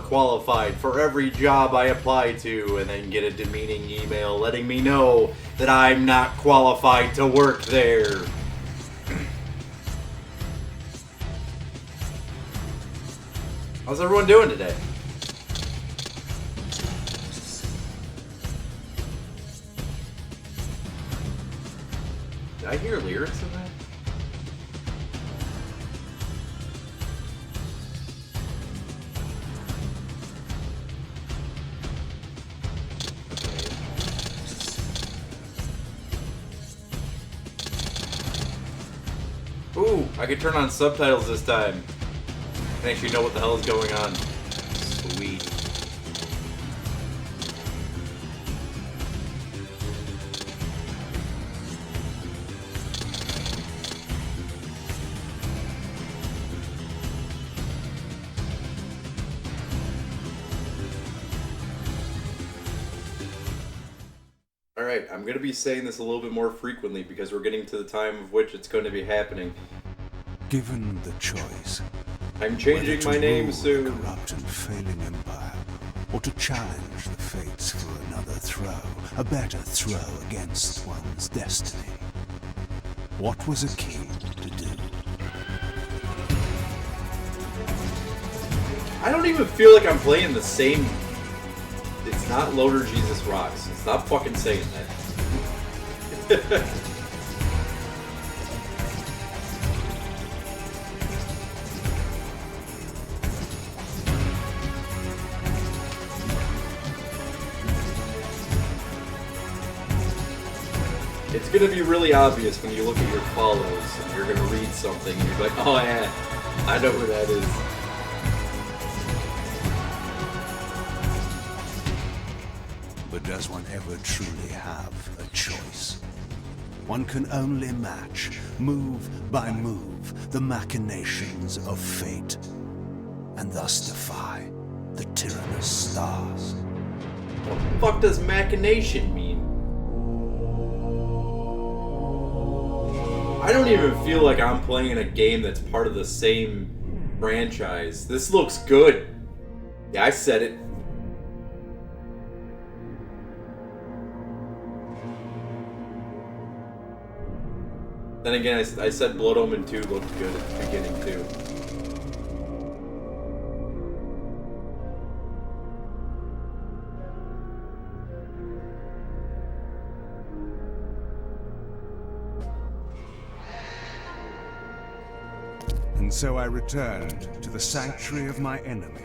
qualified for every job I apply to, and then get a demeaning email letting me know that I'm not qualified to work there. How's everyone doing today? Did I hear lyrics in that? Ooh, I can turn on subtitles this time. And actually know what the hell is going on. Sweet. Alright, I'm going to be saying this a little bit more frequently because we're getting to the time of which it's going to be happening. Given the choice, I'm changing my name soon. A corrupt and failing empire, or to challenge the fates for another throw, a better throw against one's destiny. What was a king to do? I don't even feel like I'm playing the same. It's not Loader Jesus Rocks. Stop fucking saying that. It's gonna be really obvious when you look at your follows and you're gonna read something and you're like, oh yeah, I know where that is. But does one ever truly have a choice? One can only match, move by move, the machinations of fate, and thus defy the tyrannous stars. What the fuck does machination mean? I don't even feel like I'm playing a game that's part of the same franchise. This looks good. Yeah, I said it. Then again, I said Blood Omen 2 looked good at the beginning too. And so I returned to the sanctuary of my enemy,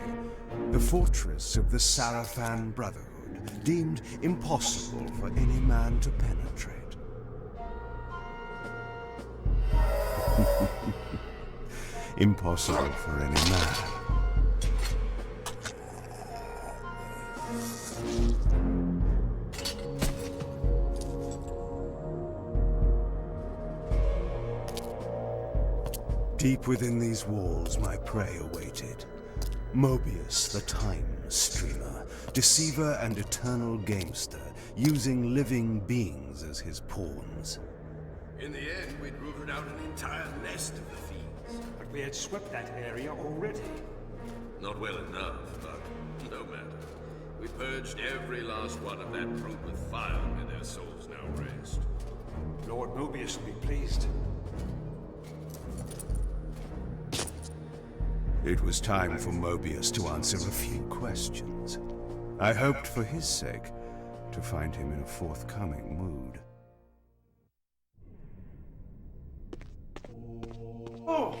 the fortress of the Sarafan Brotherhood, deemed impossible for any man to penetrate. Impossible for any man. Deep within these walls, my prey awaited. Mobius, the time streamer, deceiver and eternal gamester, using living beings as his pawns. In the end, we'd rooted out an entire nest of the fiends. But we had swept that area already. Not well enough, but no matter. We purged every last one of that brood with fire, and their souls now rest. Lord Mobius will be pleased. It was time for Mobius to answer a few questions. I hoped for his sake to find him in a forthcoming mood. Oh,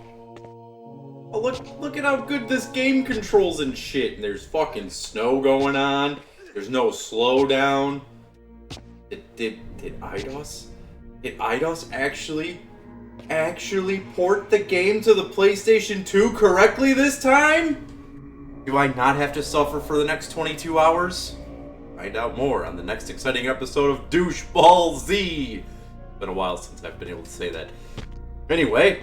look at how good this game controls and shit. And there's fucking snow going on. There's no slowdown. Did Eidos? Did Eidos actually port the game to the PlayStation 2 correctly this time? Do I not have to suffer for the next 22 hours? Find out more on the next exciting episode of Doucheball Z. It's been a while since I've been able to say that. Anyway,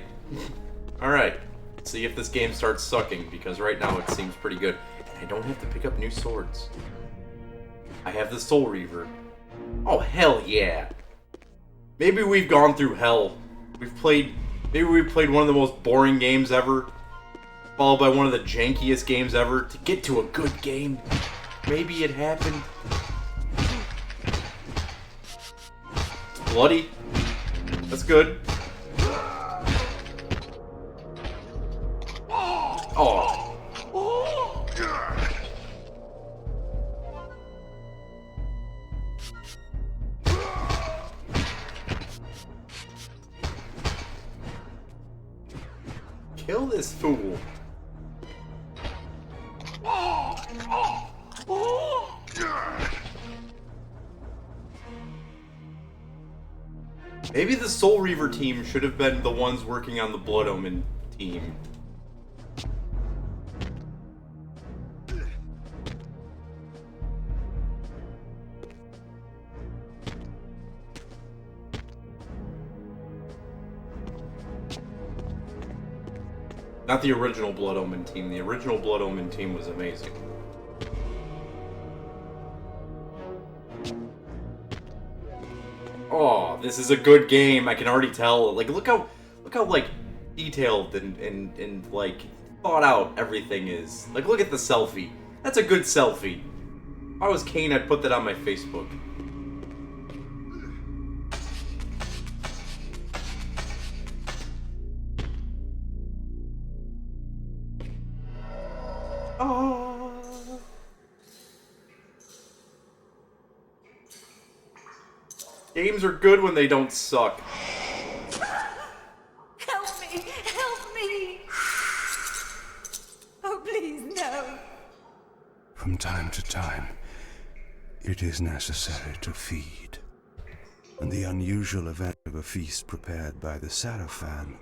alright. Let's see if this game starts sucking, because right now it seems pretty good. And I don't have to pick up new swords. I have the Soul Reaver. Oh, hell yeah. Maybe we've gone through hell. Maybe we've played one of the most boring games ever. followed by one of the jankiest games ever, to get to a good game. Maybe it happened. It's bloody. That's good. Oh. Kill this fool. Maybe the Soul Reaver team should have been the ones working on the Blood Omen team. Not the original Blood Omen team. The original Blood Omen team was amazing. Oh, this is a good game. I can already tell. Like, look how like detailed and like thought out everything is. Like, look at the selfie. That's a good selfie. If I was Kain, I'd put that on my Facebook. Games are good when they don't suck. Help me! Help me! Oh, please, no. From time to time, it is necessary to feed. And the unusual event of a feast prepared by the Sarafan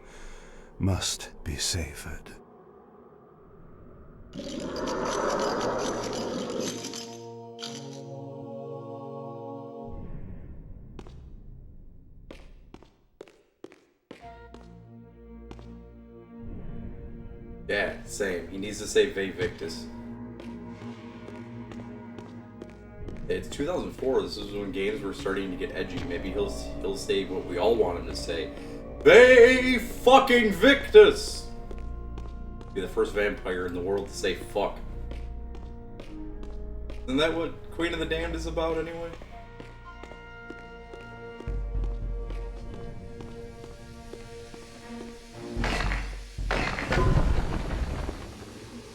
must be savored. Yeah, same. He needs to say Victus. It's 2004. This is when games were starting to get edgy. Maybe he'll say what we all want him to say. Fucking Victus! Be the first vampire in the world to say fuck. Isn't that what Queen of the Damned is about anyway?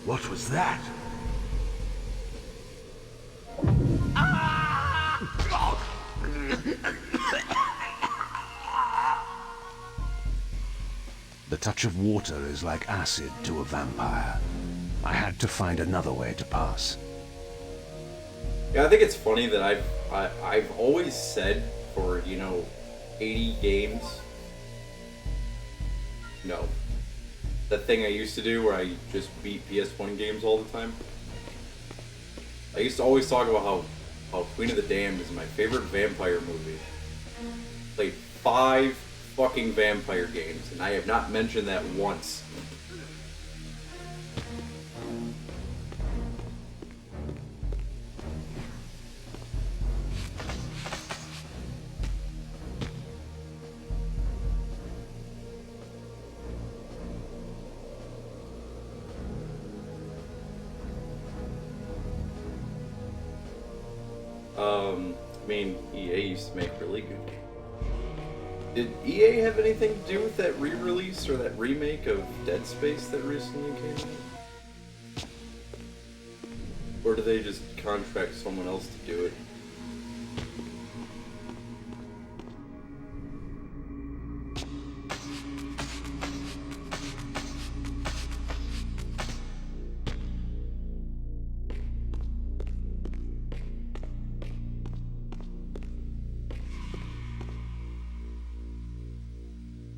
What was that? The touch of water is like acid to a vampire. I had to find another way to pass. Yeah, I think it's funny that I've always said for, 80 games. No. That thing I used to do where I just beat PS1 games all the time. I used to always talk about how Queen of the Damned is my favorite vampire movie. Played 5 fucking vampire games, and I have not mentioned that once. I mean, EA used to make really good games. Did EA have anything to do with that re-release or that remake of Dead Space that recently came out? Or did they just contract someone else to do it?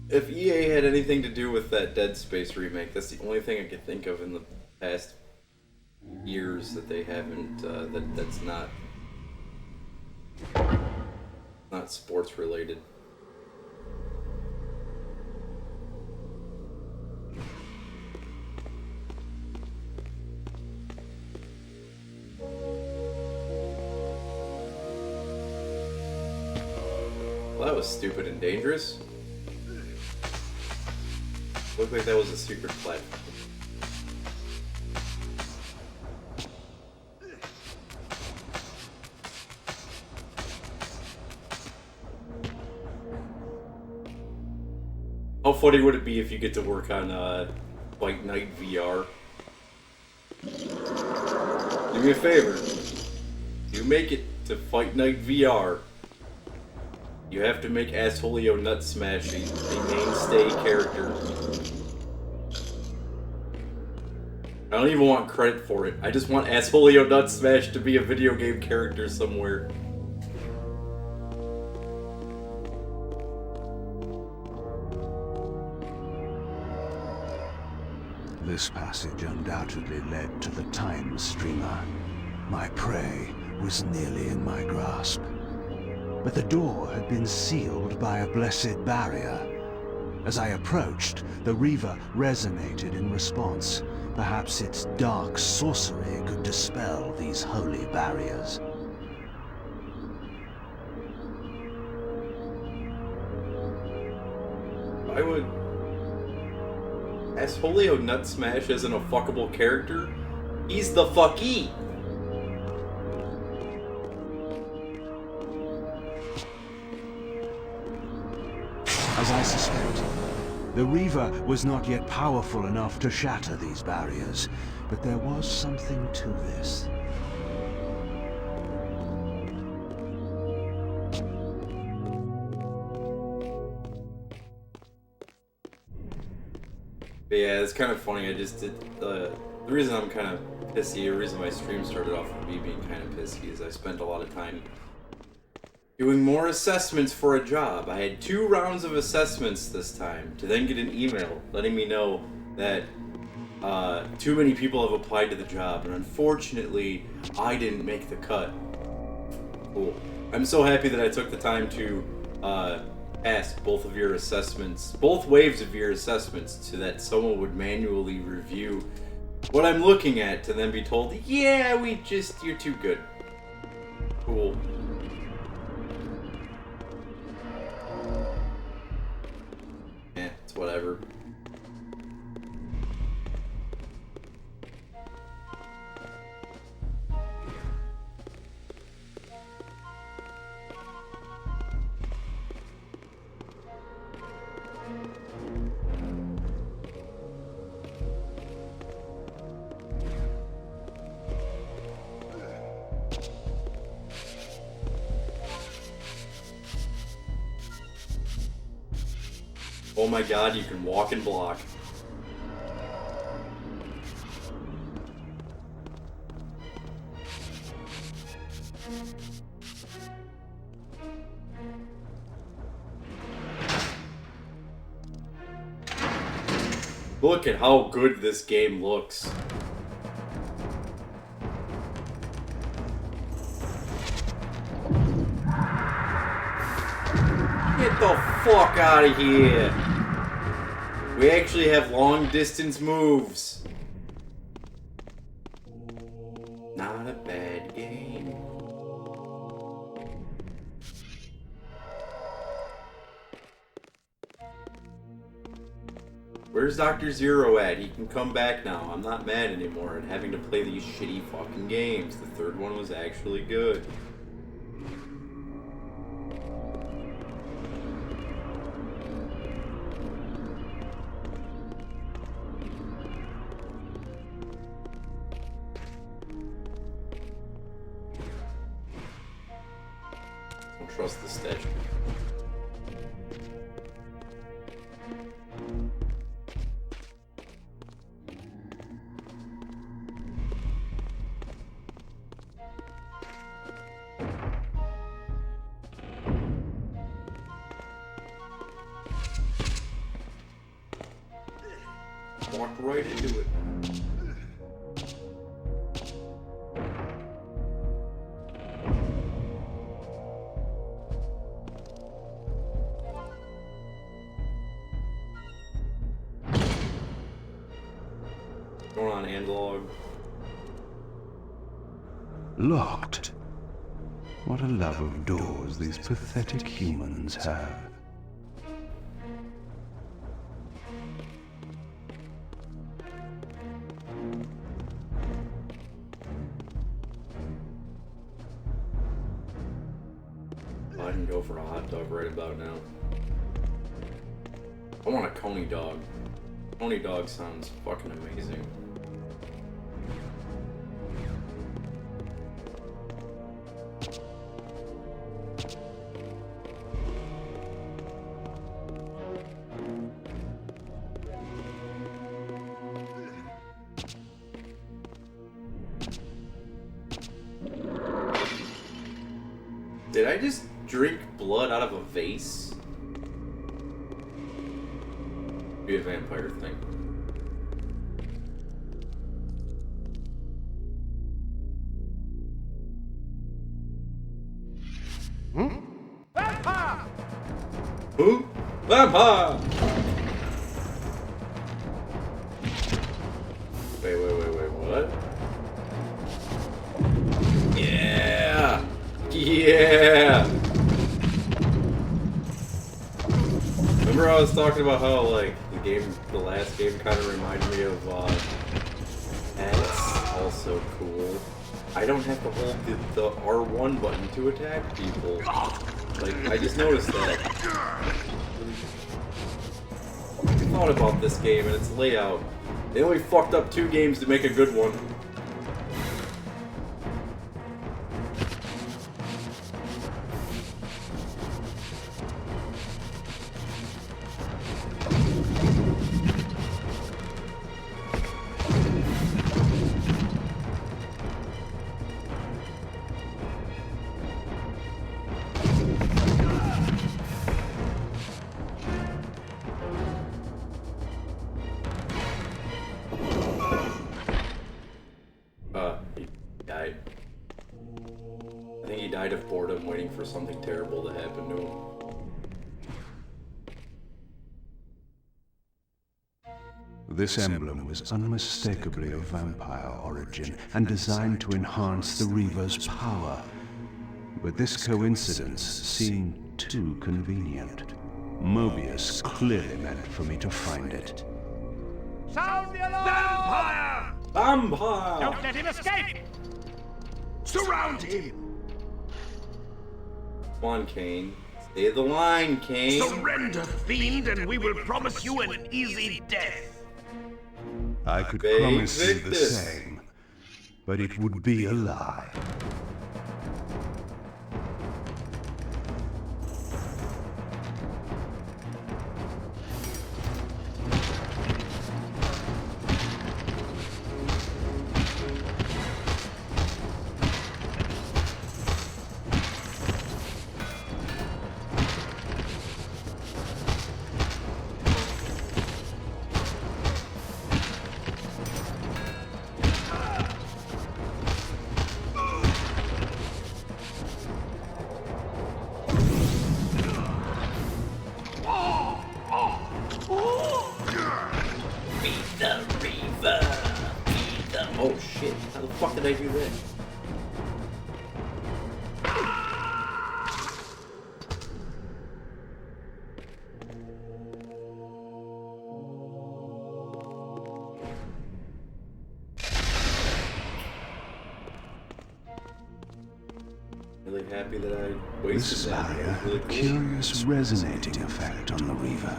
If EA had anything to do with that Dead Space remake, that's the only thing I could think of in the past years that they haven't, that's not sports related. Well, that was stupid and dangerous. Looked like that was a secret platform. How funny would it be if you get to work on White Knight VR? Do me a favor. You make it to Fight Night VR. You have to make Assholio Nut Smash a mainstay character. I don't even want credit for it. I just want Assholio Nut Smash to be a video game character somewhere. This passage undoubtedly led to the time streamer. My prey was nearly in my grasp. But the door had been sealed by a blessed barrier. As I approached, the Reaver resonated in response. Perhaps its dark sorcery could dispel these holy barriers. I would... Assholio Nut Smash isn't a fuckable character. He's the fucky. As I suspected, the Reaver was not yet powerful enough to shatter these barriers, but there was something to this. But yeah, it's kind of funny. I just did the reason I'm kind of pissy, the reason my stream started off with me being kind of pissy is I spent a lot of time doing more assessments for a job. I had 2 rounds of assessments this time to then get an email letting me know that too many people have applied to the job, and unfortunately, I didn't make the cut. Cool. I'm so happy that I took the time to pass both of your assessments, both waves of your assessments, so that someone would manually review what I'm looking at to then be told, yeah, you're too good. Cool. Yeah, it's whatever. Oh my god, you can walk and block. Look at how good this game looks. Get the fuck out of here. We actually have long distance moves. Not a bad game. Where's Dr. Zero at? He can come back now. I'm not mad anymore at having to play these shitty fucking games. The third one was actually good. Don't trust the statue. Walked right into it. Going on analog. Locked. What a love of doors these pathetic humans have. I can go for a hot dog right about now. I want a coney dog. Coney dog sounds fucking amazing. Did I just drink blood out of a vase? Be a vampire thing. Vampire! Who? Vampire! Wait, what? Yeah! Yeah! Remember I was talking about how, like, the last game kind of reminded me of, X? Also cool. I don't have to hold the R1 button to attack people. Like, I just noticed that. I thought about this game and its layout. They only fucked up 2 games to make a good one. He died. I think he died of boredom waiting for something terrible to happen to him. This emblem was unmistakably of vampire origin and designed to enhance the Reaver's power. But this coincidence seemed too convenient. Mobius clearly meant for me to find it. Sound the alarm! Vampire! Vampire! Don't let him escape! Surround him! Come on, Kain. Stay the line, Kain. Surrender, fiend, and we will promise you an easy death. I could Big promise you the Victus. same, but it would be a lie. Oh shit, how the fuck did I do that? Really happy that I wasted This that. barrier That was really had a cool. curious resonating effect on the Reaver.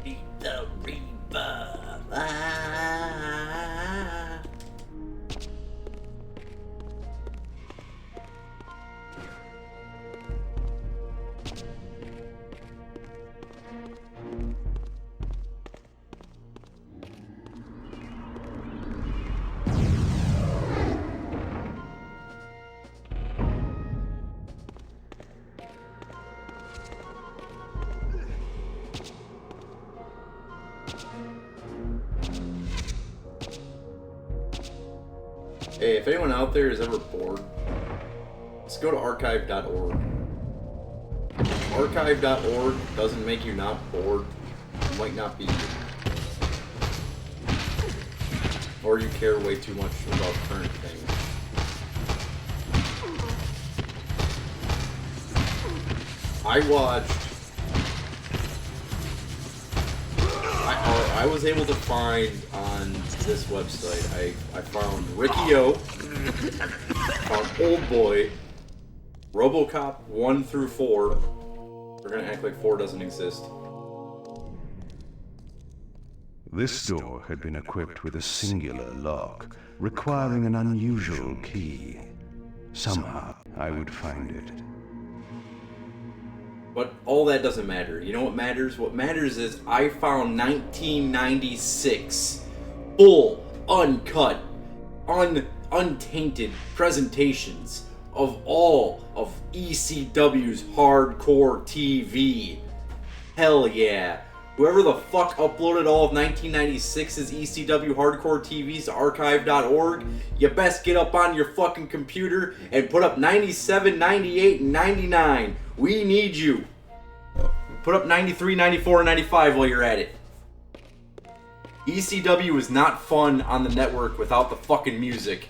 Beat the Reaper. Ah. Hey, if anyone out there is ever bored, let's go to archive.org. Archive.org doesn't make you not bored. You might not be. Or you care way too much about current things. I I was able to find on this website, I found Ricky O, found Old Boy, RoboCop 1 through 4. We're gonna act like 4 doesn't exist. This door had been equipped with a singular lock, requiring an unusual key. Somehow, I would find it. But all that doesn't matter. You know what matters? What matters is I found 1996 full, uncut, untainted presentations of all of ECW's hardcore TV. Hell yeah. Whoever the fuck uploaded all of 1996's ECW hardcore TVs to archive.org, you best get up on your fucking computer and put up 97, 98, and 99. We need you. Put up 93, 94, and 95 while you're at it. ECW is not fun on the network without the fucking music.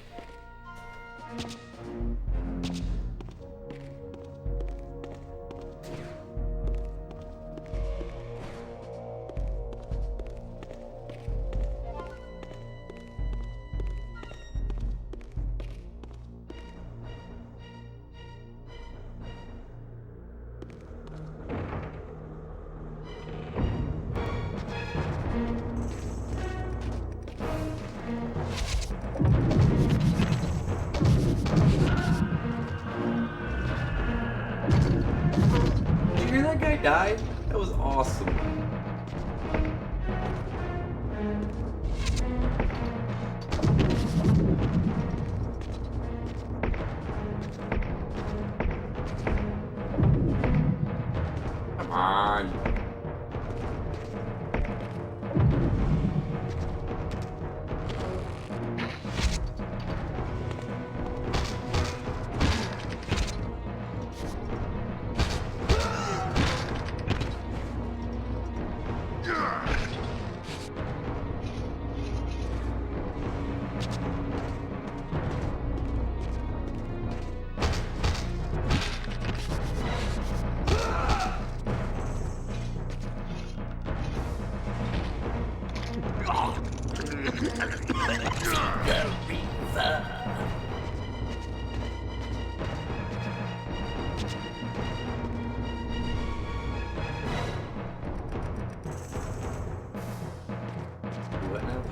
Did you hear that guy die? That was awesome. Come on. What now?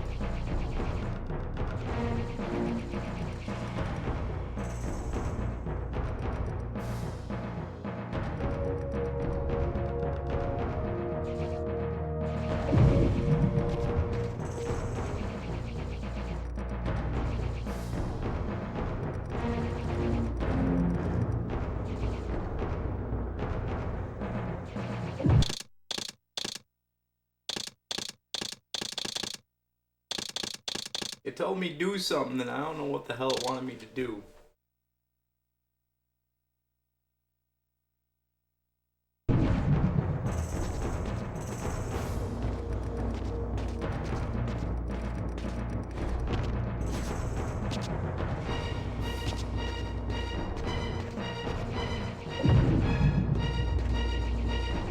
It told me do something and I don't know what the hell it wanted me to do.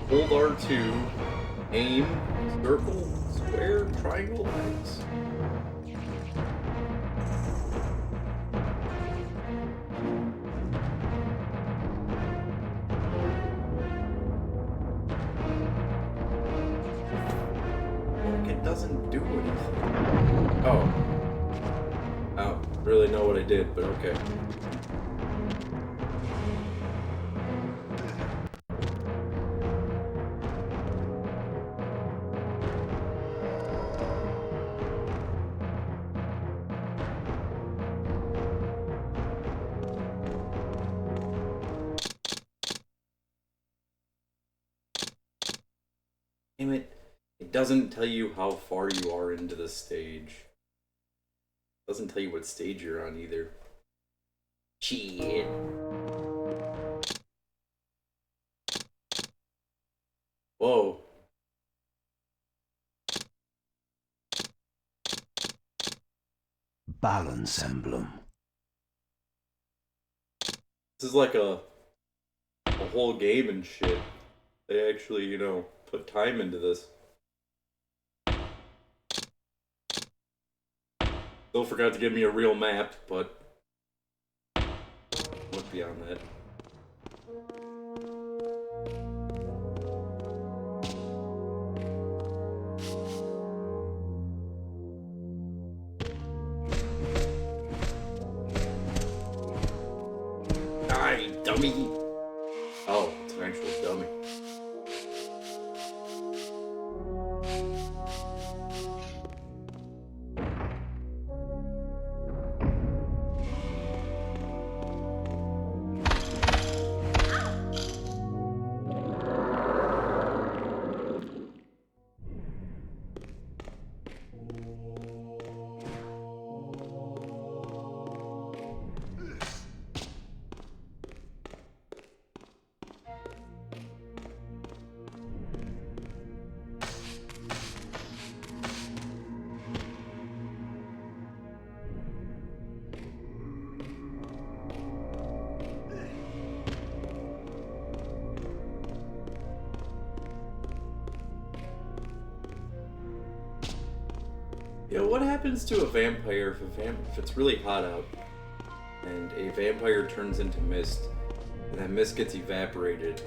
Hold R2, aim, circle, square, triangle, X. It doesn't do anything. Oh. I don't really know what I did, but okay. Damn it. It doesn't tell you how far you are into the stage. It doesn't tell you what stage you're on either. Shit. Whoa. Balance emblem. This is like a whole game and shit. They actually, you know, put time into this. Still forgot to give me a real map, but look beyond that. Die, dummy! Oh, it's an actual dummy. Yeah, what happens to a vampire if it's really hot out and a vampire turns into mist and that mist gets evaporated?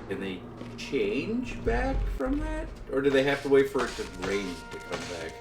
Can they change back from that? Or do they have to wait for it to rain to come back?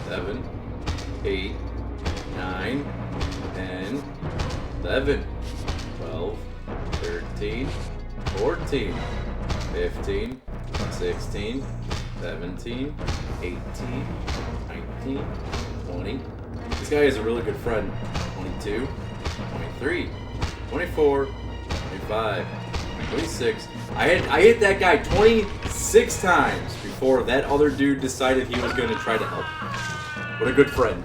Seven, 8, 9, 10, 11, 12, 13, 14, 15, 16, 17, 18, 19, 20. This guy is a really good friend. 22, 23, 24, 25, 26. I hit that guy 26 times before that other dude decided he was going to try to help. What a good friend.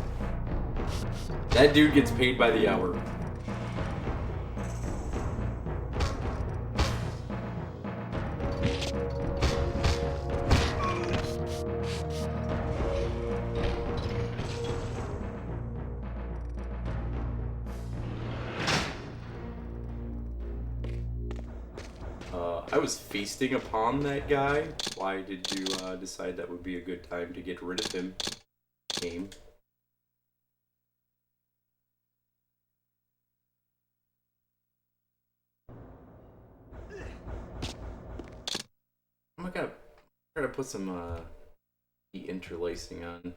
That dude gets paid by the hour. I was feasting upon that guy. Why did you decide that would be a good time to get rid of him? Game. Oh my god. I gotta put some interlacing on.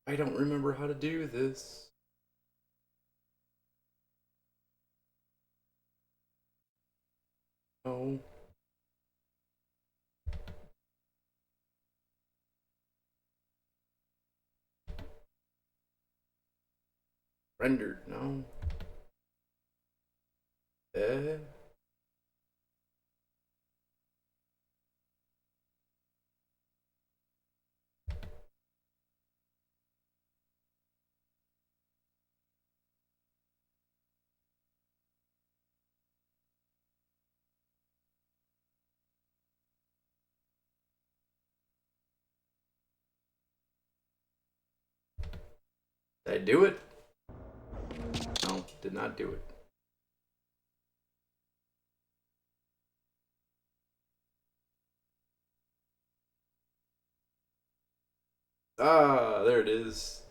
I don't remember how to do this. No. Rendered, no. Did I do it? No, did not do it. Ah, there it is.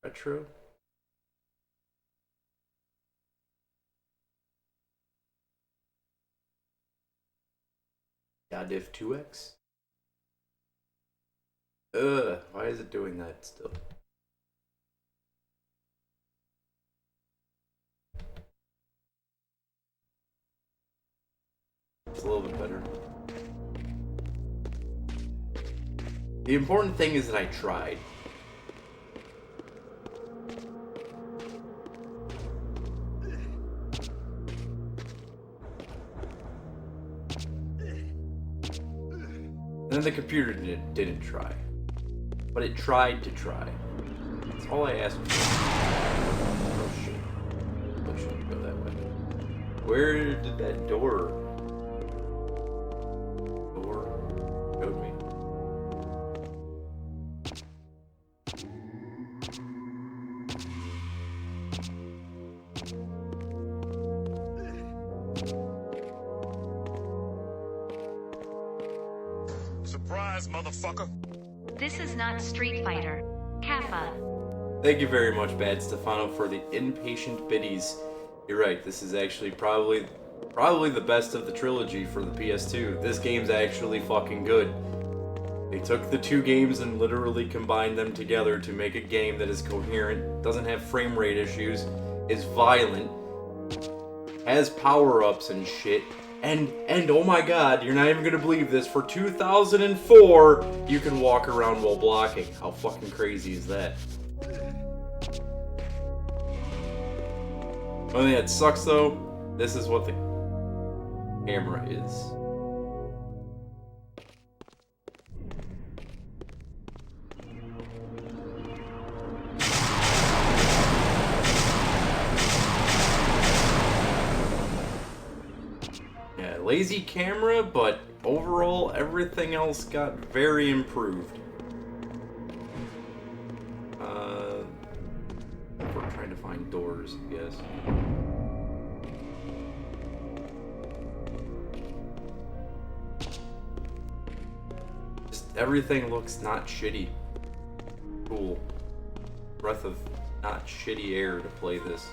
Retro. Div2x. Why is it doing that still? It's a little bit better. The important thing is that I tried. And then the computer didn't try. But it tried to try. That's all I asked for. Oh shit. I shouldn't go that way. Where did that door showed me? Surprise, motherfucker. This is not Street Fighter. Kappa. Thank you very much, Bad Stefano, for the impatient biddies. You're right, this is actually probably the best of the trilogy for the PS2. This game's actually fucking good. They took the two games and literally combined them together to make a game that is coherent, doesn't have frame rate issues, is violent, has power-ups and shit, and oh my god, you're not even gonna believe this, for 2004, you can walk around while blocking. How fucking crazy is that? Only thing that sucks though, this is what the camera is. Yeah, lazy camera, but overall everything else got very improved. We're trying to find doors, I guess. Just everything looks not shitty. Cool. Breath of not shitty air to play this.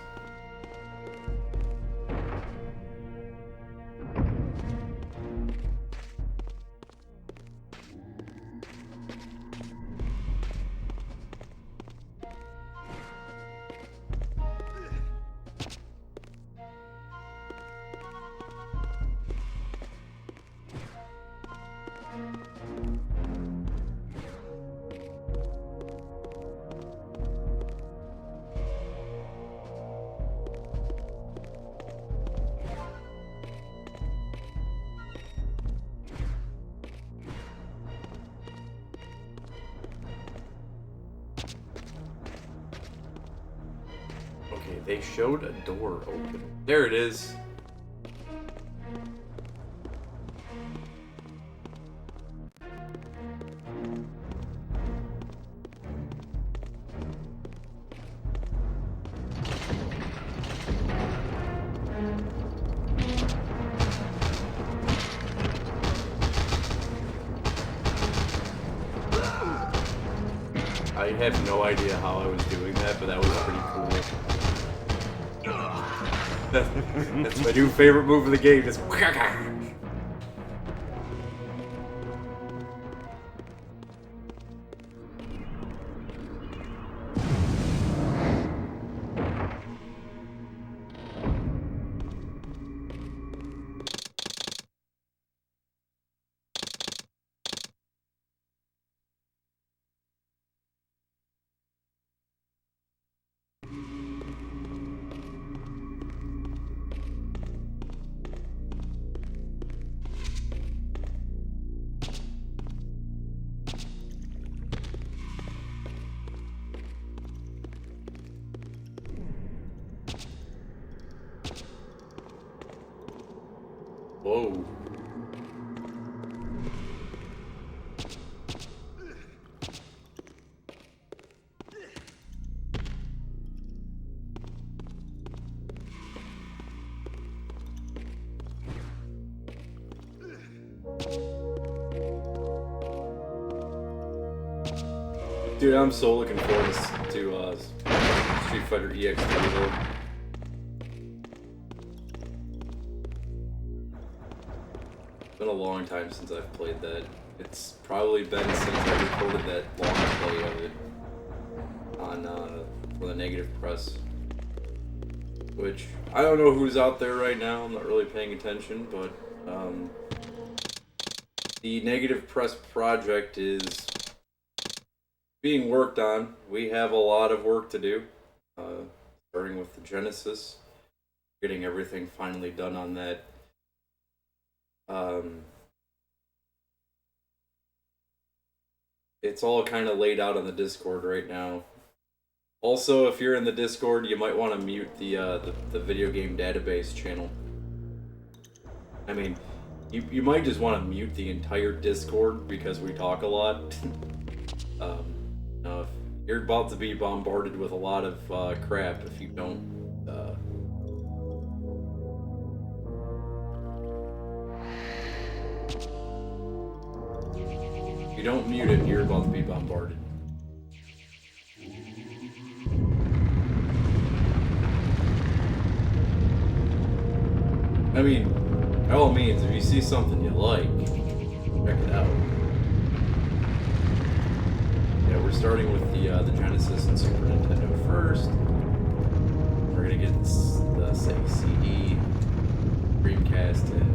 Okay, they showed a door open. There it is. I have no idea how I was doing that, but that was pretty cool. That's my new favorite move of the game. Just whoa. Dude, I'm so looking forward to Street Fighter EX though. It's been a long time since I've played that. It's probably been since I recorded that long play of it on for the negative press. Which I don't know who's out there right now. I'm not really paying attention, but the negative press project is being worked on. We have a lot of work to do, starting with the Genesis, getting everything finally done on that. It's all kind of laid out on the Discord right now. Also, if you're in the Discord, you might want to mute the video game database channel. I mean, you might just want to mute the entire Discord because we talk a lot. If you're about to be bombarded with a lot of crap if you don't. If you don't mute it, you're about to be bombarded. I mean, by all means, if you see something you like, check it out. Yeah, we're starting with the Genesis and Super Nintendo first. We're gonna get the Sega CD, Dreamcast, and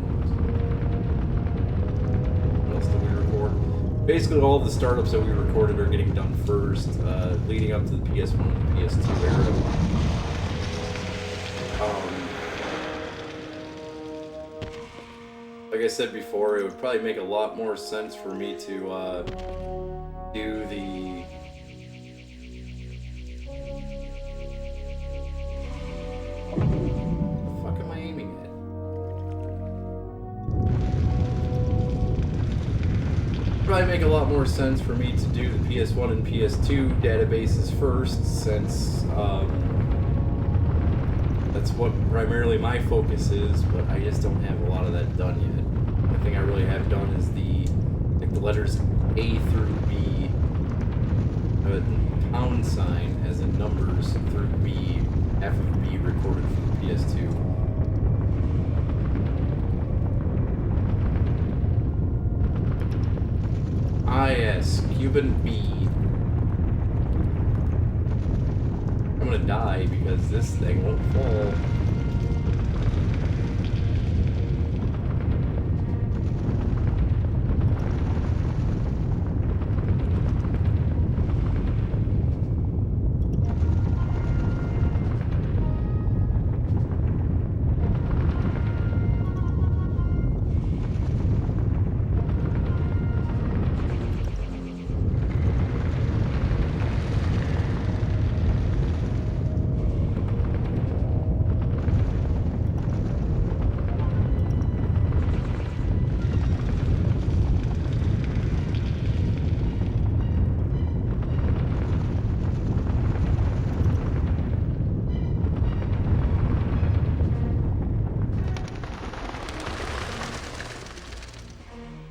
what else did we record? Basically, all the startups that we recorded are getting done first, leading up to the PS1 and the PS2 era. Like I said before, it would probably make a lot more sense for me to do the fuck am I aiming at? Probably make a lot more sense for me to do the PS1 and PS2 databases first, since that's what primarily my focus is, but I just don't have a lot of that done yet. The thing I really have done is the letters A through B, pound sign as in numbers through B, half of B recorded for the PS2. Ah yes, Cuban B. I'm gonna die because this thing won't fall.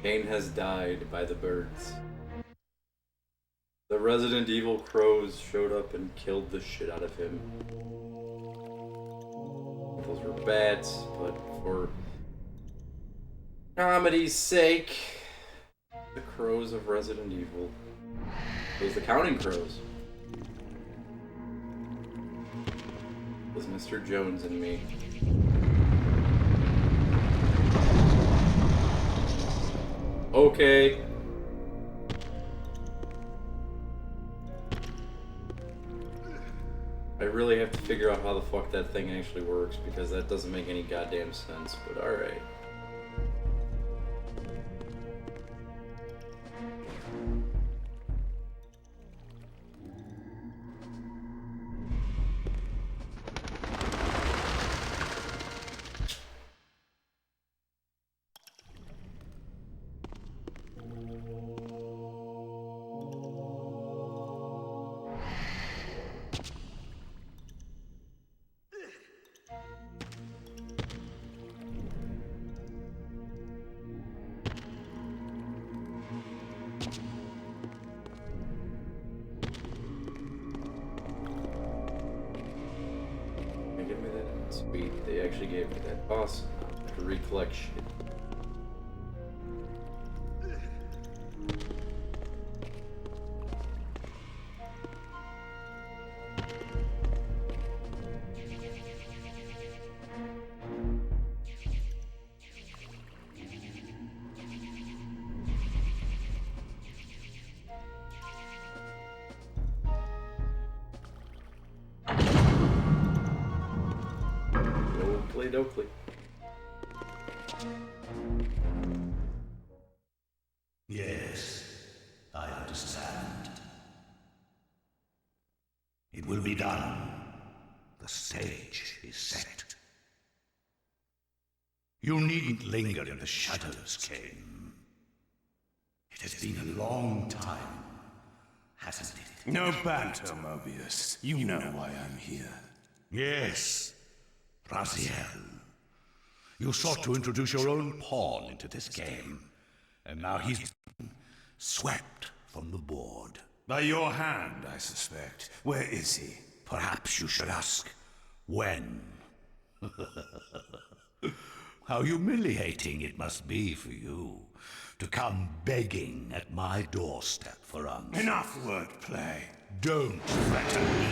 Kain has died by the birds. The Resident Evil crows showed up and killed the shit out of him. Those were bats, but for comedy's sake, the crows of Resident Evil. It was the Counting Crows. It was Mr. Jones and me. Okay. I really have to figure out how the fuck that thing actually works, because that doesn't make any goddamn sense, but alright. Sweet, they actually gave me that. Awesome. I have to recollect shit. Oakley. Yes, I understand. It will be done. The stage is set. You needn't linger in the shadows, Kain. It has been a long time, hasn't it? No banter, Mobius. You know why I'm here. Yes, Raziel. You sought to introduce your own pawn into this game, and now he's swept from the board. By your hand, I suspect. Where is he? Perhaps you should ask, when? How humiliating it must be for you to come begging at my doorstep for answers. Enough wordplay. Don't threaten me.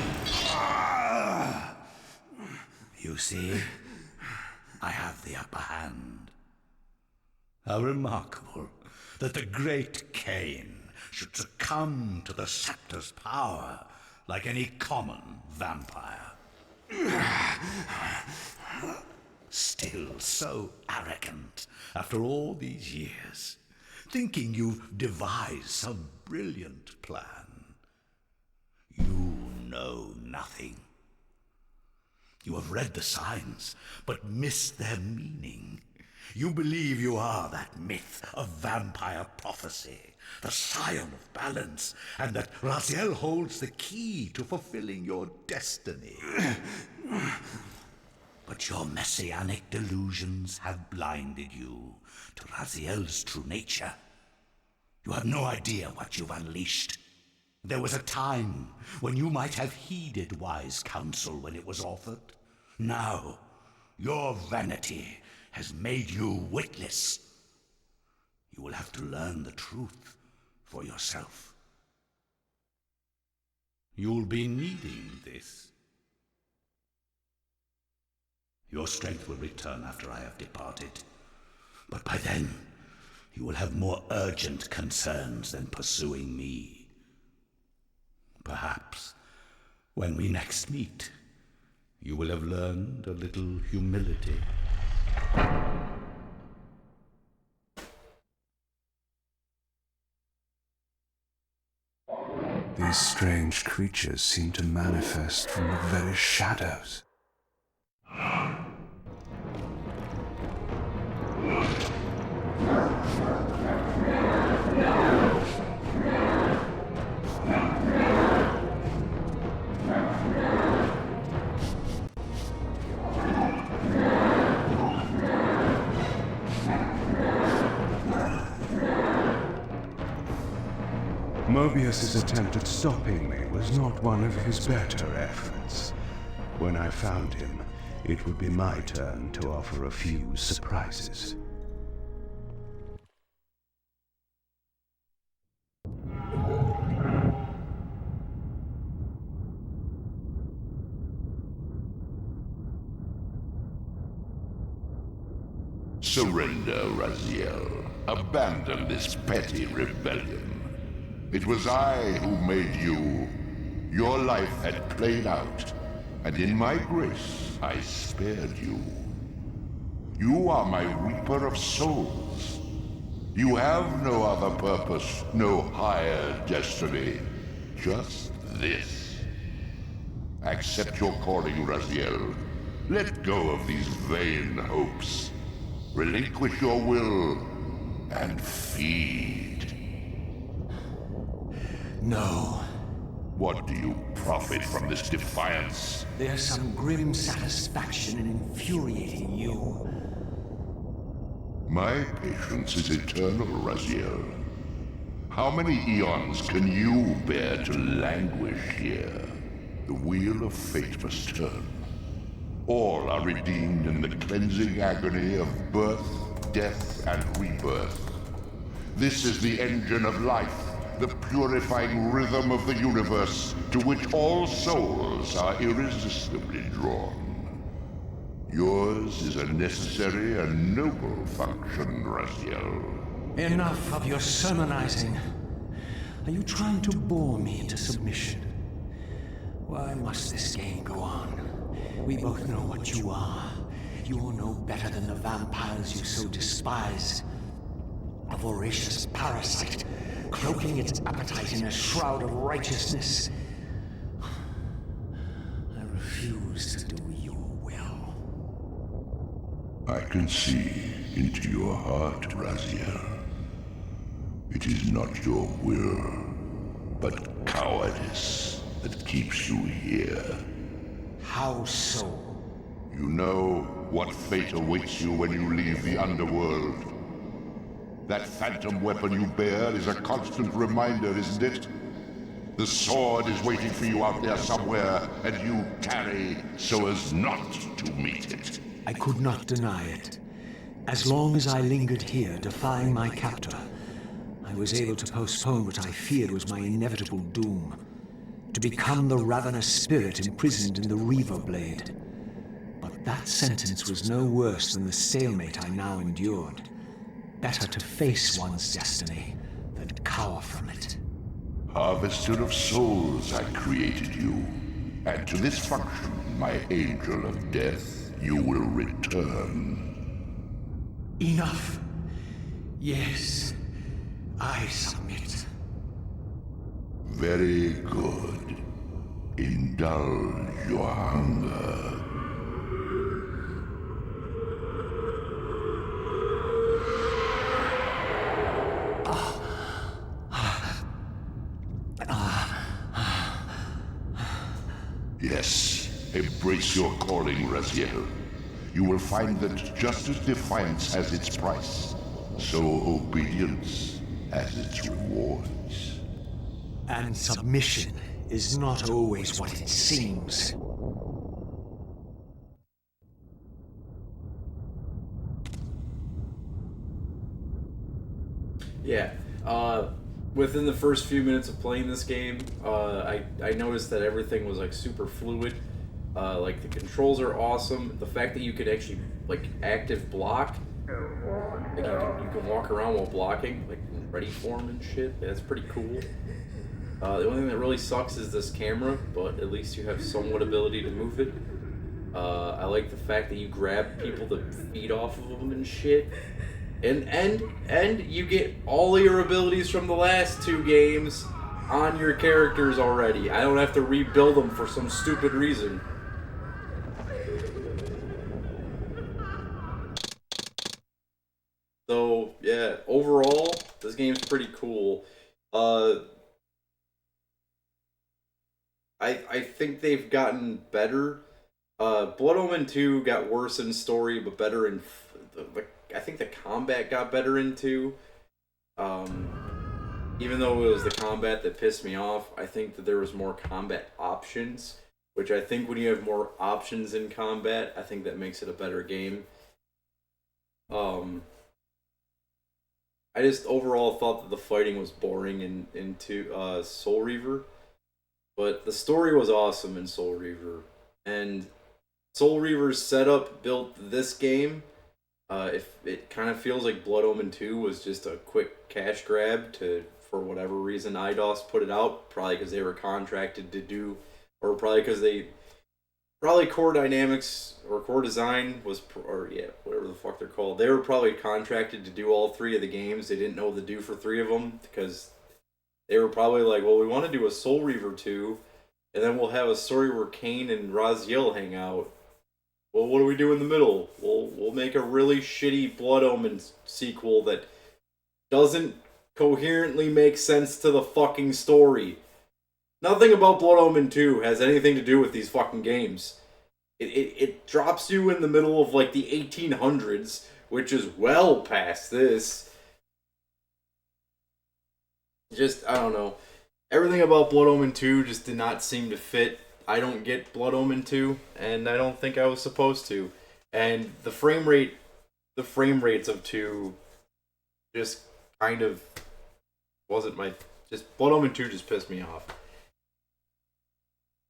You see, I have the upper hand. How remarkable that the great Kain should succumb to the scepter's power like any common vampire. Still so arrogant after all these years, thinking you've devised some brilliant plan. You know nothing. You have read the signs, but missed their meaning. You believe you are that myth of vampire prophecy, the scion of balance, and that Raziel holds the key to fulfilling your destiny. But your messianic delusions have blinded you to Raziel's true nature. You have no idea what you've unleashed. There was a time when you might have heeded wise counsel when it was offered. Now, your vanity has made you witless. You will have to learn the truth for yourself. You'll be needing this. Your strength will return after I have departed. But by then, you will have more urgent concerns than pursuing me. Perhaps, when we next meet, you will have learned a little humility. These strange creatures seem to manifest from the very shadows. Mobius's attempt at stopping me was not one of his better efforts. When I found him, it would be my turn to offer a few surprises. Surrender, Raziel. Abandon this petty rebellion. It was I who made you. Your life had played out, and in my grace, I spared you. You are my reaper of souls. You have no other purpose, no higher destiny. Just this. Accept your calling, Raziel. Let go of these vain hopes. Relinquish your will, and feed. No. What do you profit from this defiance? There's some grim satisfaction in infuriating you. My patience is eternal, Raziel. How many eons can you bear to languish here? The wheel of fate must turn. All are redeemed in the cleansing agony of birth, death, and rebirth. This is the engine of life, the purifying rhythm of the universe, to which all souls are irresistibly drawn. Yours is a necessary and noble function, Raziel. Enough of your sermonizing. Are you trying to bore me into submission? Why must this game go on? We both know what you are. You're no better than the vampires you so despise. A voracious parasite, cloaking its appetite in a shroud of righteousness. I refuse to do your will. I can see into your heart, Raziel. It is not your will, but cowardice that keeps you here. How so? You know what fate awaits you when you leave the underworld. That phantom weapon you bear is a constant reminder, isn't it? The sword is waiting for you out there somewhere, and you tarry so as not to meet it. I could not deny it. As long as I lingered here, defying my captor, I was able to postpone what I feared was my inevitable doom. To become the ravenous spirit imprisoned in the Reaver Blade. But that sentence was no worse than the stalemate I now endured. Better to face one's destiny than cower from it. Harvester of souls, I created you. And to this function, my angel of death, you will return. Enough. Yes, I submit. Very good. Indulge your hunger. Yes, embrace your calling, Raziel. You will find that just as Defiance has its price, so obedience has its rewards. And submission is not always what it seems. Yeah, within the first few minutes of playing this game, I noticed that everything was like super fluid. Like the controls are awesome. The fact that you could actually like active block, like you can walk around while blocking, like in ready form and shit. That's pretty cool. The only thing that really sucks is this camera, but at least you have somewhat ability to move it. I like the fact that you grab people to feed off of them and shit. And you get all of your abilities from the last two games on your characters already. I don't have to rebuild them for some stupid reason. So, yeah, overall, this game's pretty cool. I think they've gotten better. Blood Omen 2 got worse in story, but better in... I think the combat got better in 2. Even though it was the combat that pissed me off, I think that there was more combat options. Which I think when you have more options in combat, I think that makes it a better game. I just overall thought that the fighting was boring in Soul Reaver. But the story was awesome in Soul Reaver. And Soul Reaver's setup built this game. If it kind of feels like Blood Omen 2 was just a quick cash grab for whatever reason IDOS put it out, probably because they were contracted to do, or probably because Core Dynamics or Core Design was, or yeah, whatever the fuck they're called, they were probably contracted to do all 3 of the games. They didn't know what to do for 3 of them because they were probably like, well, we want to do a Soul Reaver 2, and then we'll have a story where Kain and Raziel hang out. Well, what do we do in the middle? We'll make a really shitty Blood Omen sequel that doesn't coherently make sense to the fucking story. Nothing about Blood Omen 2 has anything to do with these fucking games. It drops you in the middle of like the 1800s, which is well past this. Just, I don't know. Everything about Blood Omen 2 just did not seem to fit. I don't get Blood Omen 2, and I don't think I was supposed to. And the frame rates of 2 just kind of wasn't my... Just Blood Omen 2 just pissed me off.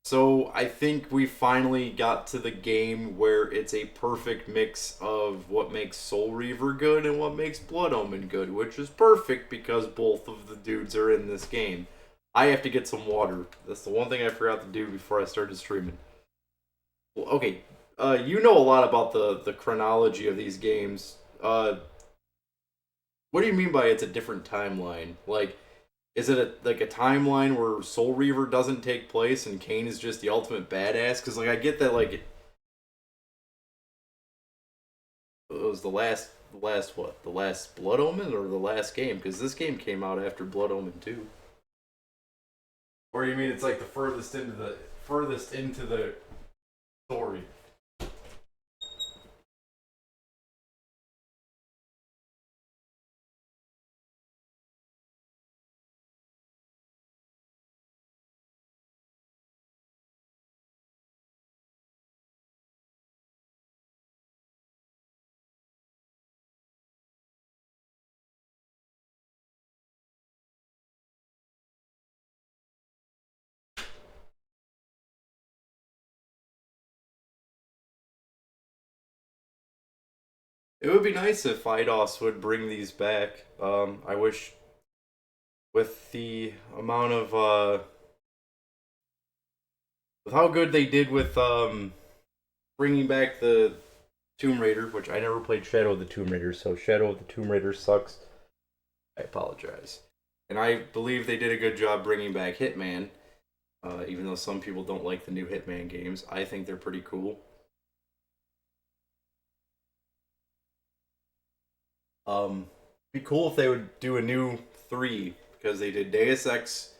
So I think we finally got to the game where it's a perfect mix of what makes Soul Reaver good and what makes Blood Omen good, which is perfect because both of the dudes are in this game. I have to get some water. That's the one thing I forgot to do before I started streaming. Well, okay, you know a lot about the chronology of these games. What do you mean by it's a different timeline? Like, is it a timeline where Soul Reaver doesn't take place and Kain is just the ultimate badass? Because, like, I get that, like, it was the last what? The last Blood Omen or the last game? Because this game came out after Blood Omen 2. Or you mean it's like the furthest into the story? It would be nice if IDOS would bring these back. I wish with the amount of with how good they did with bringing back the Tomb Raider, which I never played Shadow of the Tomb Raider, so Shadow of the Tomb Raider sucks. I apologize. And I believe they did a good job bringing back Hitman, even though some people don't like the new Hitman games. I think they're pretty cool. It'd be cool if they would do a new 3, because they did Deus Ex,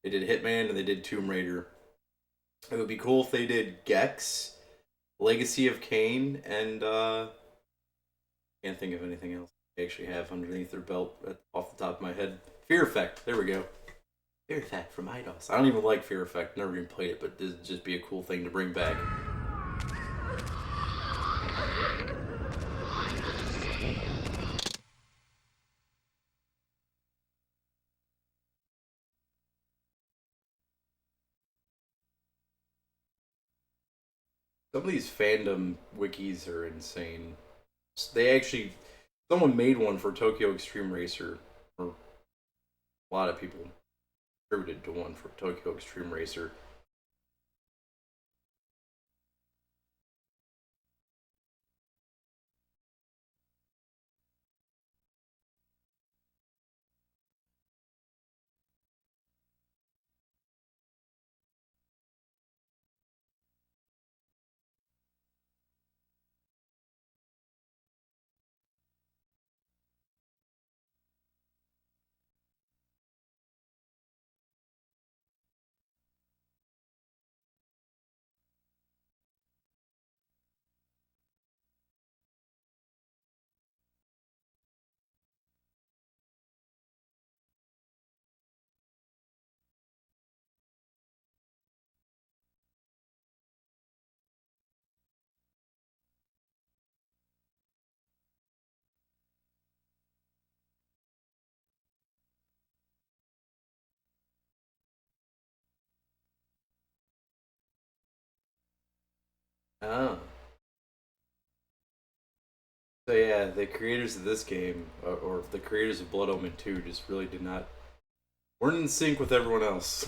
they did Hitman, and they did Tomb Raider. It would be cool if they did Gex, Legacy of Kain, and can't think of anything else they actually have underneath their belt off the top of my head. Fear Effect, there we go. Fear Effect from IDOS. I don't even like Fear Effect, never even played it, but this would just be a cool thing to bring back. Some of these fandom wikis are insane. Someone made one for Tokyo Extreme Racer, or a lot of people contributed to one for Tokyo Extreme Racer. Oh. So yeah, the creators of this game, or the creators of Blood Omen 2, just really weren't in sync with everyone else.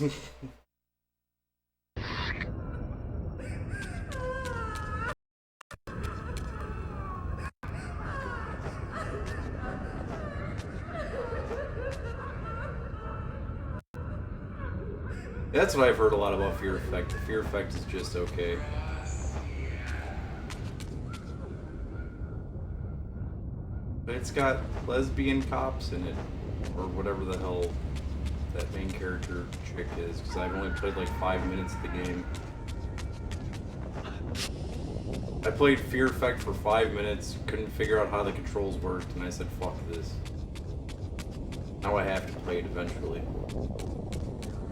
That's what I've heard a lot about Fear Effect. The Fear Effect is just okay. But it's got lesbian cops in it, or whatever the hell that main character chick is, because I've only played like 5 minutes of the game. I played Fear Effect for 5 minutes, couldn't figure out how the controls worked, and I said, fuck this. Now I have to play it eventually.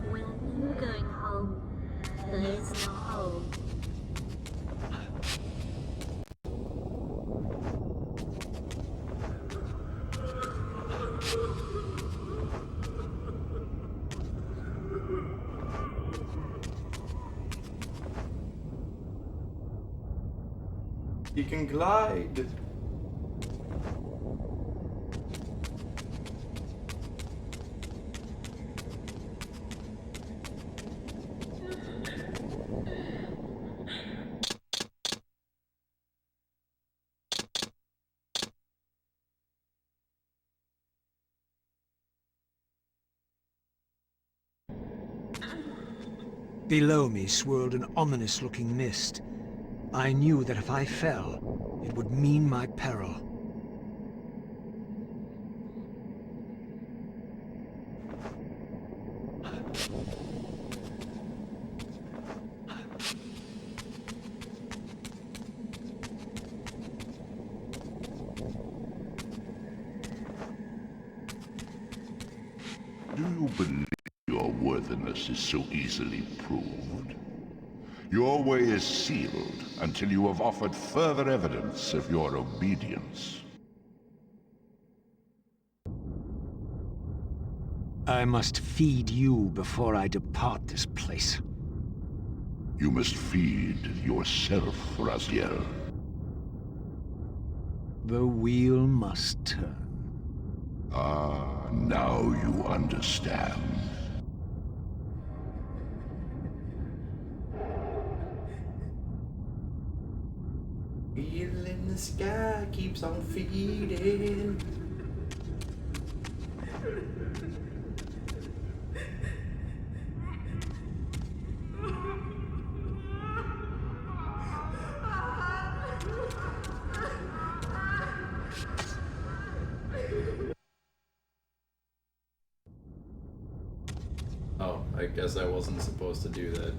When I'm going home, there is no He can glide. Below me swirled an ominous-looking mist. I knew that if I fell, it would mean my peril. Do you believe your worthiness is so easily proved? Your way is sealed until you have offered further evidence of your obedience. I must feed you before I depart this place. You must feed yourself, Raziel. The wheel must turn. Ah, now you understand. Wheel in the sky keeps on feeding. Oh, I guess I wasn't supposed to do that.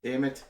Damn it.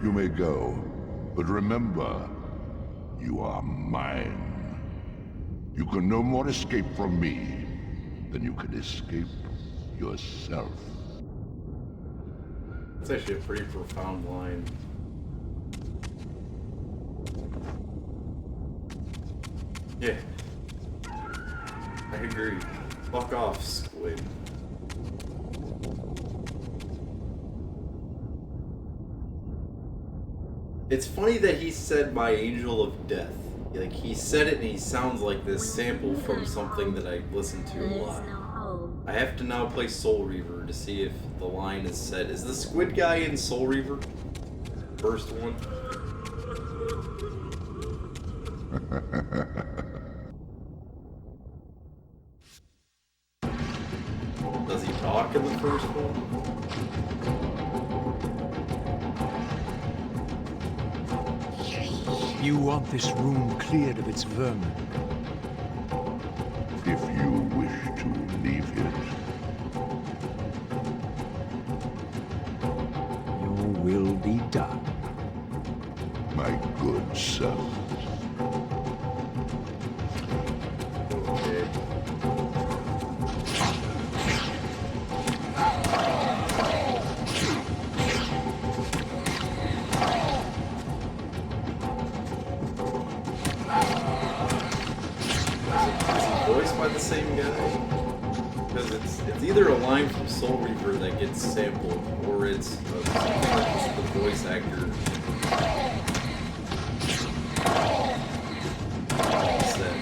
You may go, but remember, you are mine. You can no more escape from me than you can escape yourself. That's actually a pretty profound line. Yeah. I agree. Fuck off, squid. It's funny that he said my angel of death. Like, he said it and he sounds like this sample from something that I listen to a lot. I have to now play Soul Reaver to see if the line is said. Is the squid guy in Soul Reaver? First one? Does he talk in the first one? You want this room cleared of its vermin. If you wish to leave it. Your will be done. My good son. Okay. by the same guy? Because it's either a line from Soul Reaver that gets sampled, or it's something like just the voice actor said.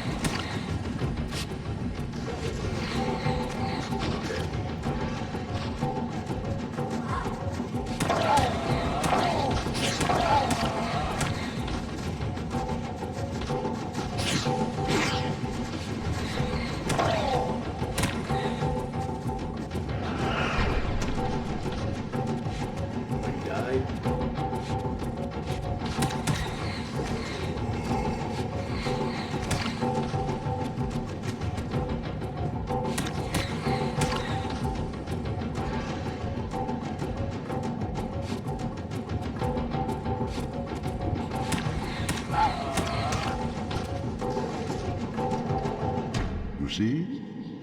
You see?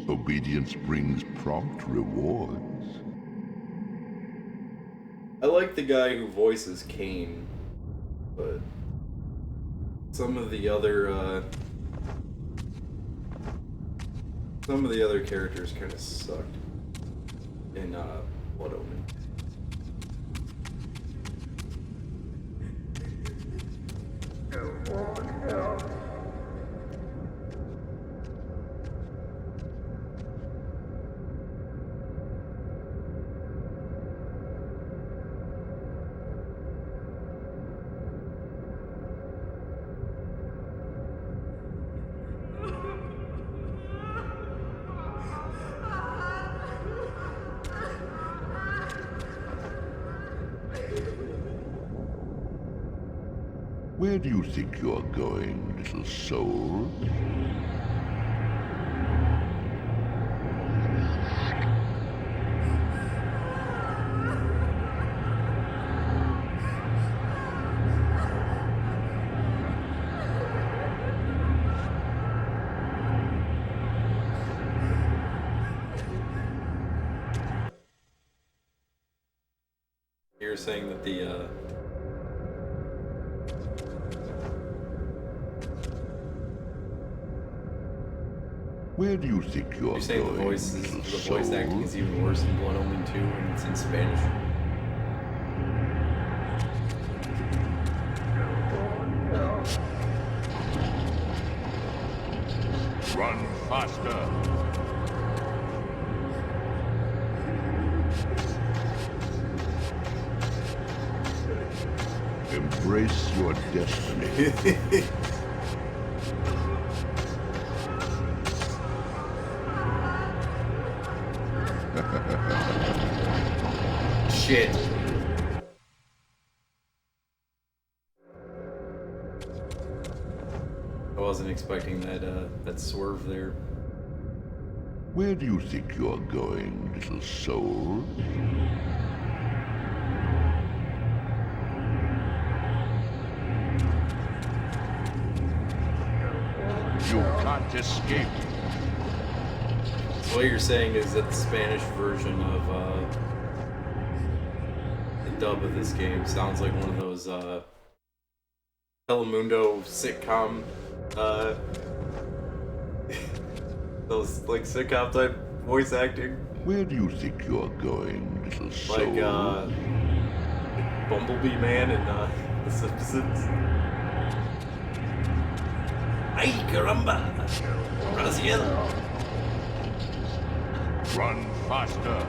Obedience brings prompt rewards. I like the guy who voices Kain, but some of the other characters kind of sucked in Blood Omen. Where do you think you're going, little soul? You're saying that the Where do you think you're you're saying going, the voice acting is even worse in Blood Omen 2 and it's in Spanish? Run faster! Embrace your destiny. Shit. I wasn't expecting that swerve there. Where do you think you're going, little soul? You can't escape. So what you're saying is that the Spanish version of the dub of this game sounds like one of those Telemundo sitcom those like sitcom type voice acting. Where do you think you're going, little soul? Like Bumblebee Man and The Simpsons. Ay caramba! Raziel! Run faster!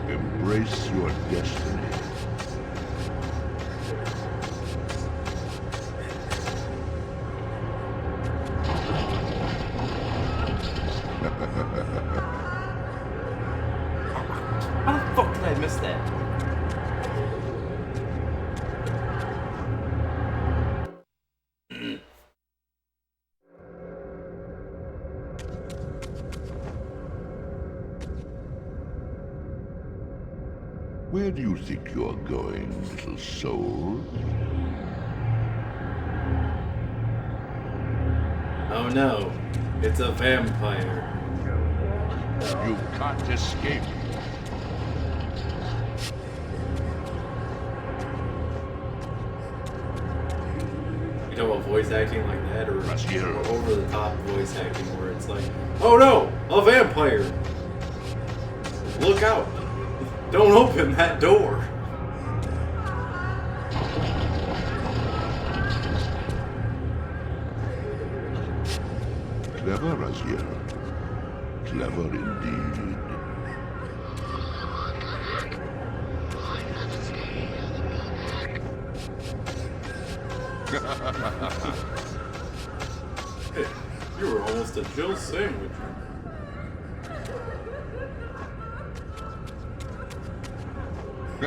Embrace your destiny. How the fuck did I miss that? Where do you think you're going, little soul? Oh no, it's a vampire. You can't escape. We talking about voice acting like that, or Raziel. over the top voice acting where it's like, oh no, a vampire! Look out! Don't open that door! Clever, Raziel. Clever indeed. You were almost a Jill sandwich. I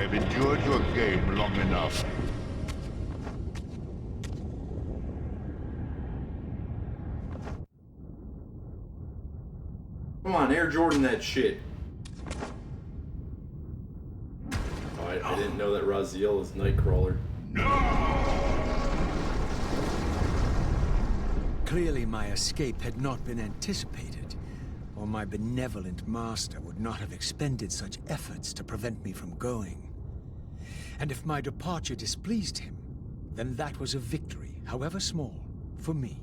have endured your game long enough. Come on, Air Jordan that shit. Oh, I didn't know that Raziel is Nightcrawler. Clearly my escape had not been anticipated, or my benevolent master would not have expended such efforts to prevent me from going. And if my departure displeased him, then that was a victory, however small, for me.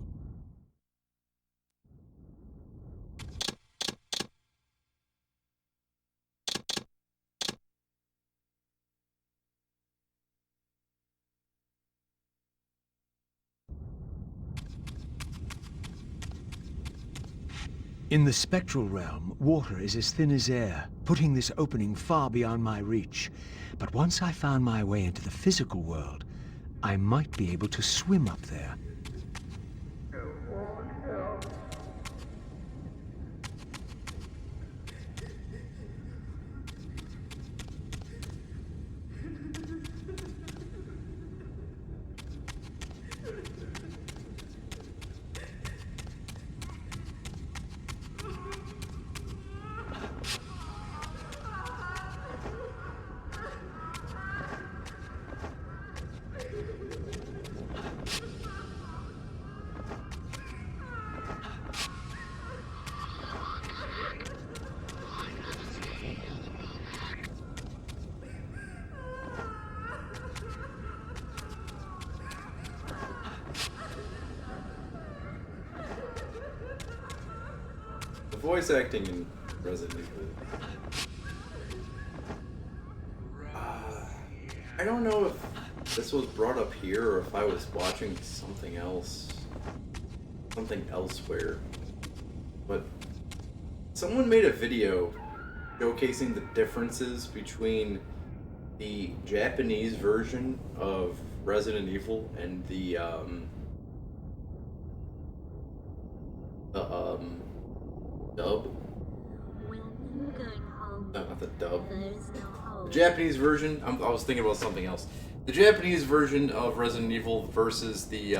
In the spectral realm, water is as thin as air, putting this opening far beyond my reach. But once I found my way into the physical world, I might be able to swim up there. The voice acting in Resident Evil. I don't know if this was brought up here or if I was watching something else. Something elsewhere. But someone made a video showcasing the differences between the Japanese version of Resident Evil and the dub. No, not the dub. The Japanese version. I was thinking about something else. The Japanese version of Resident Evil versus the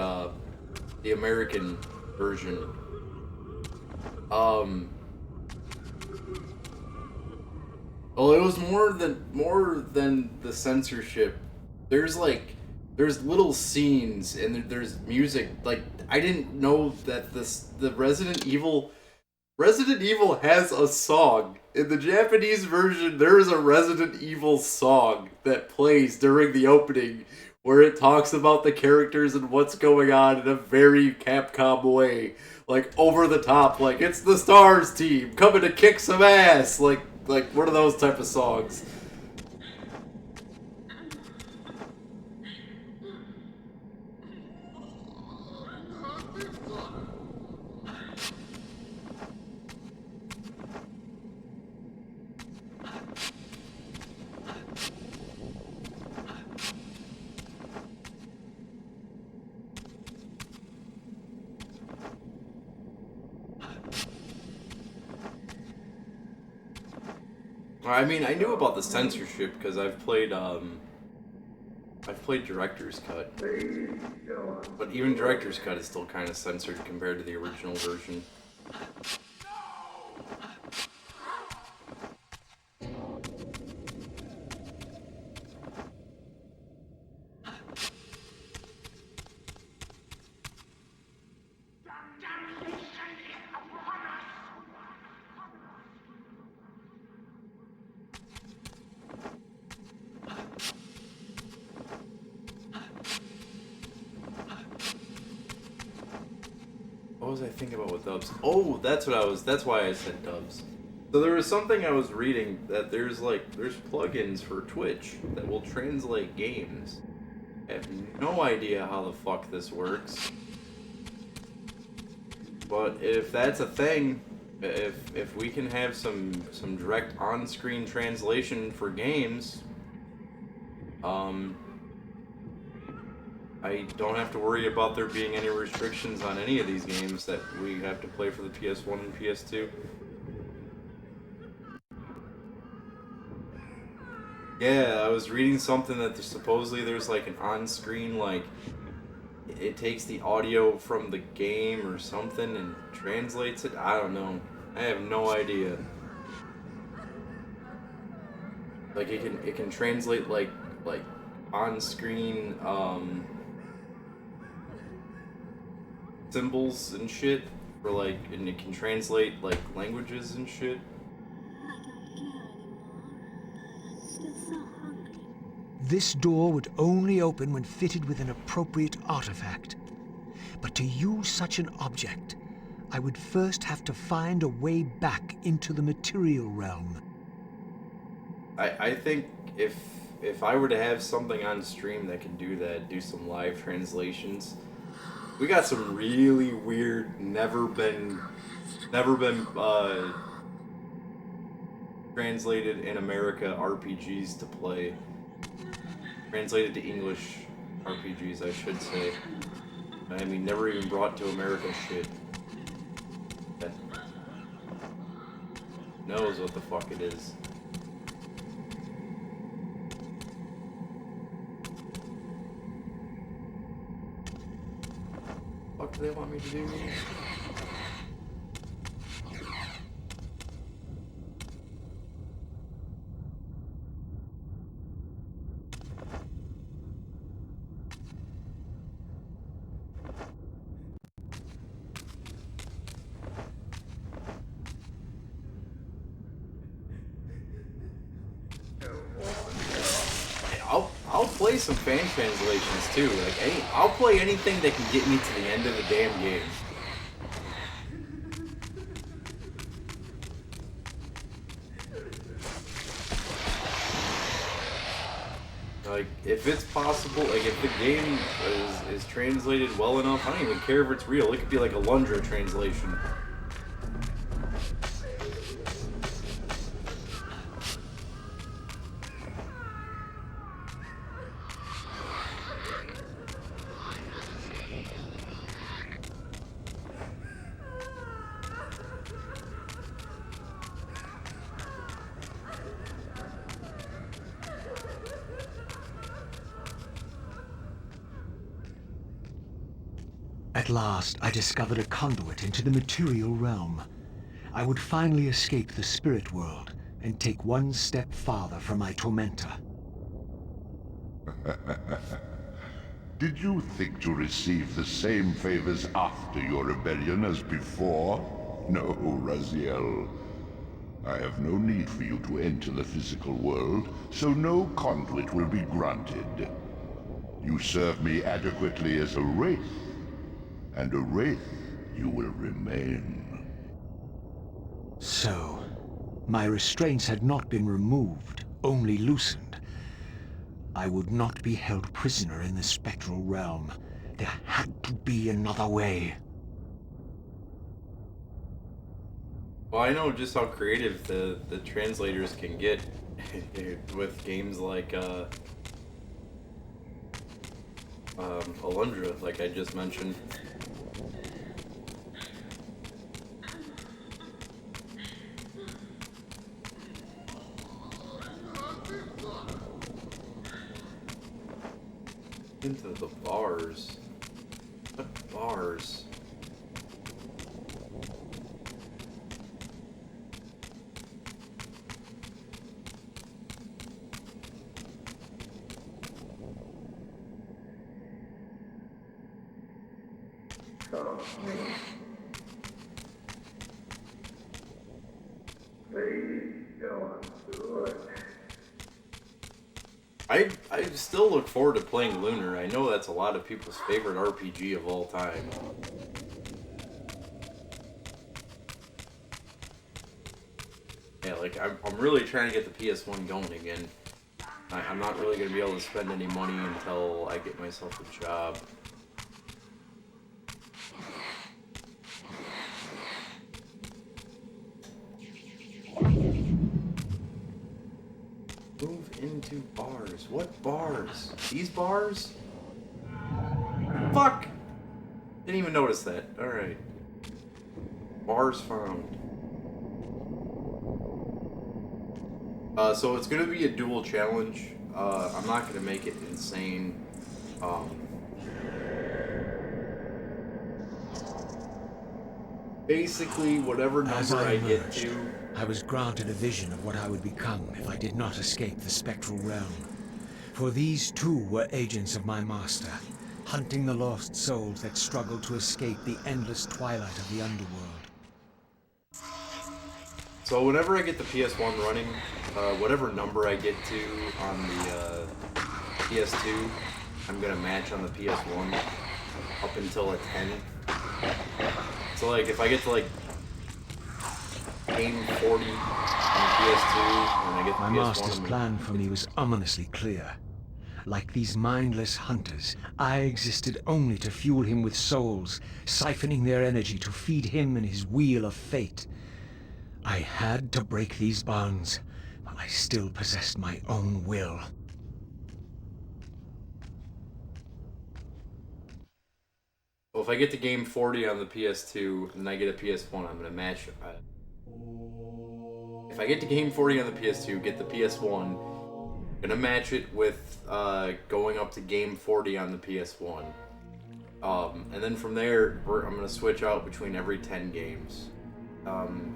American version. Well, it was more than the censorship. There's little scenes and there's music. Like, I didn't know that the Resident Evil has a song. In the Japanese version, there is a Resident Evil song that plays during the opening where it talks about the characters and what's going on in a very Capcom way. Like, over the top, like, it's the STARS team coming to kick some ass. Like one of those type of songs. I mean, I knew about the censorship because I've played Director's Cut. But even Director's Cut is still kind of censored compared to the original version. was I thinking about with dubs? Oh, that's why I said dubs. So there was something I was reading that there's plugins for Twitch that will translate games. I have no idea how the fuck this works. But if that's a thing, if we can have some direct on-screen translation for games, I don't have to worry about there being any restrictions on any of these games that we have to play for the PS1 and PS2. Yeah, I was reading something that supposedly there's like an on-screen, like, it takes the audio from the game or something and translates it. I don't know. I have no idea. Like it can translate like on-screen symbols and shit for like, and it can translate like languages and shit. This door would only open when fitted with an appropriate artifact. But to use such an object, I would first have to find a way back into the material realm. I think if I were to have something on stream that can do that, do some live translations, we got some really weird, never been translated in America RPGs to play. Translated to English RPGs, I should say. I mean, never even brought to America shit. That knows what the fuck it is. What do they want me to do? I'll play some fan translations too. Like, I'll play anything that can get me to the end of the damn game. Like, if it's possible, like, if the game is translated well enough, I don't even care if it's real. It could be like a Lundra translation. At last, I discovered a conduit into the material realm. I would finally escape the spirit world and take one step farther from my tormentor. Did you think to receive the same favors after your rebellion as before? No, Raziel. I have no need for you to enter the physical world, so no conduit will be granted. You serve me adequately as a wraith, and a wraith you will remain. So, my restraints had not been removed, only loosened. I would not be held prisoner in the spectral realm. There had to be another way. Well, I know just how creative the translators can get with games like Alundra, like I just mentioned. Into the bars. What bars? I still look forward to playing Lunar. I know that's a lot of people's favorite RPG of all time. Yeah, like, I'm really trying to get the PS1 going again. I'm not really going to be able to spend any money until I get myself a job. Move into bars. What bars? These bars? Fuck! Didn't even notice that. Alright. Bars found. So it's gonna be a dual challenge. I'm not gonna make it insane. Basically, whatever number I get to... I was granted a vision of what I would become if I did not escape the spectral realm. For these too were agents of my master, hunting the lost souls that struggled to escape the endless twilight of the underworld. So whenever I get the PS1 running, whatever number I get to on the PS2, I'm gonna match on the PS1 up until a 10. So like, if I get to like game 40 on the PS2, and I get the My PS1... master's plan for me was ominously clear. Like these mindless hunters, I existed only to fuel him with souls, siphoning their energy to feed him and his wheel of fate. I had to break these bonds, while I still possessed my own will. Well, if I get to game 40 on the PS2, and I get a PS1, I'm gonna match... if I get to game 40 on the PS2, get the PS1, I'm gonna match it with going up to game 40 on the PS1. And then from there, I'm gonna switch out between every 10 games.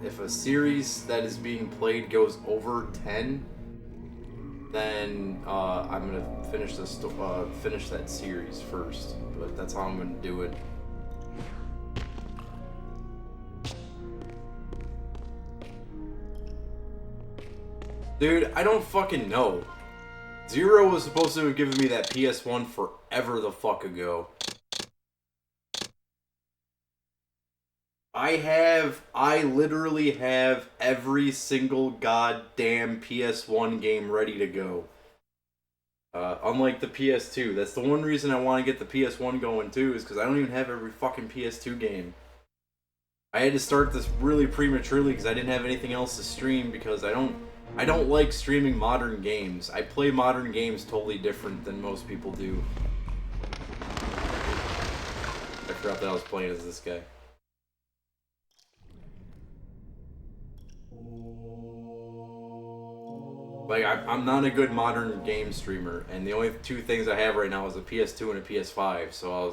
If a series that is being played goes over 10, then I'm gonna finish finish that series first. But that's how I'm gonna do it. Dude, I don't fucking know. Zero was supposed to have given me that PS1 forever the fuck ago. I literally have every single goddamn PS1 game ready to go. Unlike the PS2. That's the one reason I want to get the PS1 going too, is because I don't even have every fucking PS2 game. I had to start this really prematurely because I didn't have anything else to stream, because I don't like streaming modern games. I play modern games totally different than most people do. I forgot that I was playing as this guy. Like, I'm not a good modern game streamer, and the only two things I have right now is a PS2 and a PS5, so I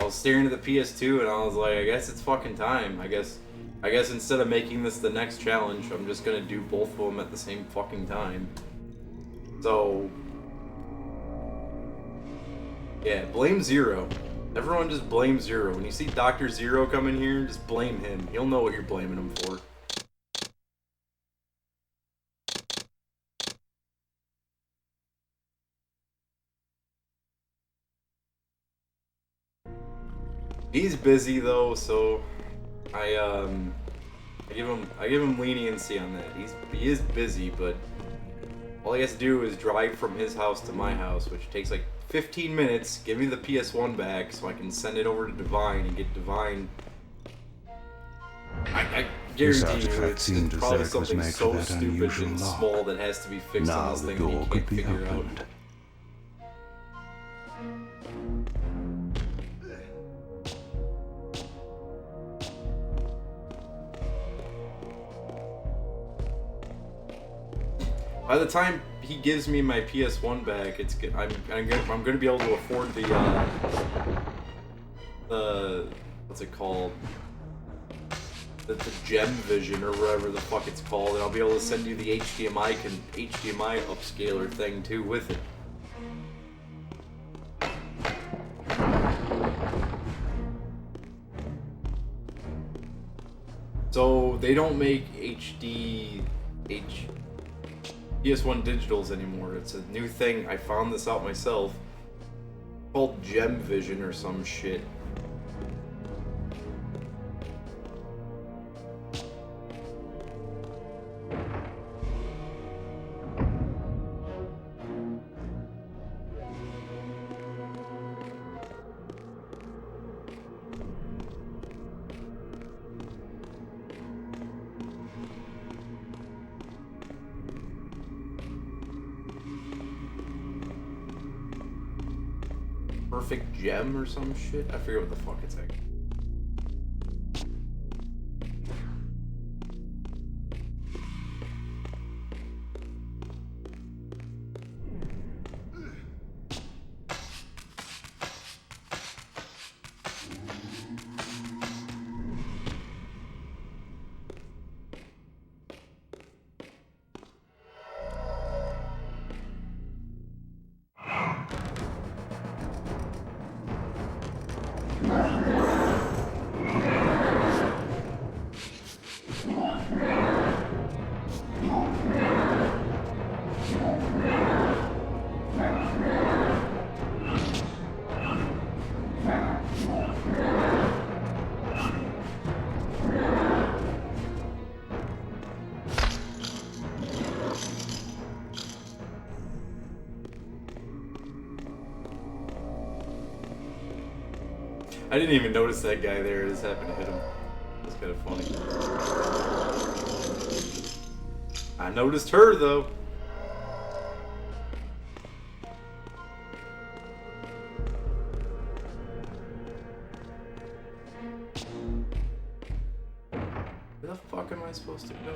was staring at the PS2 and I was like, I guess it's fucking time. I guess instead of making this the next challenge, I'm just gonna do both of them at the same fucking time. So, yeah, blame Zero. Everyone just blame Zero. When you see Dr. Zero come in here, just blame him. He'll know what you're blaming him for. He's busy though, so I give him leniency on that. He is busy, but all he has to do is drive from his house to my house, which takes like 15 minutes. Give me the PS1 back so I can send it over to Divine and get Divine. I guarantee you, it's probably something so stupid and small that has to be fixed on this thing that he can't figure out. By the time he gives me my PS1 back, it's good. I'm gonna be able to afford the what's it called? The Gem Vision or whatever the fuck it's called, and I'll be able to send you the HDMI upscaler thing too with it. So they don't make PS1 digitals anymore. It's a new thing. I found this out myself. It's called Gem Vision or some shit. Perfect gem or some shit? I forget what the fuck it's like. I didn't even notice that guy there. I just happened to hit him. That's kind of funny. I noticed her, though. Where the fuck am I supposed to go?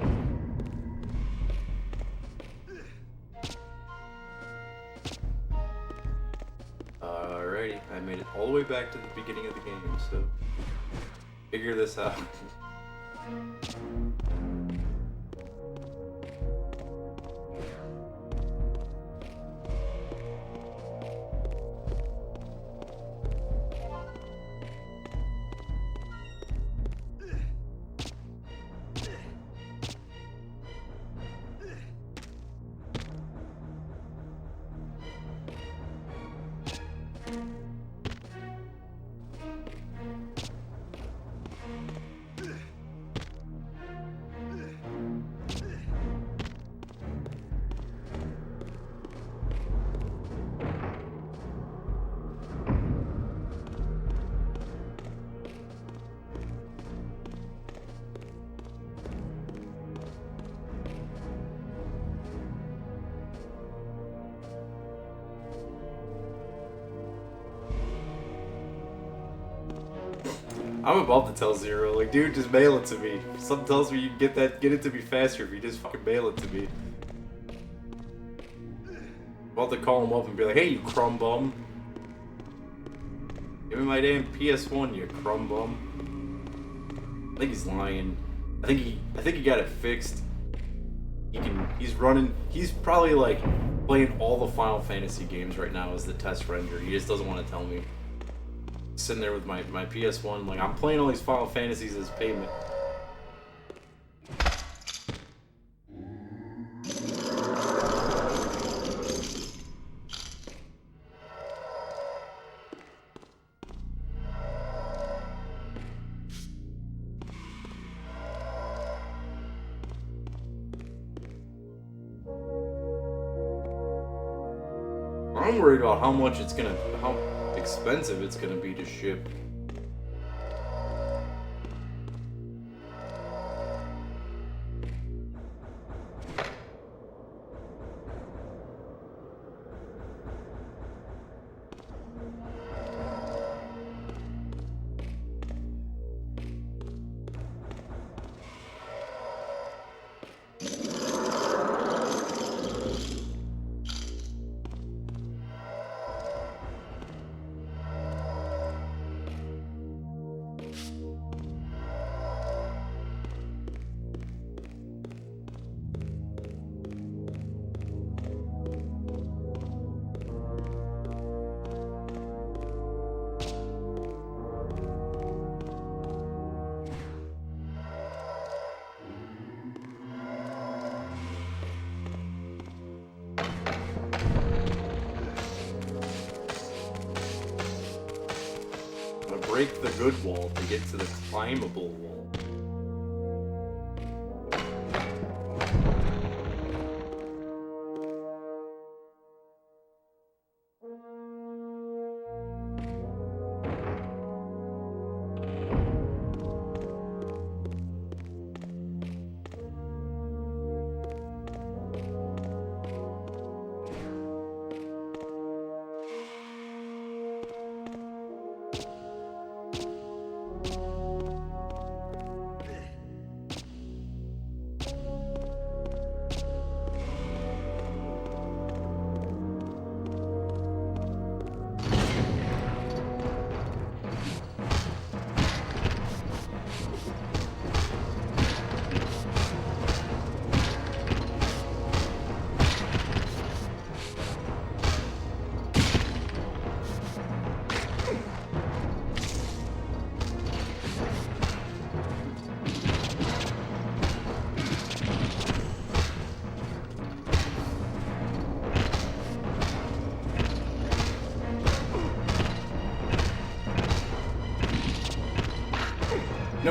Alrighty, I made it all the way back to the beginning of the game, so figure this out. I'm about to tell Zero, like, dude, just mail it to me. Something tells me you can get it to me faster if you just fucking mail it to me. I'm about to call him up and be like, hey, you crumb bum. Give me my damn PS1, you crumb bum. I think he's lying. I think he got it fixed. He's probably like playing all the Final Fantasy games right now as the test render. He just doesn't want to tell me. Sitting there with my PS1, like, I'm playing all these Final Fantasies as payment. I'm worried about how expensive it's gonna be to ship. Break the good wall to get to the climbable wall.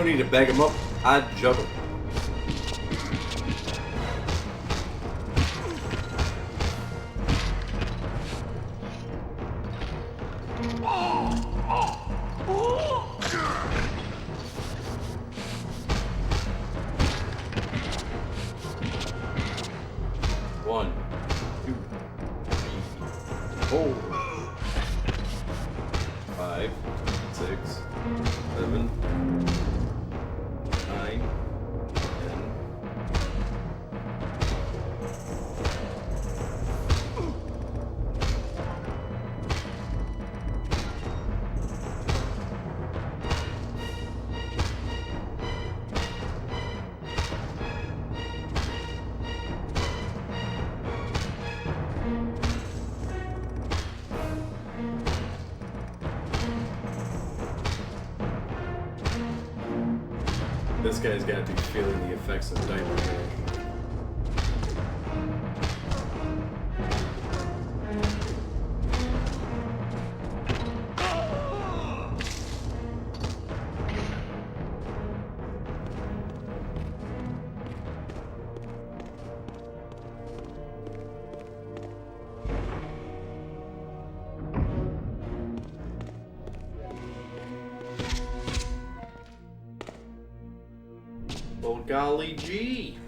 don't need to bag him up. I juggle. One, 2, 3, 4, 5, 6, 7, 9, 10. This guy's got to be feeling the effects of diaper rash. Well, golly gee.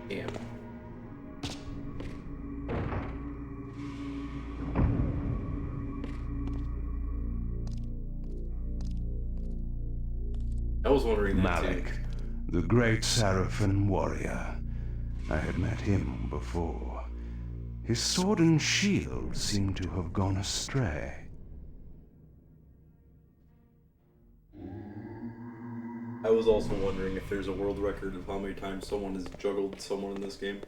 Damn. I was wondering that Malik, too. the great Sarafan warrior. I had met him before. His sword and shield seemed to have gone astray. I was also wondering if there's a world record of how many times someone has juggled someone in this game.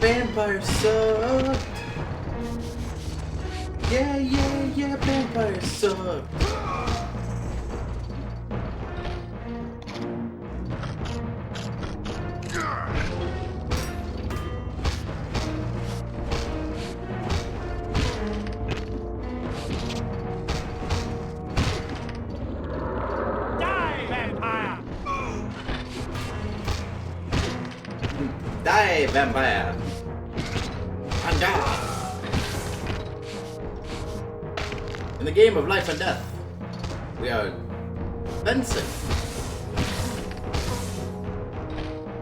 Vampire sucked. Yeah, vampire sucked. Die, vampire! Die, vampire! And die! In the game of life and death, we are fencing.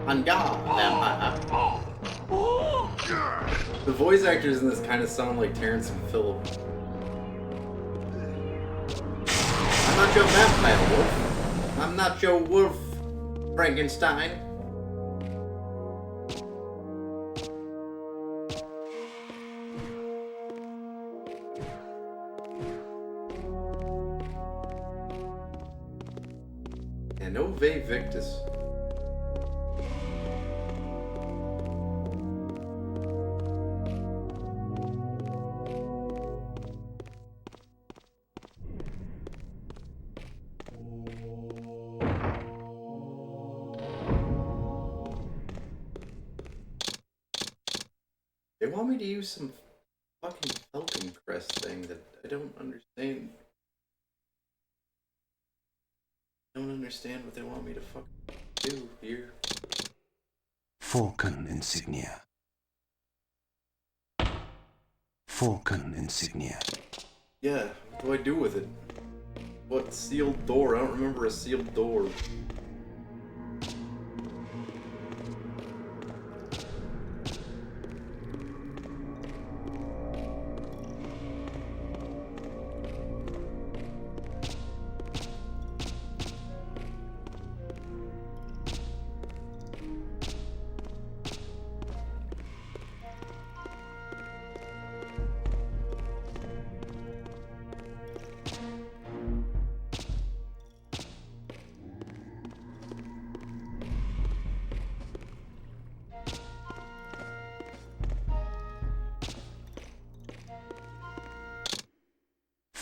And die, vampire! The voice actors in this kind of sound like Terrence and Phillip. I'm not your vampire wolf. I'm not your wolf, Frankenstein. And Ove Victus. They want me to use some fucking Falcon Crest thing that I don't understand. I don't understand what they want me to fucking do here. Falcon insignia. Falcon insignia. Yeah, what do I do with it? What sealed door? I don't remember a sealed door.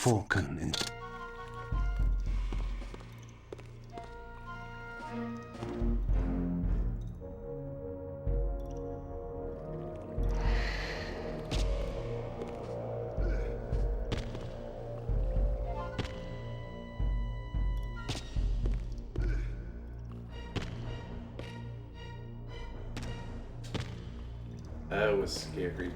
Falcon in... That was scary.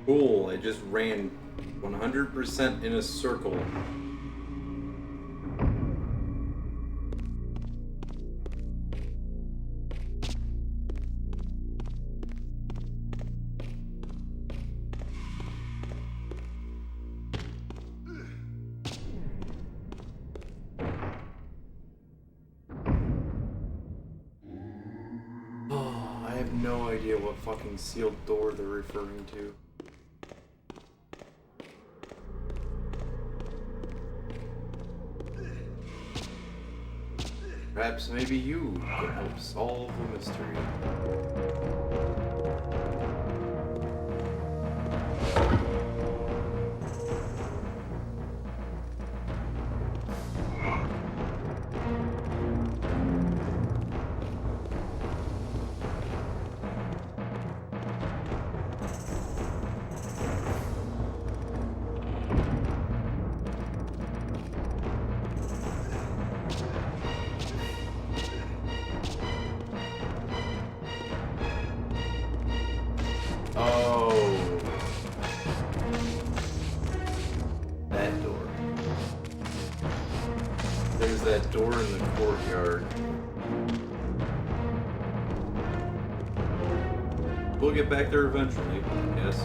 Cool, I just ran 100% in a circle. Oh, I have no idea what fucking sealed door they're referring to. Perhaps maybe you could help solve the mystery. Oh. That door. There's that door in the courtyard. We'll get back there eventually, yes.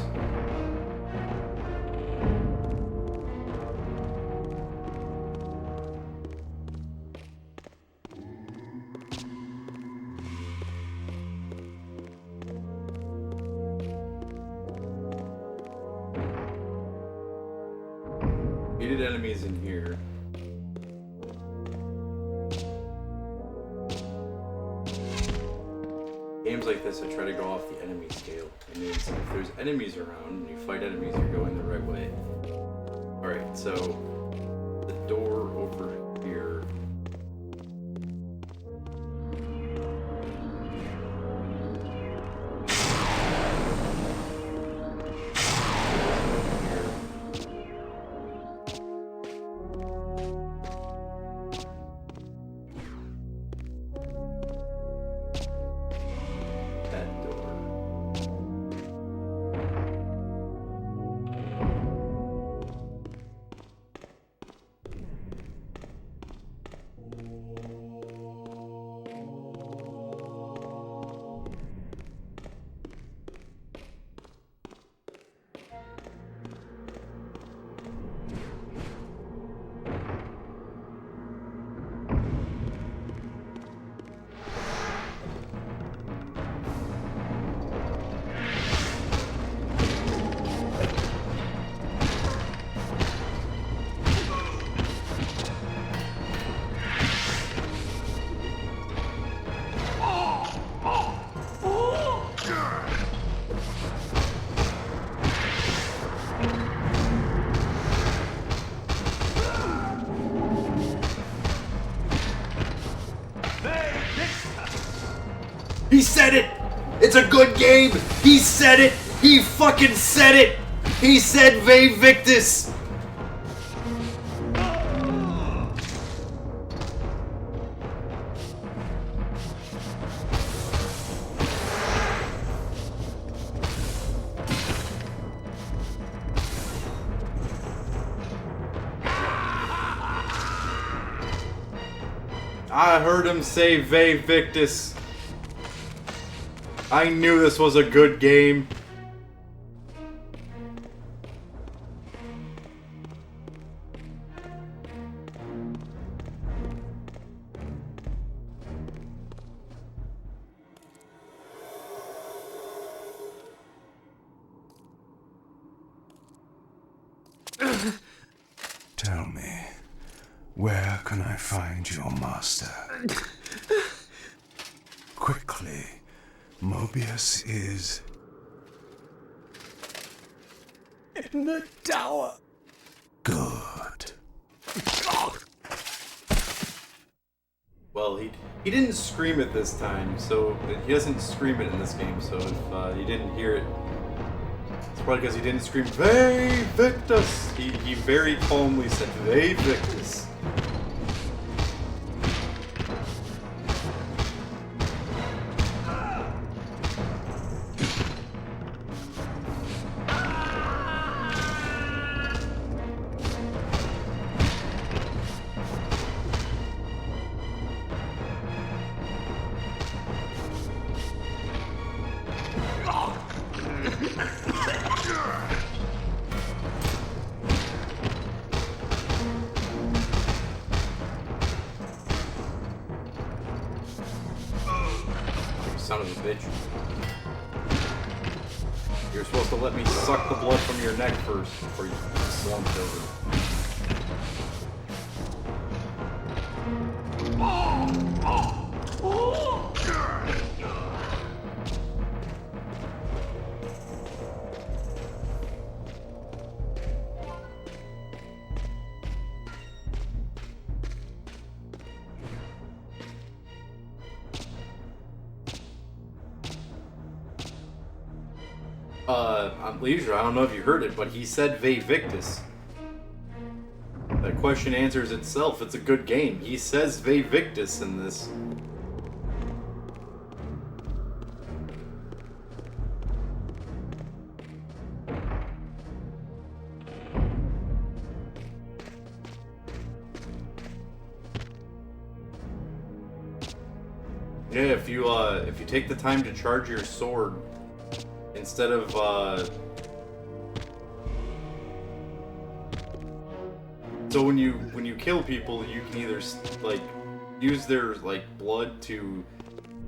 Needed enemies in here. Games like this, I try to go off the enemy scale. It means if there's enemies around and you fight enemies, you're going the right way. Alright, so the door over here. He said it! It's a good game! He said it! He fucking said it! He said Ve Victus! I heard him say Ve Victus. I knew this was a good game. Tell me, where can I find your master? Quickly, Mobius is... in the tower. Good. Well, he didn't scream it this time, so he doesn't scream it in this game, so if you didn't hear it, it's probably because he didn't scream Ve Victus! He very calmly said Ve Victus. Son of a bitch. You're supposed to let me suck the blood from your neck first before you slump over. On Leisure, I don't know if you heard it, but he said Ve Victus. That question answers itself. It's a good game. He says Ve Victus in this. Yeah, if you take the time to charge your sword instead of so when you kill people, you can either like use their like blood to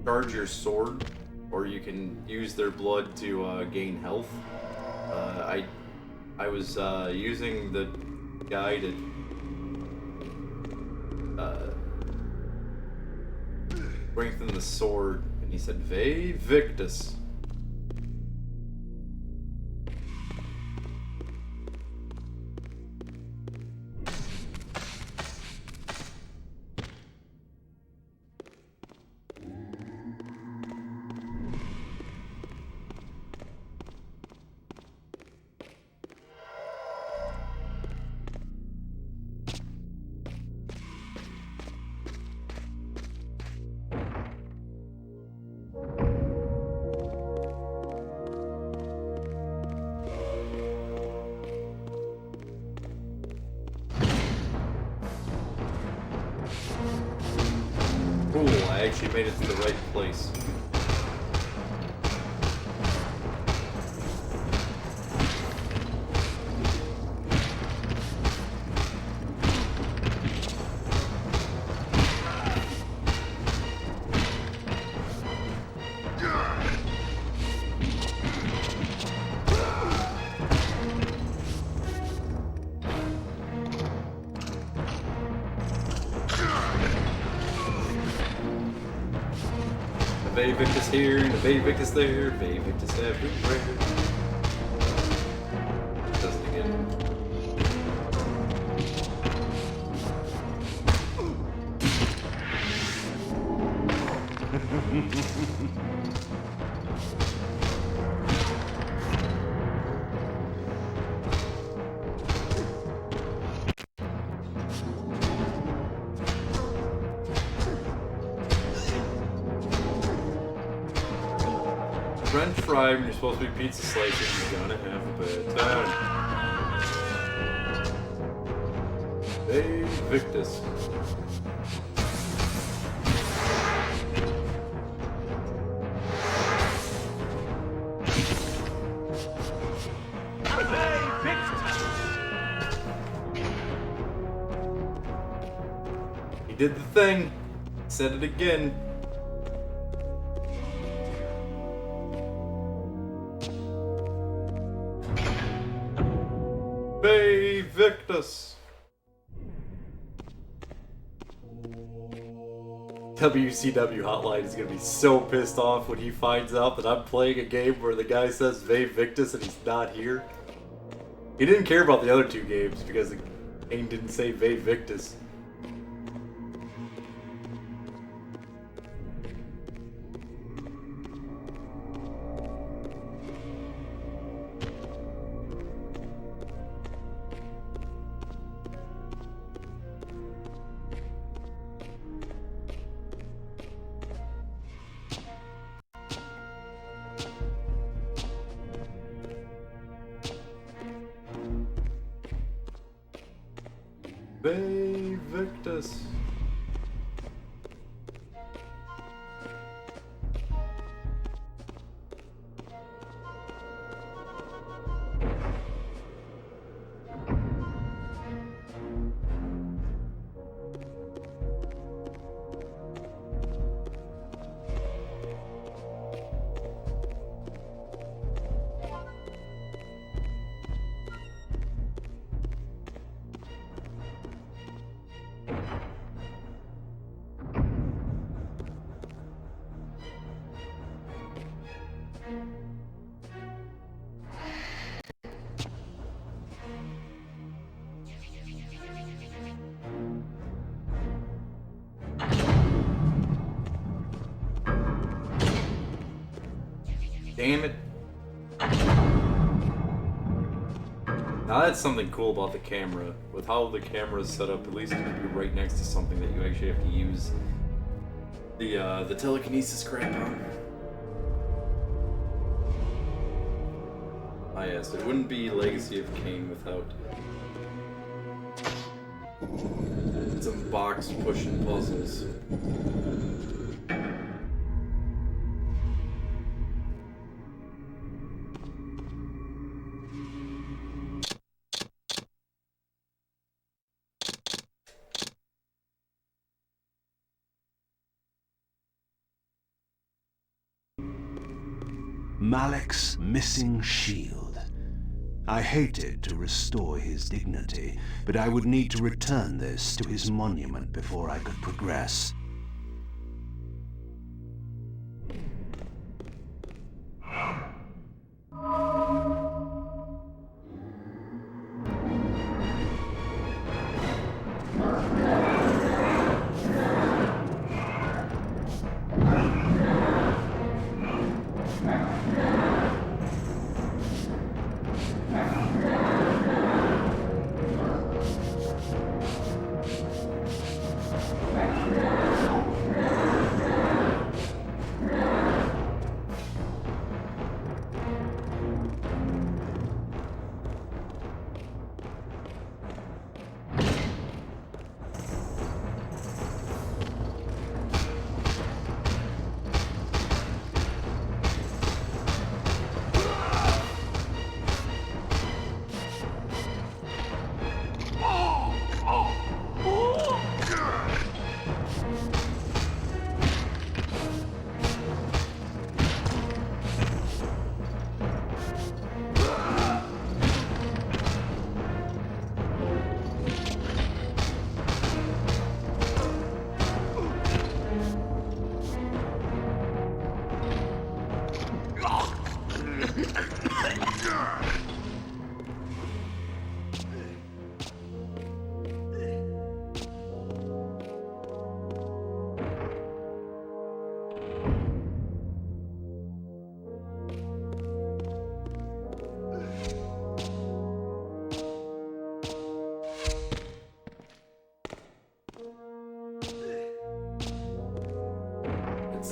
charge your sword, or you can use their blood to gain health. I was using the guy to strengthen the sword, and he said Ve Victus. Cool, I actually made it to the right place. Ve Victus here, and Ve Victus there, Ve Victus everywhere. Does it again. French fry when you're supposed to be pizza slicing, you're gonna have a bad time. Ve Victus. He did the thing. Said it again. Bay Victus. WCW Hotline is gonna be so pissed off when he finds out that I'm playing a game where the guy says Bay Victus and he's not here. He didn't care about the other two games because the game didn't say Bay Victus. Bay Victus. Damn it. Now that's something cool about the camera. With how the camera is set up, at least you can be right next to something that you actually have to use the telekinesis crap on. Ah yes, it wouldn't be Legacy of Kain without some box pushing puzzles. Malek's missing shield. I hated to restore his dignity, but I would need to return this to his monument before I could progress.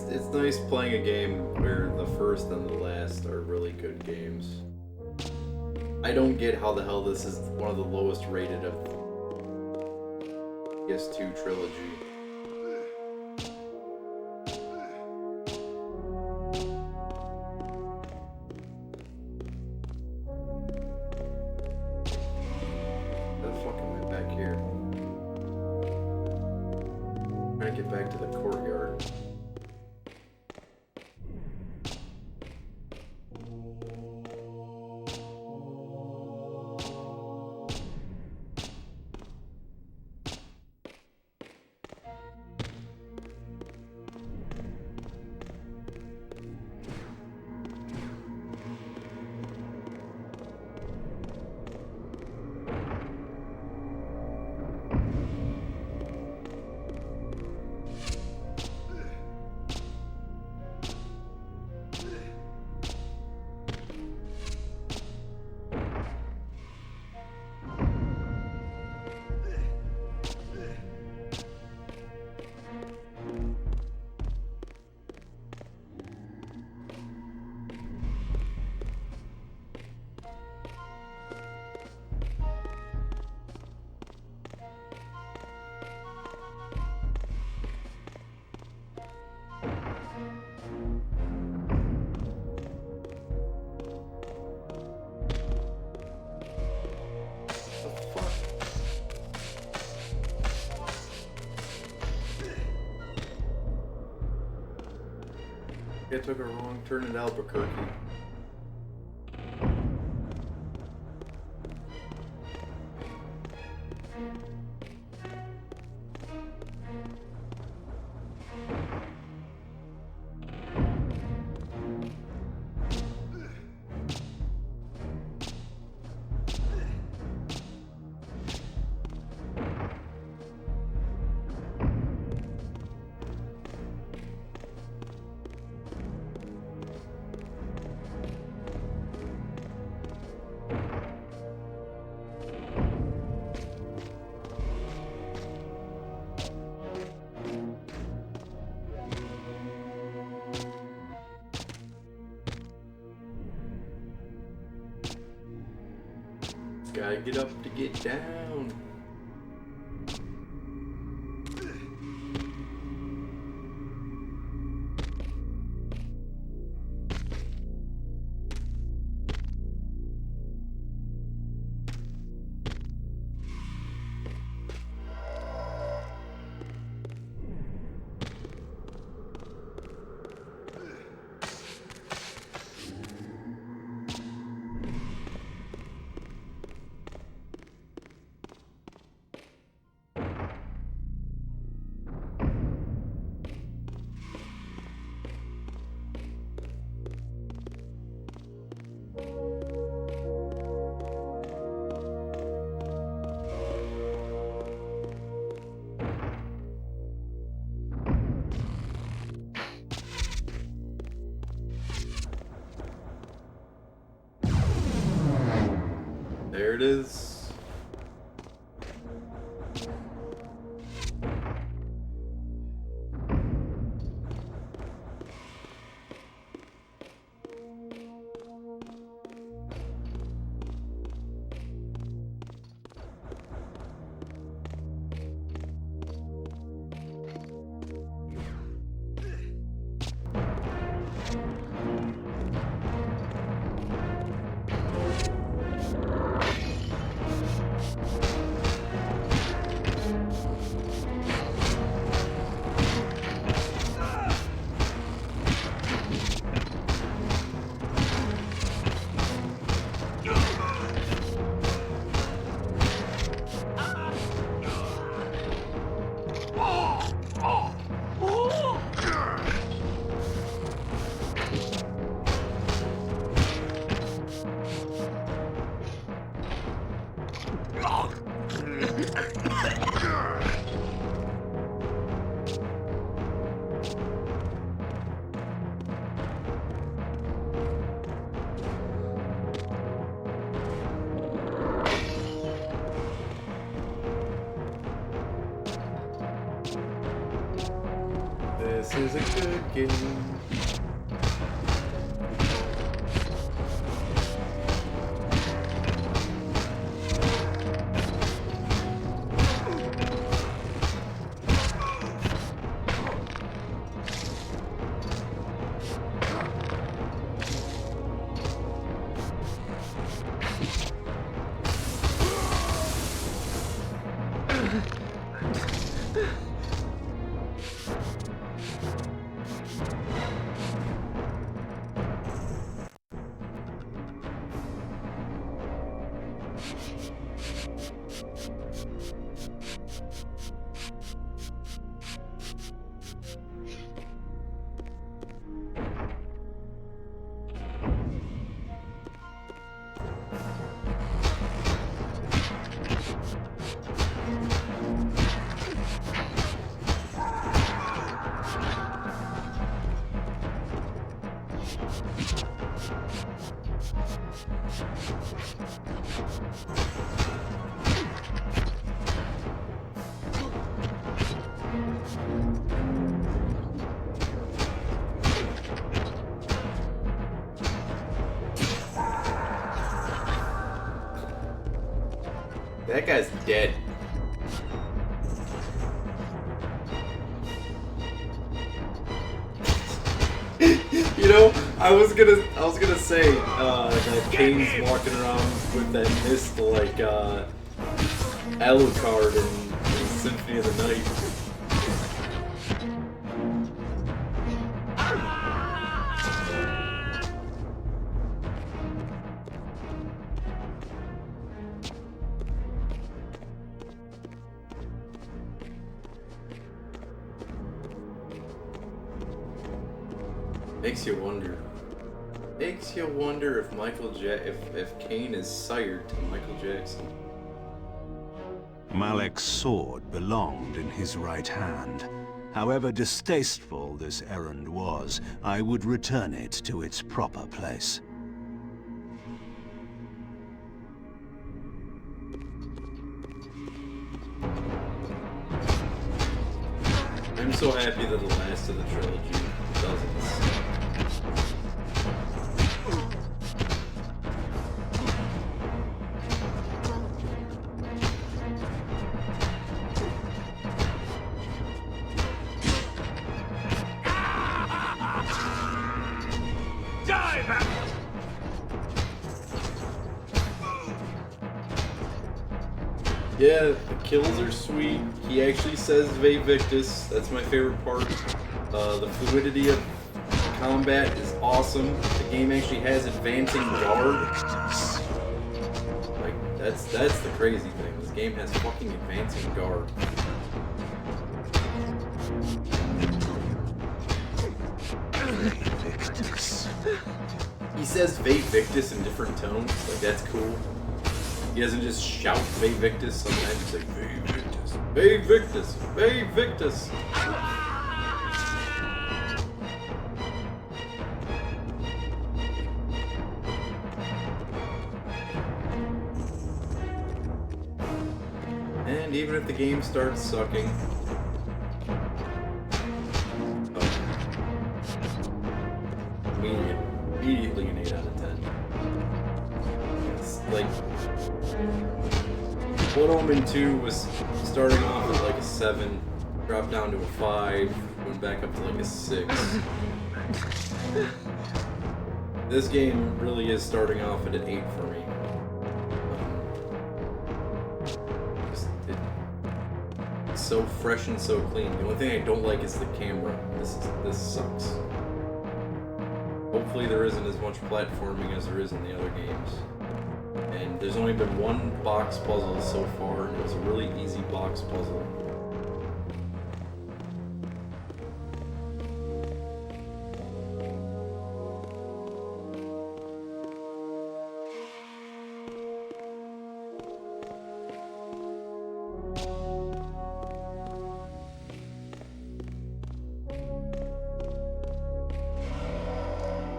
It's nice playing a game where the first and the last are really good games. I don't get how the hell this is one of the lowest rated of PS2 trilogy. Where the fuck am I back here? back to the courtyard. I took a wrong turn at Albuquerque. Gotta get up to get down. There it is. This is a good game. That guy's dead. You know, I was gonna say that Kain's walking around with that mist like Alucard in Symphony of the Night. Makes you wonder if if Kain is sired to Michael Jackson. Malek's sword belonged in his right hand. However distasteful this errand was, I would return it to its proper place. I'm so happy that the last of the trilogy does this. Yeah, the kills are sweet. He actually says Ve Victus. That's my favorite part. The fluidity of combat is awesome. The game actually has advancing guard. Like, that's the crazy thing. This game has fucking advancing guard. He says Ve Victus in different tones. Like, that's cool. He doesn't just shout Ve Victus, sometimes he's like, Ve Victus, Ve Victus, Ve Victus. And even if the game starts sucking, immediately an 8 out of 10. It's like, Blood Omen 2 was starting off at like a 7, dropped down to a 5, went back up to like a 6. This game really is starting off at an 8 for me. It's so fresh and so clean. The only thing I don't like is the camera. This sucks. Hopefully there isn't as much platforming as there is in the other games. And there's only been one box puzzle so far, and it was a really easy box puzzle.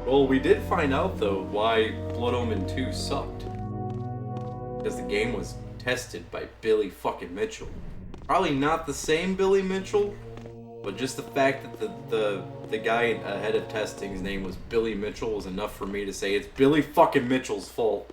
Well, we did find out, though, why Blood Omen 2 sucked. Because the game was tested by Billy fucking Mitchell. Probably not the same Billy Mitchell, but just the fact that the guy ahead of testing's name was Billy Mitchell was enough for me to say it's Billy fucking Mitchell's fault.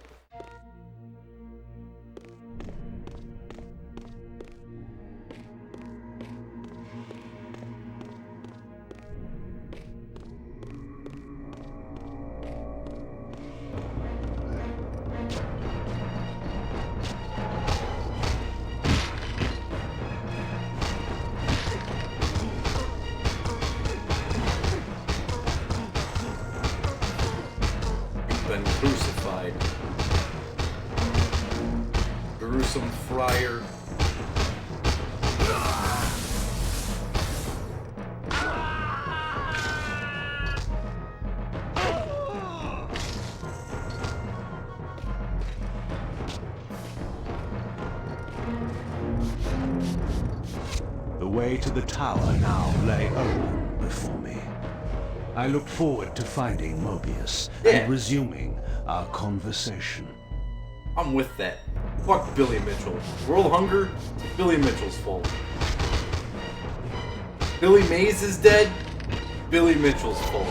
Been crucified. Gruesome friar. The way to the tower now lay open before me. I look forward to finding Mobius Yeah. and resuming our conversation. I'm with that. Fuck Billy Mitchell. World hunger? It's Billy Mitchell's fault. Billy Mays is dead? Billy Mitchell's fault.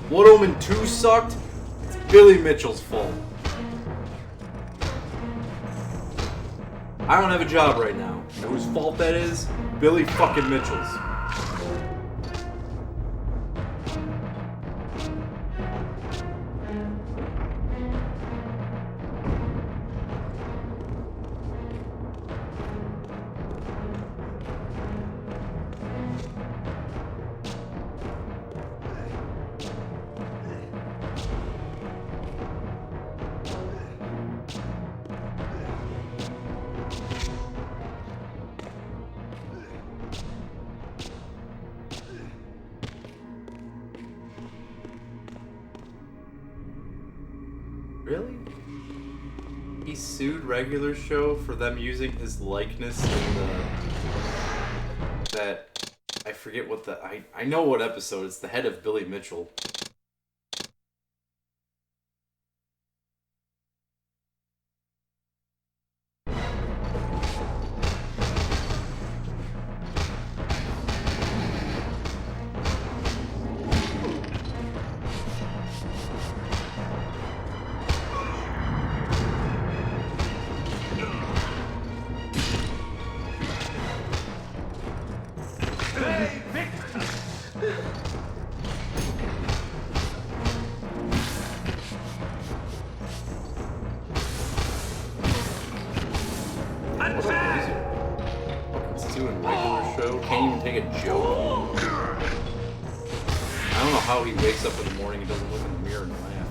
Blood Omen 2 sucked? It's Billy Mitchell's fault. I don't have a job right now. You know whose fault that is? Billy fucking Mitchell's. Really? He sued Regular Show for them using his likeness in that I forget what the I know what episode. It's the head of Billy Mitchell. How he wakes up in the morning and doesn't look in the mirror and laugh.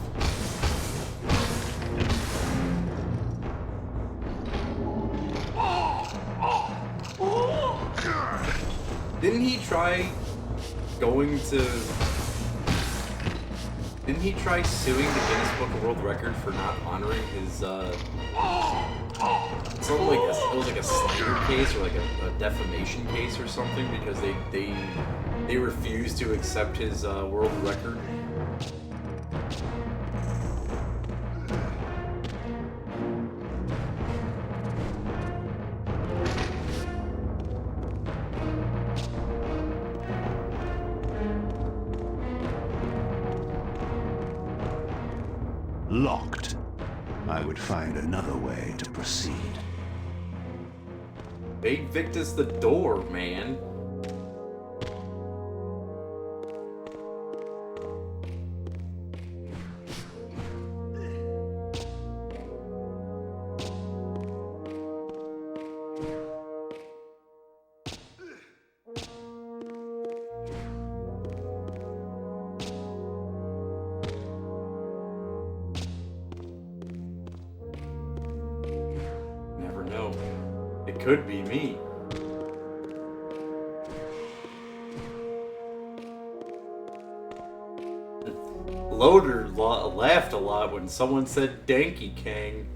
Didn't he try suing the Guinness Book of World Record for not honoring his, it was like a slander case or like a defamation case or something because they refused to accept his world record. Locked. I would find another way to proceed. They Victus the door, man. Could be me. Loader laughed a lot when someone said Donkey Kong.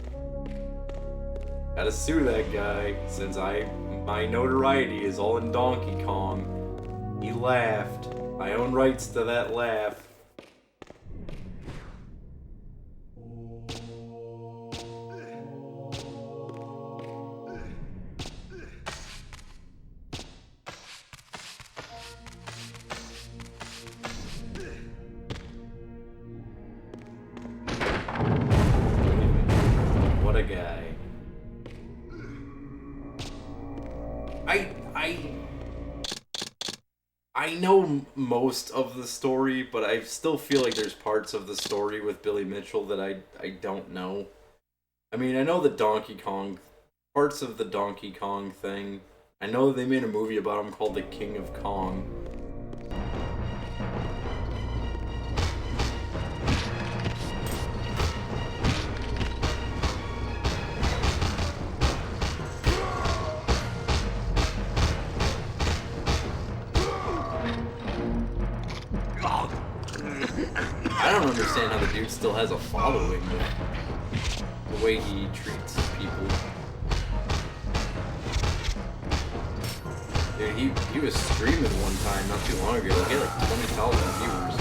Gotta sue that guy since my notoriety is all in Donkey Kong. He laughed. I own rights to that laugh. I know most of the story, but I still feel like there's parts of the story with Billy Mitchell that I don't know. I mean, I know the Donkey Kong, parts of the Donkey Kong thing. I know they made a movie about him called The King of Kong. I don't understand how the dude still has a following, the way he treats people. Dude, he was streaming one time not too long ago. He had like 20,000 viewers.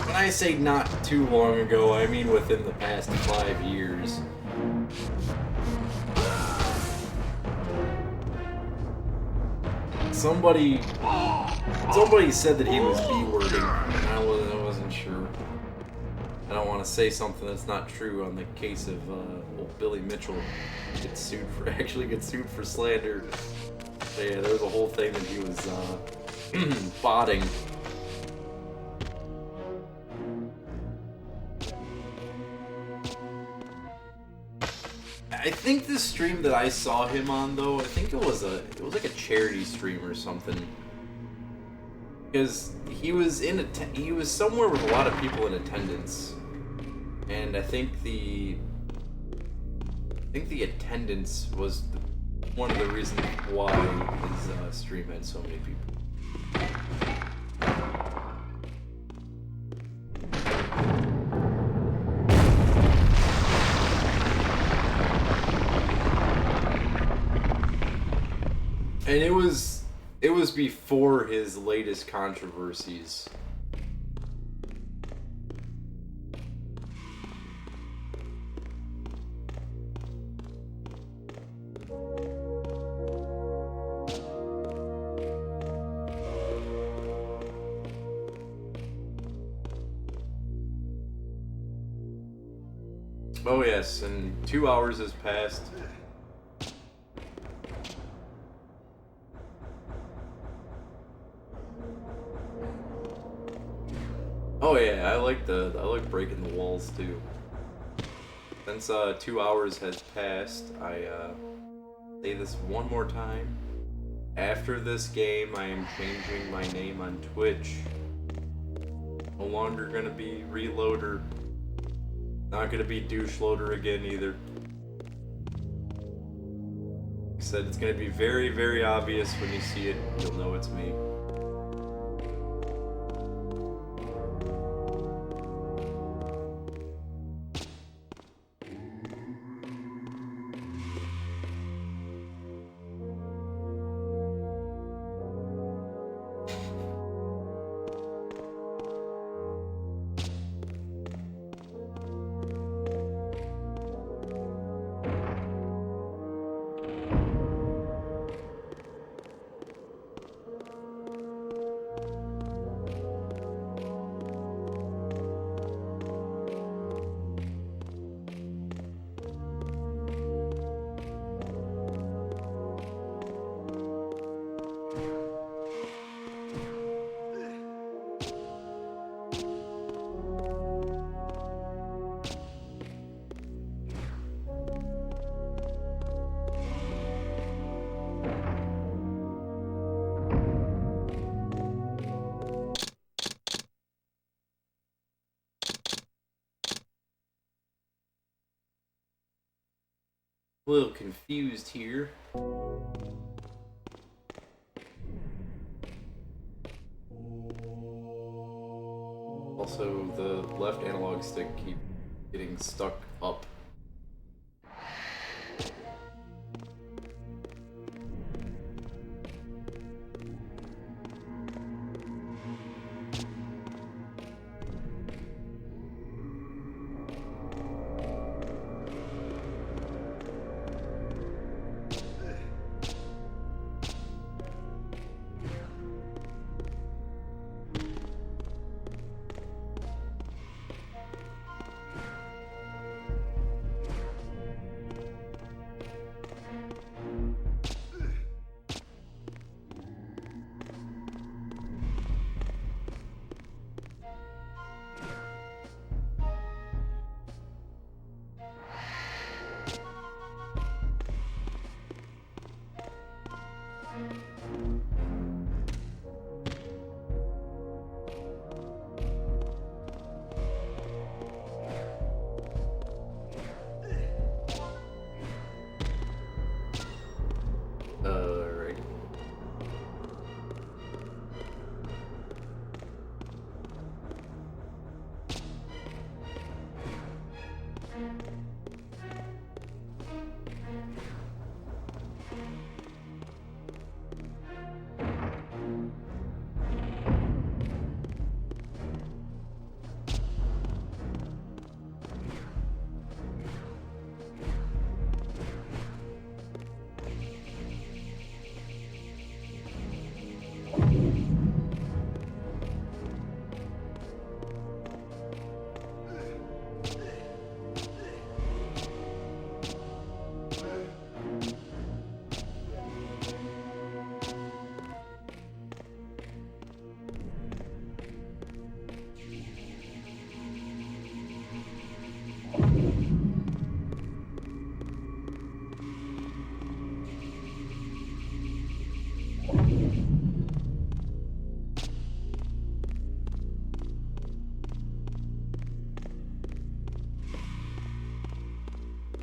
When I say not too long ago, I mean within the past 5 years. Somebody said that he was B-wording, and I wasn't sure. I don't want to say something that's not true on the case of old Billy Mitchell actually gets sued for slander. So yeah, there was a whole thing that he was botting. I think the stream that I saw him on, though, I think it was like a charity stream or something, because he was somewhere with a lot of people in attendance, and I think the attendance was one of the reasons why his stream had so many people. And it was before his latest controversies. Oh yes, and 2 hours has passed. Oh yeah, I like breaking the walls too. Since 2 hours has passed, I say this one more time. After this game, I am changing my name on Twitch. No longer gonna be Reloader. Not gonna be Doucheloader again either. Like I said, it's gonna be very, very obvious when you see it. You'll know it's me. A little confused here. Also, the left analog stick keeps getting stuck up.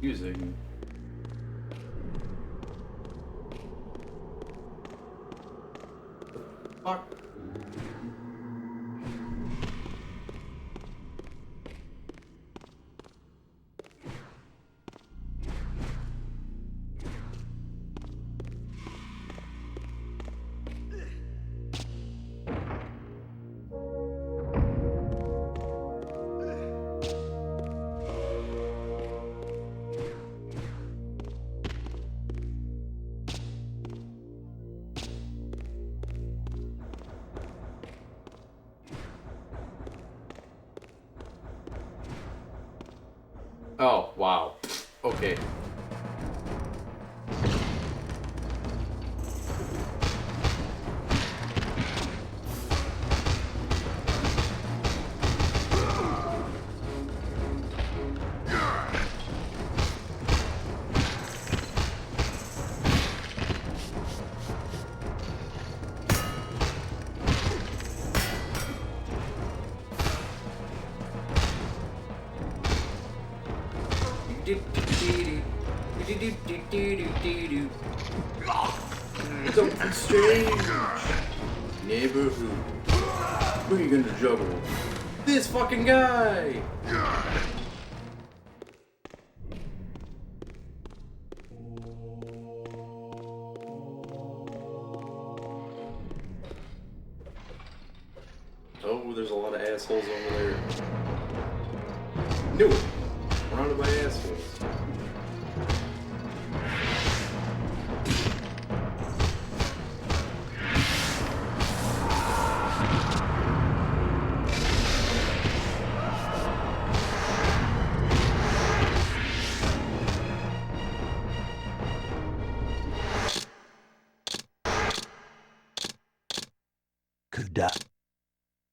Using. Fuck. Oh, wow. Okay. Something strange. Neighborhood. Who are you gonna juggle? This fucking guy! Oh, there's a lot of assholes over there. Knew it! Surrounded by assholes.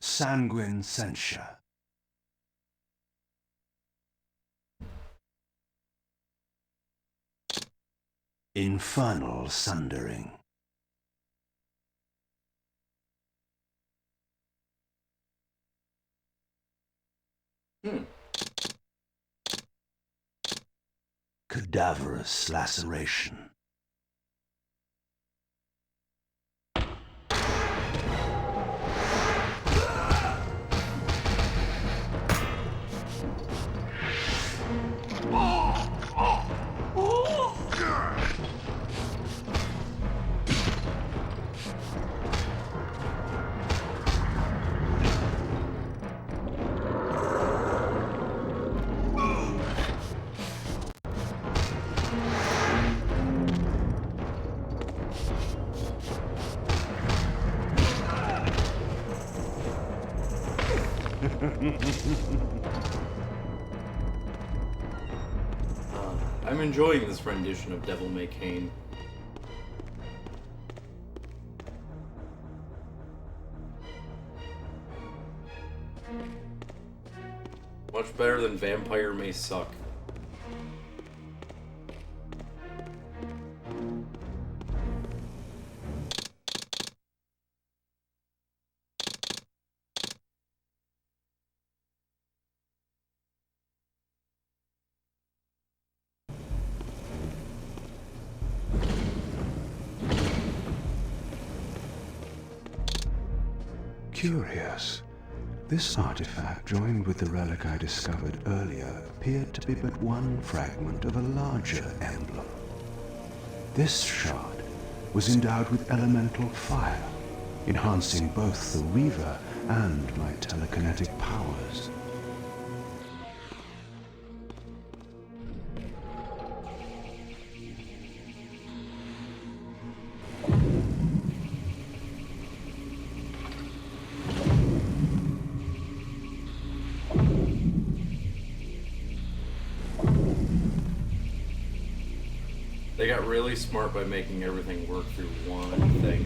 Sanguine censure. Infernal sundering. Cadaverous laceration. I'm enjoying this rendition of Devil May Kain. Much better than Vampire May Suck. Curious. This artifact, joined with the relic I discovered earlier, appeared to be but one fragment of a larger emblem. This shard was endowed with elemental fire, enhancing both the Reaver and my telekinetic powers. They got really smart by making everything work through one thing.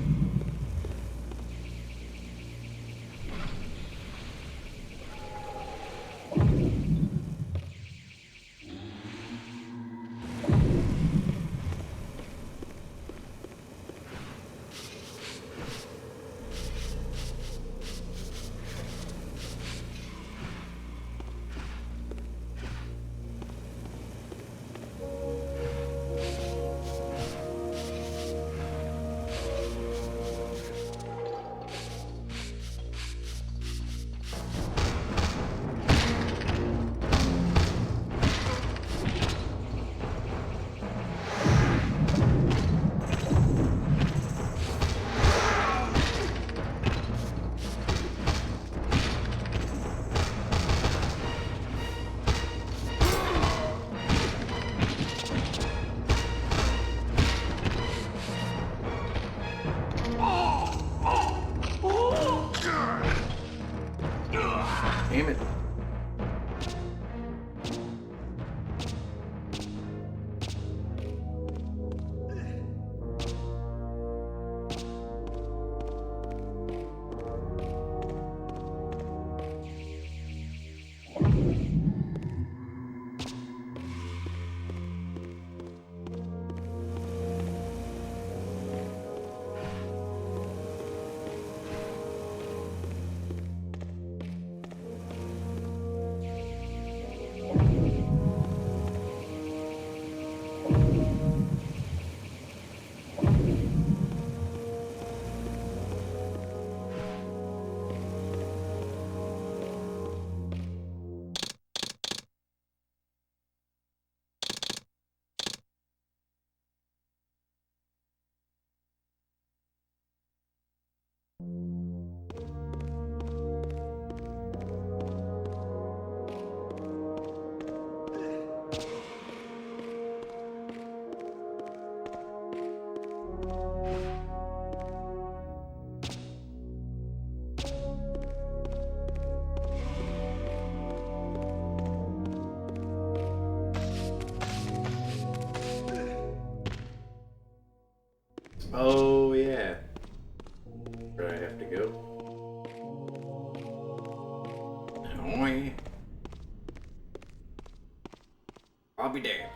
Oh, yeah. Where do I have to go? Oh, yeah. I'll be damned.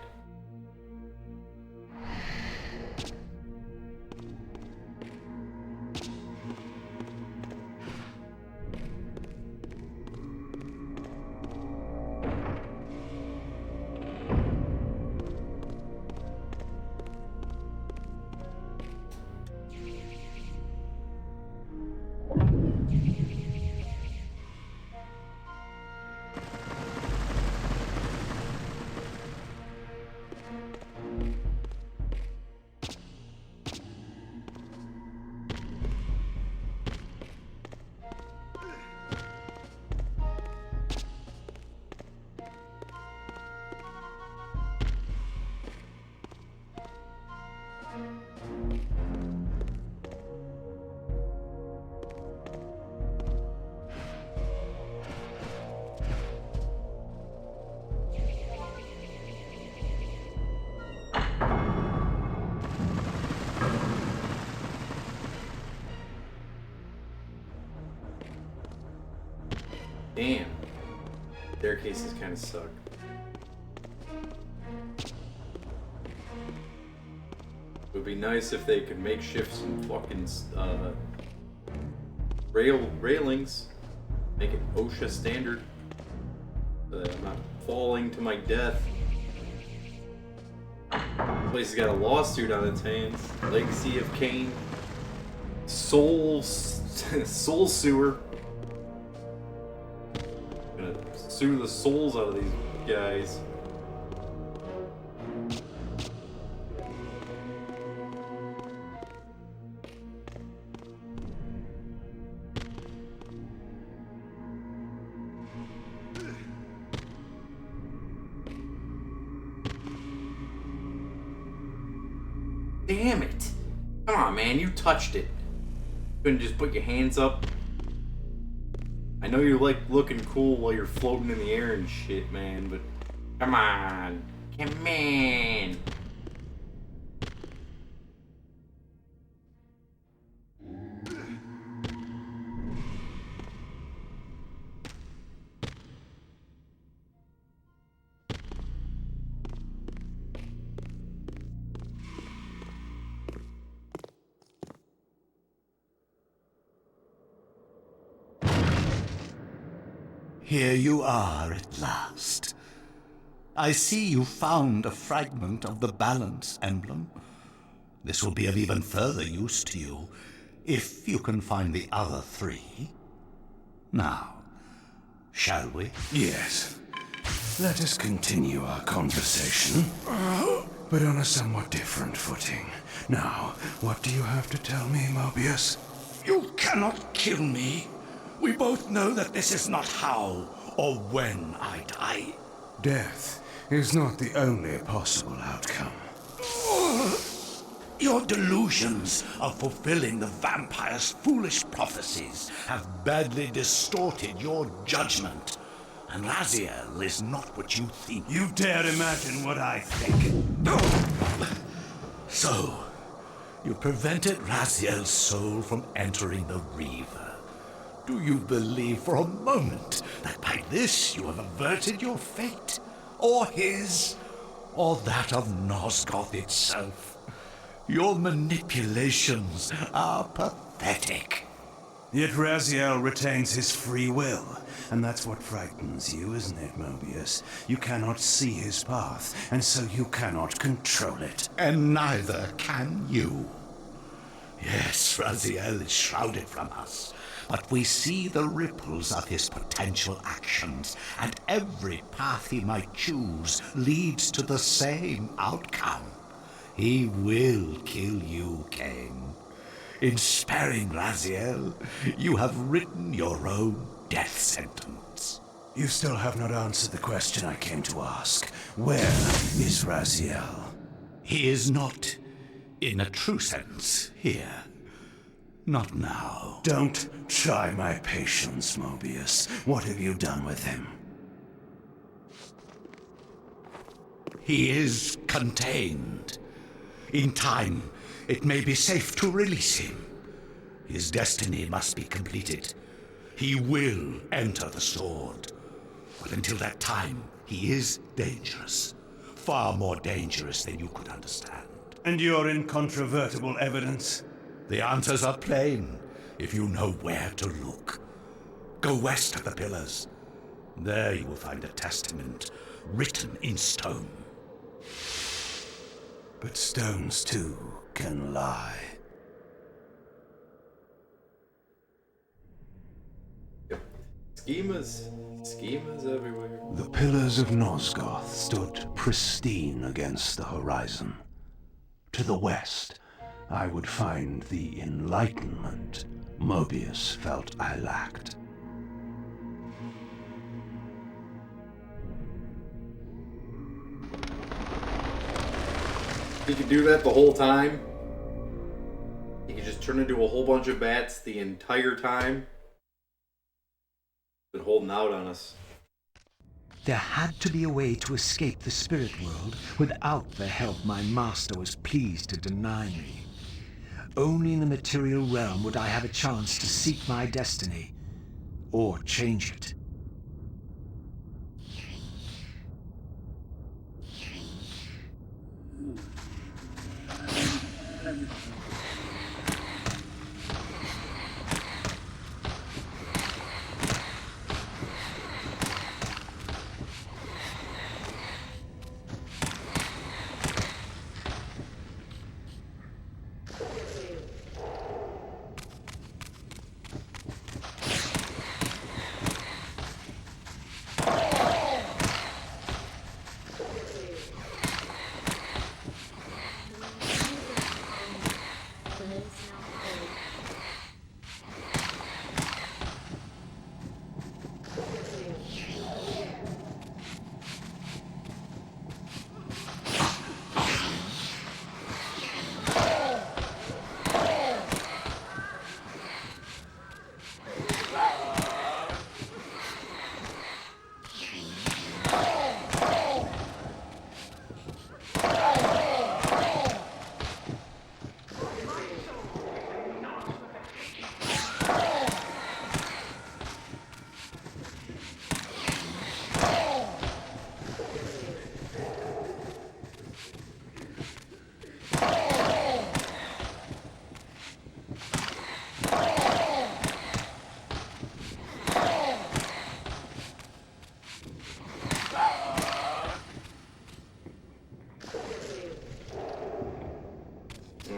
Damn. Staircases kind of suck. It would be nice if they could make shift some fucking railings. Make it OSHA standard. So that I'm not falling to my death. This place has got a lawsuit on its hands. Legacy of Kain. Soul sewer. Gonna sue the souls out of these guys. Damn it! Come on, man, you touched it. Couldn't just put your hands up. I know you like looking cool while you're floating in the air and shit, man, but come on. Come on. Here you are at last. I see you found a fragment of the balance emblem. This will be of even further use to you, if you can find the other three. Now, shall we? Yes. Let us continue our conversation, but on a somewhat different footing. Now, what do you have to tell me, Mobius? You cannot kill me. We both know that this is not how or when I die. Death is not the only possible outcome. Your delusions of fulfilling the vampire's foolish prophecies have badly distorted your judgment. And Raziel is not what you think. You dare imagine what I think. So, you prevented Raziel's soul from entering the Reaver. Do you believe for a moment that by this you have averted your fate? Or his? Or that of Nosgoth itself? Your manipulations are pathetic. Yet Raziel retains his free will, and that's what frightens you, isn't it, Mobius? You cannot see his path, and so you cannot control it. And neither can you. Yes, Raziel is shrouded from us, but we see the ripples of his potential actions, and every path he might choose leads to the same outcome. He will kill you, Kain. In sparing Raziel, you have written your own death sentence. You still have not answered the question I came to ask. Where is Raziel? He is not, in a true sense, here. Not now. Don't try my patience, Mobius. What have you done with him? He is contained. In time, it may be safe to release him. His destiny must be completed. He will enter the sword. But until that time, he is dangerous. Far more dangerous than you could understand. And your incontrovertible evidence? The answers are plain, if you know where to look. Go west of the pillars. There you will find a testament written in stone. But stones too can lie. Schemas everywhere. The pillars of Nosgoth stood pristine against the horizon. To the west, I would find the enlightenment Mobius felt I lacked. He could do that the whole time. He could just turn into a whole bunch of bats the entire time. Been holding out on us. There had to be a way to escape the spirit world without the help my master was pleased to deny me. Only in the material realm would I have a chance to seek my destiny, or change it.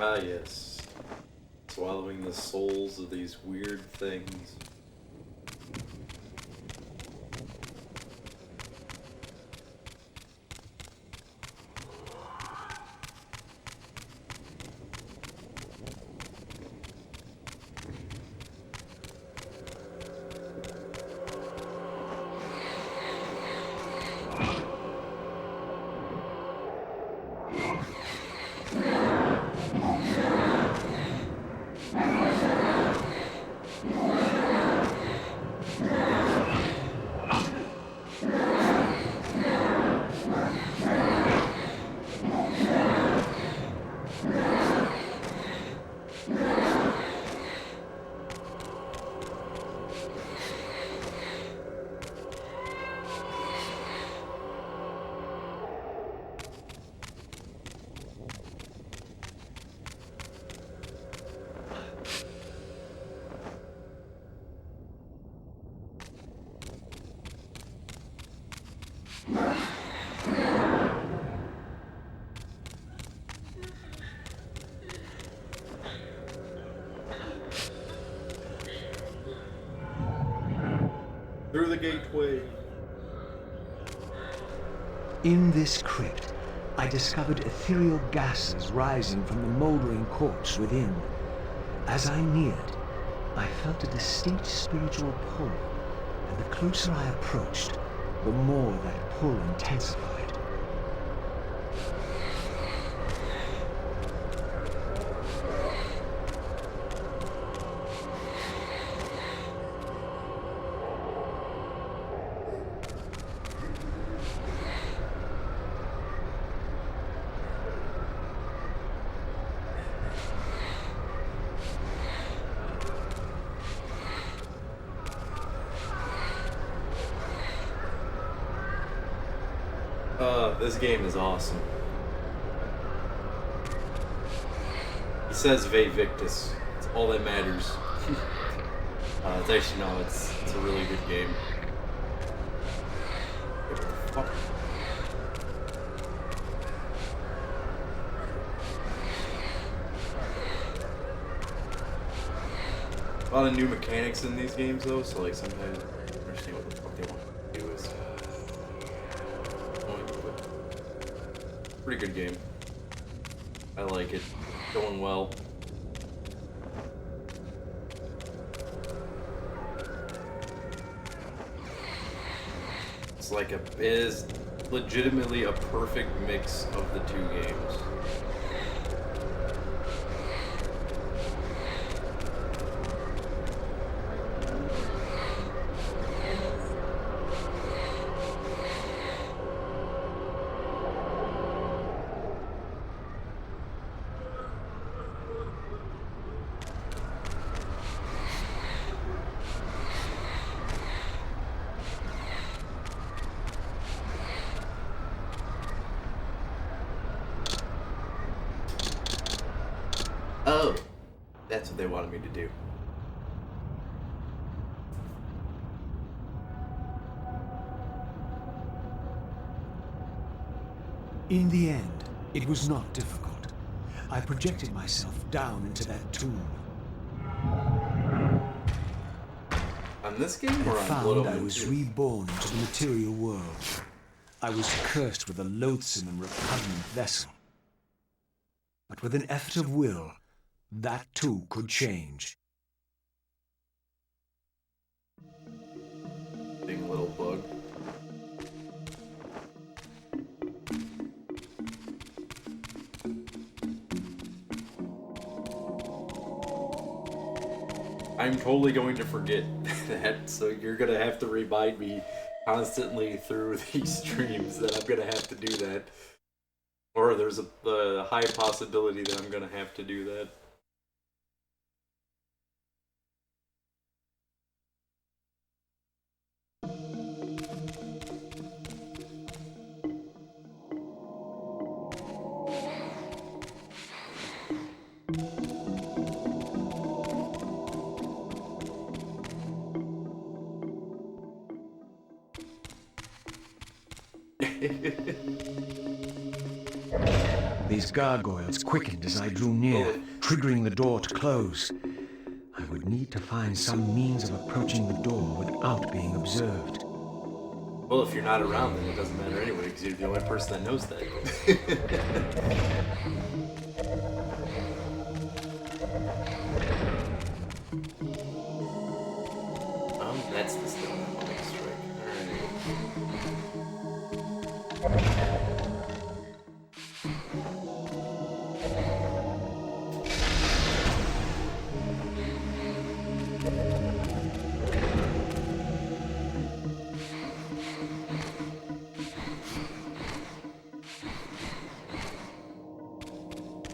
Ah, yes. Swallowing the souls of these weird things. Through the gateway. In this crypt, I discovered ethereal gases rising from the moldering corpse within. As I neared, I felt a distinct spiritual pull, and the closer I approached, the more that pull intensified. This game is awesome. He says Ve Victus. It's all that matters. It's actually, no, it's a really good game. What the fuck? A lot of new mechanics in these games though, so like sometimes I don't understand what the fuck they want to do is. Pretty good game. I like it. Going well. It's like it is legitimately a perfect mix of the two games. Oh, that's what they wanted me to do. In the end, it was not difficult. I projected myself down into that tomb. On this game or on found Blood I Omen was 2? reborn into the material world. I was cursed with a loathsome and repugnant vessel. But with an effort of will, that too could change. Big little bug. I'm totally going to forget that, so you're gonna have to remind me constantly through these streams that I'm gonna have to do that. Or there's a high possibility that I'm gonna have to do that. These gargoyles quickened as I drew near, triggering the door to close. I would need to find some means of approaching the door without being observed. Well, if you're not around, then it doesn't matter anyway, because you're the only person that knows that. That's the stuff I'm going to strike.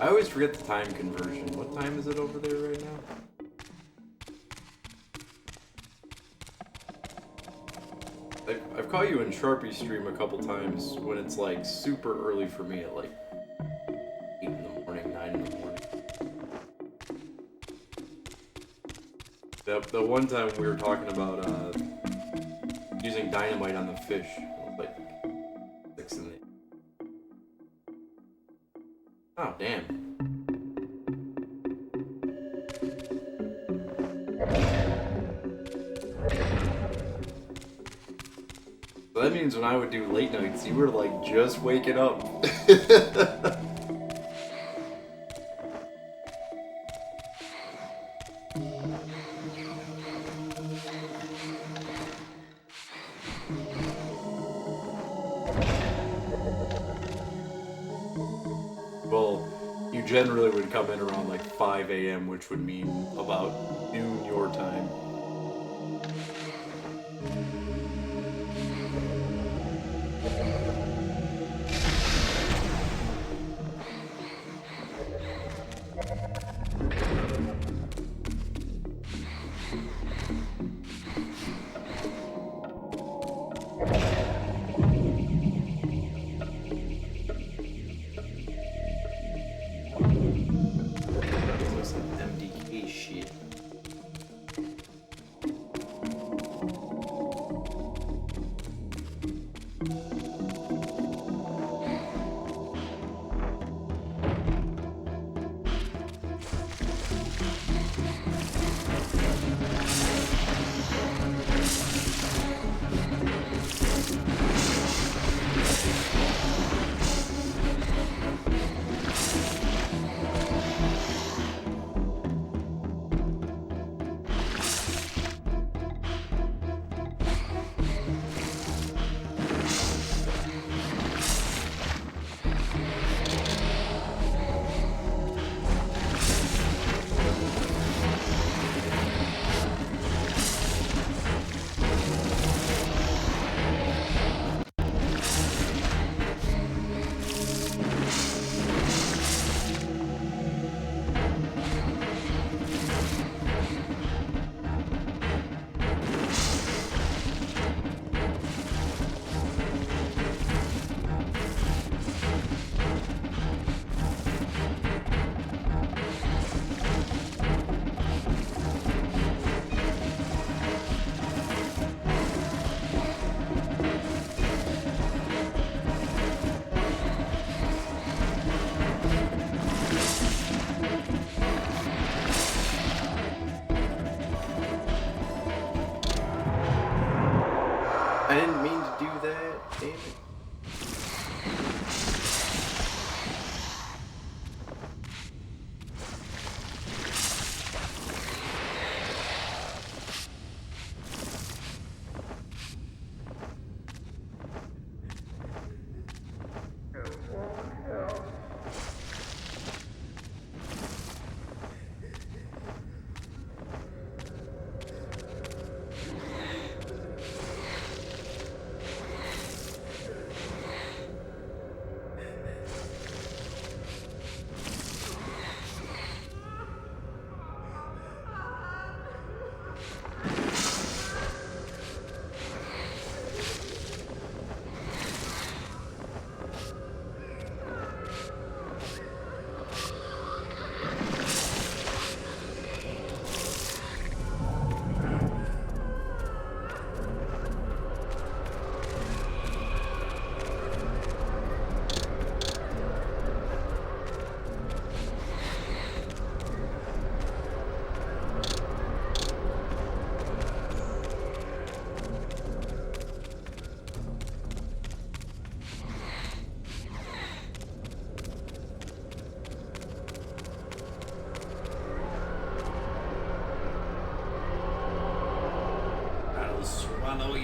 I always forget the time conversion. What time is it over there right now? I've caught you in Sharpie stream a couple times when it's like super early for me at like 8 in the morning, 9 in the morning. The one time we were talking about using dynamite on the fish, it was like 6 in the... Oh, damn. So that means when I would do late nights, you were like just waking up. Well, you generally would come in around like 5 a.m., which would mean about noon your time.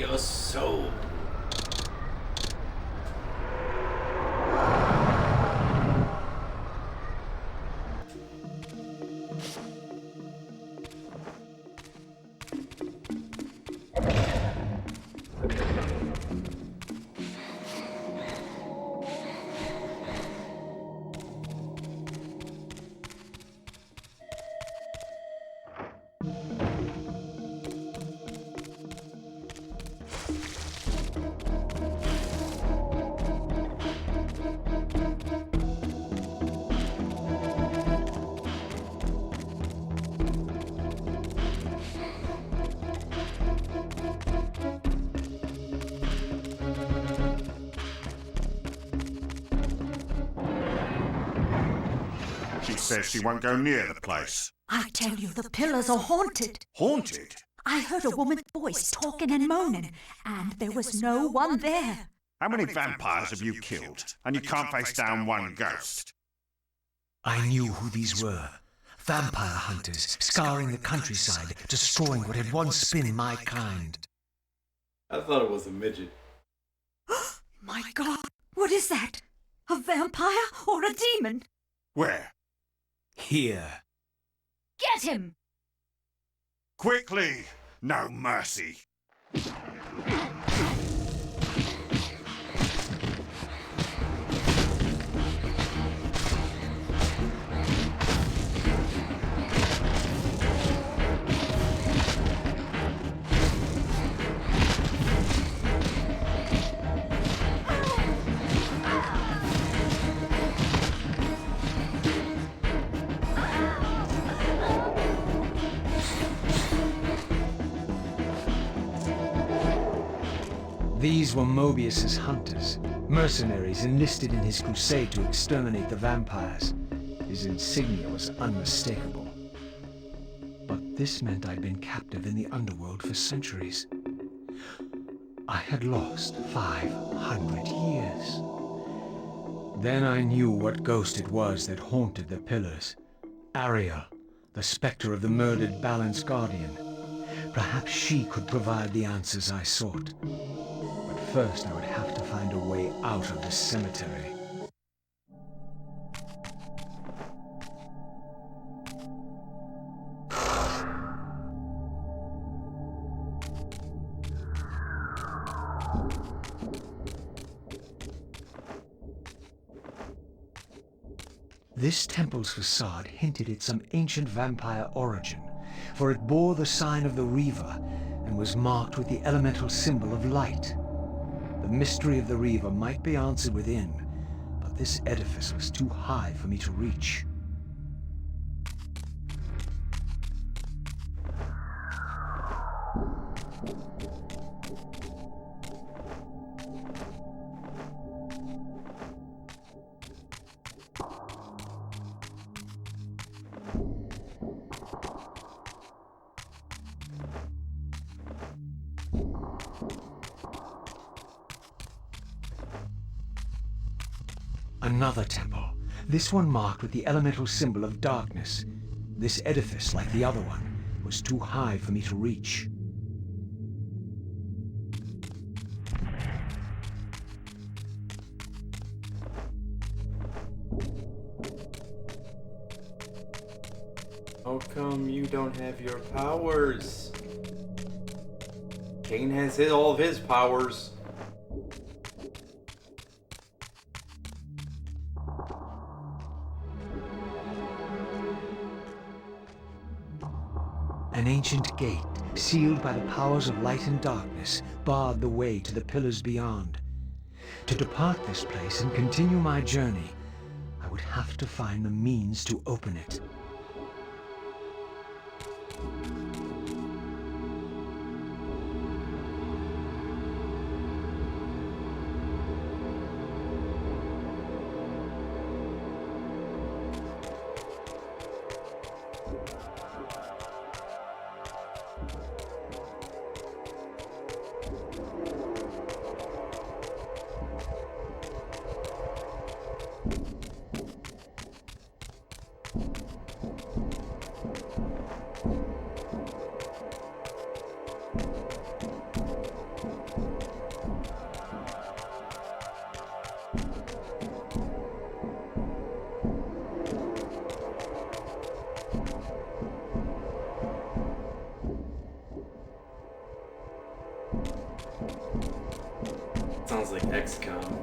your soul. She says she won't go near the place. I tell you, the pillars are haunted. Haunted? I heard a woman's voice talking and moaning, and there was no one there. How many vampires have you killed? And you can't face down one ghost? I knew who these were. Vampire hunters, scouring the countryside, destroying what had once been my kind. I thought it was a midget. My God, what is that? A vampire or a demon? Where? Here. Get him! Quickly! No mercy! These were Mobius's hunters, mercenaries enlisted in his crusade to exterminate the vampires. His insignia was unmistakable. But this meant I'd been captive in the underworld for centuries. I had lost 500 years. Then I knew what ghost it was that haunted the pillars. Ariel, the specter of the murdered Balance Guardian. Perhaps she could provide the answers I sought. But first I would have to find a way out of this cemetery. This temple's facade hinted at some ancient vampire origin, for it bore the sign of the Reaver and was marked with the elemental symbol of light. The mystery of the Reaver might be answered within, but this edifice was too high for me to reach. Another temple, this one marked with the elemental symbol of darkness. This edifice, like the other one, was too high for me to reach. How come you don't have your powers? Kain has all of his powers. An ancient gate, sealed by the powers of light and darkness, barred the way to the pillars beyond. To depart this place and continue my journey, I would have to find the means to open it. Sounds like XCOM.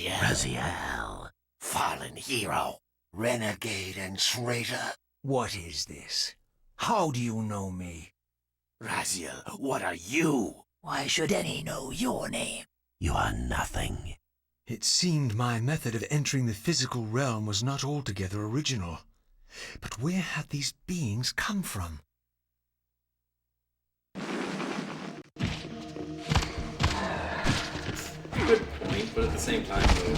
Raziel, fallen hero, renegade and traitor. What is this? How do you know me? Raziel, what are you? Why should any know your name? You are nothing. It seemed my method of entering the physical realm was not altogether original. But where had these beings come from? Good point, but at the same time, though,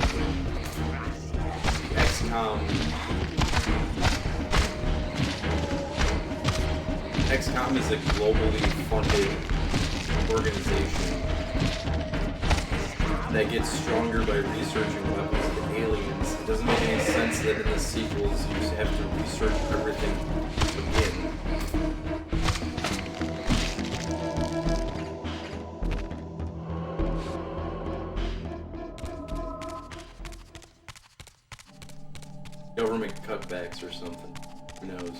XCOM is a globally funded organization that gets stronger by researching weapons and aliens. It doesn't make any sense that in the sequels you just have to research everything to win. Government cutbacks or something. Who knows?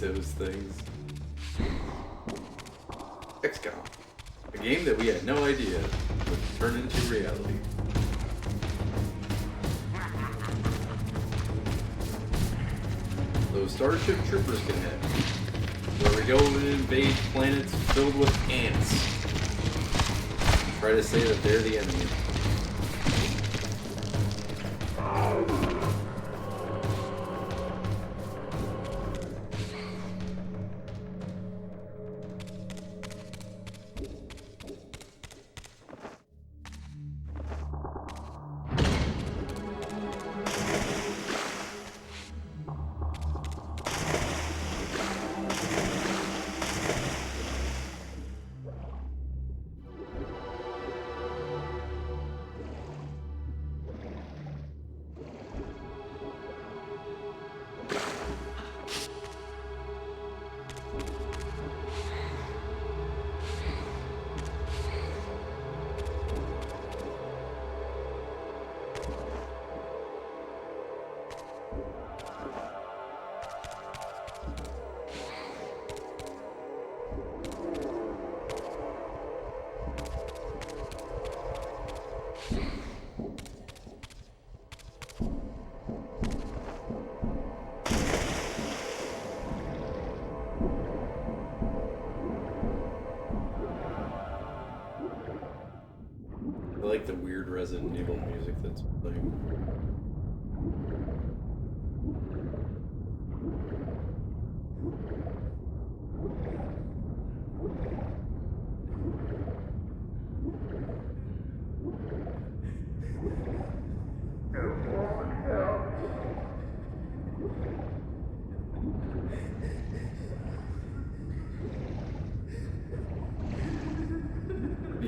Those things. XCOM, a game that we had no idea would turn into reality. Those Starship Troopers can head, where we go and invade planets filled with ants. Try to say that they're the enemy. I like the weird Resident Evil music that's playing.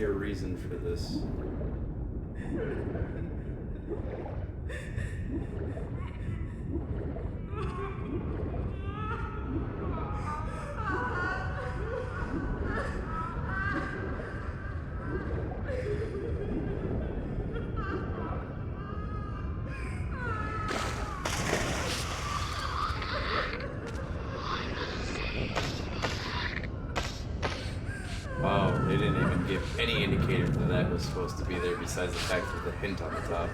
be a reason for this. Wow, they didn't even give any indicator that that was supposed to be there besides the fact that the hint on the top.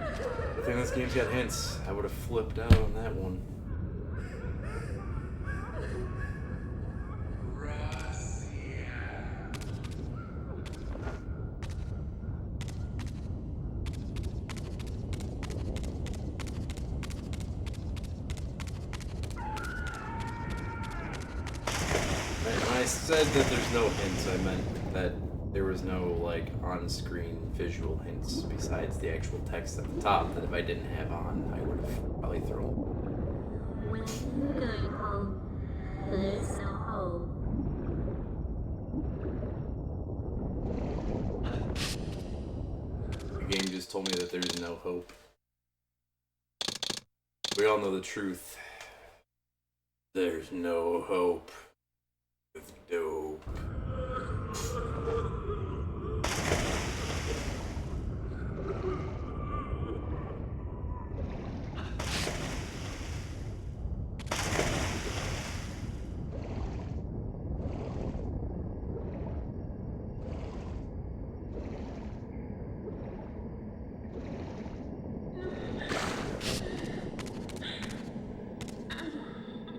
I think this game's got hints. I would have flipped out on that one. When I said that there's no hints, I meant that there was no, like, on-screen visual hints besides the actual text at the top that if I didn't have on, I would have probably thrown. When you're going home, there's no home. The game just told me that there's no hope. We all know the truth. There's no hope with dope.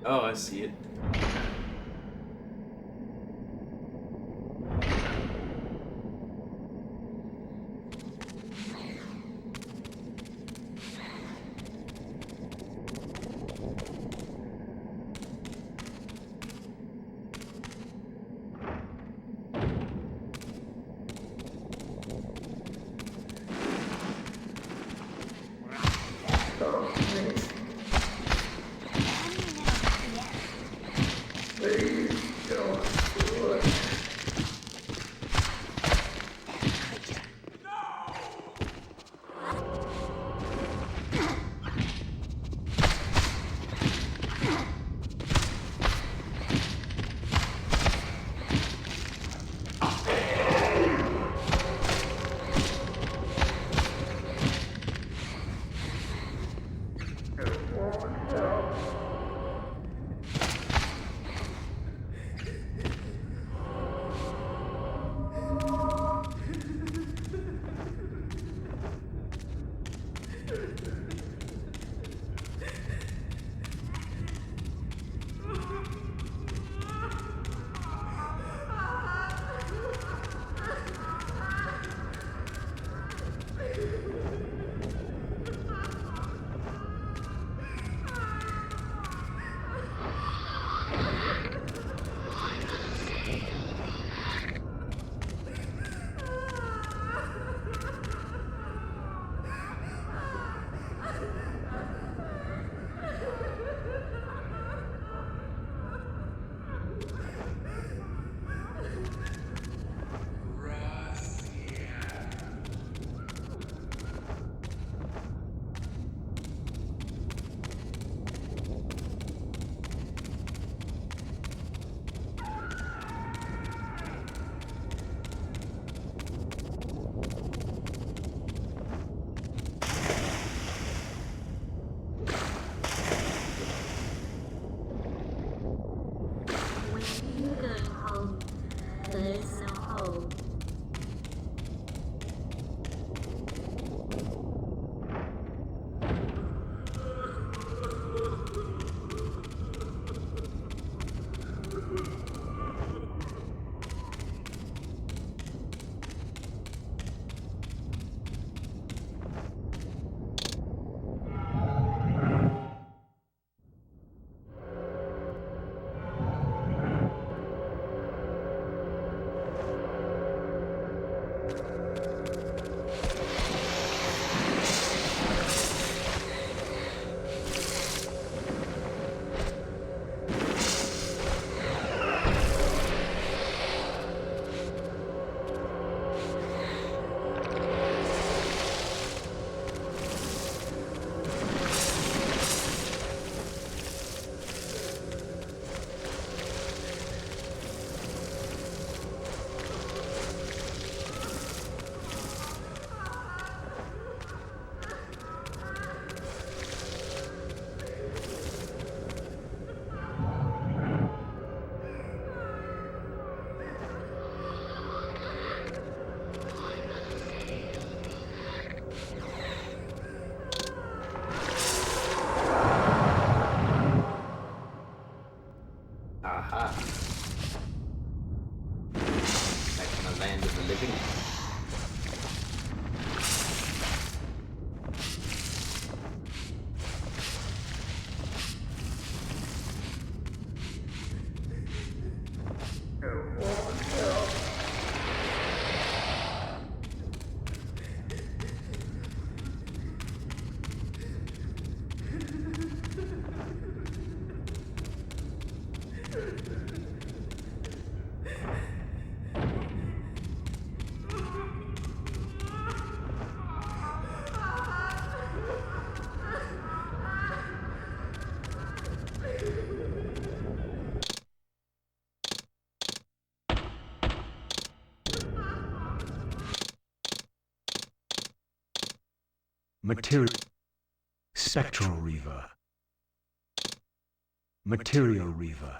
Oh, I see it. Land of the living. Material. Spectral Reaver. Material Reaver.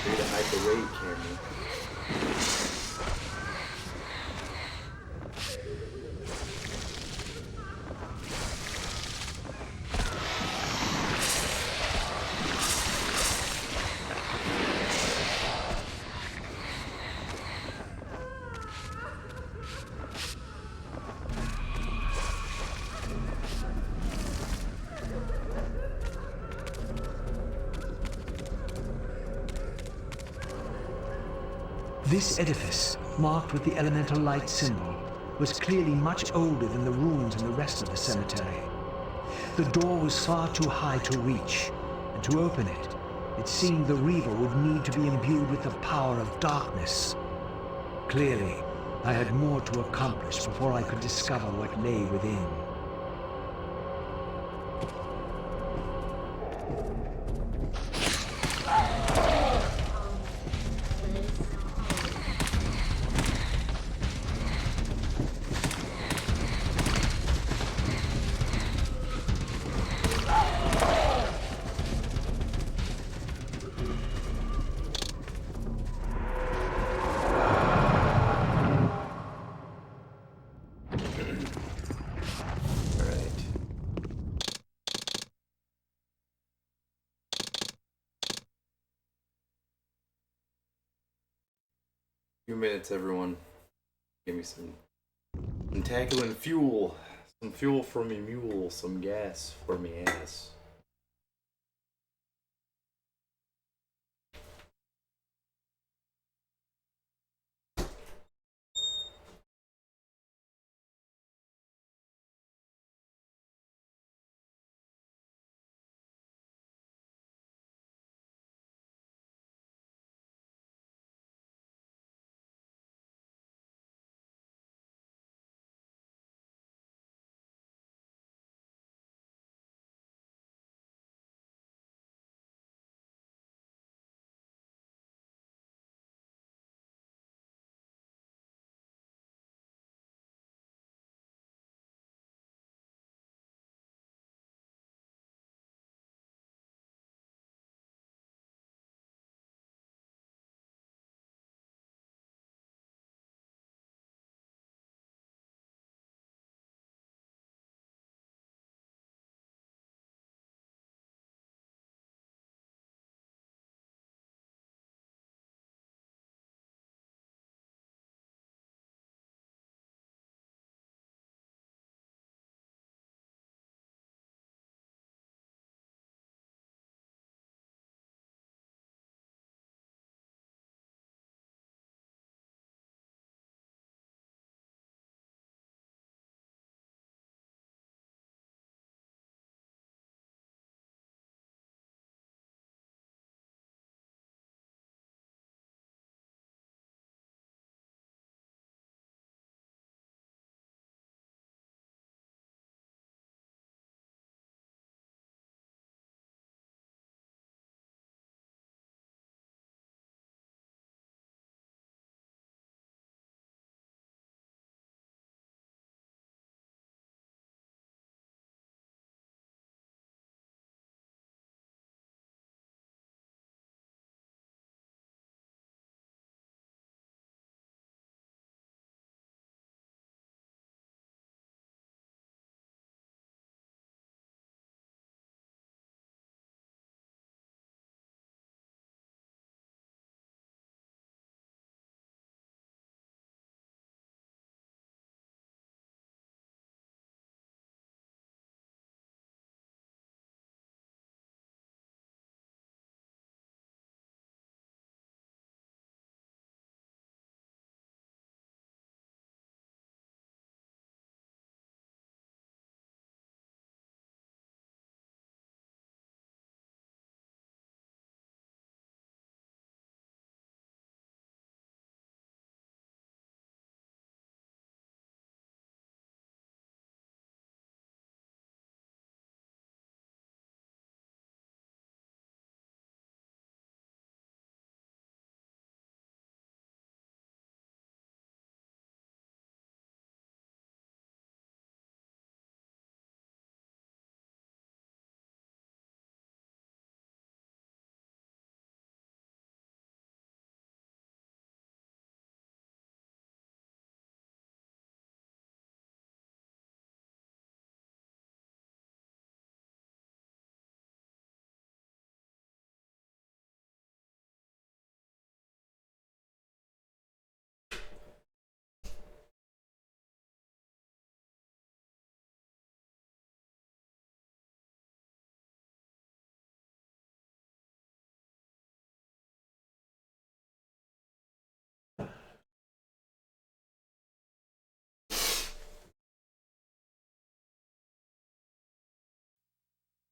Way to hide the raid camera. This edifice, marked with the elemental light symbol, was clearly much older than the ruins in the rest of the cemetery. The door was far too high to reach, and to open it, it seemed the Reaver would need to be imbued with the power of darkness. Clearly, I had more to accomplish before I could discover what lay within. Few minutes, everyone. Give me some tackling fuel. Some fuel for me mule. Some gas for me ass.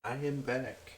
I am back.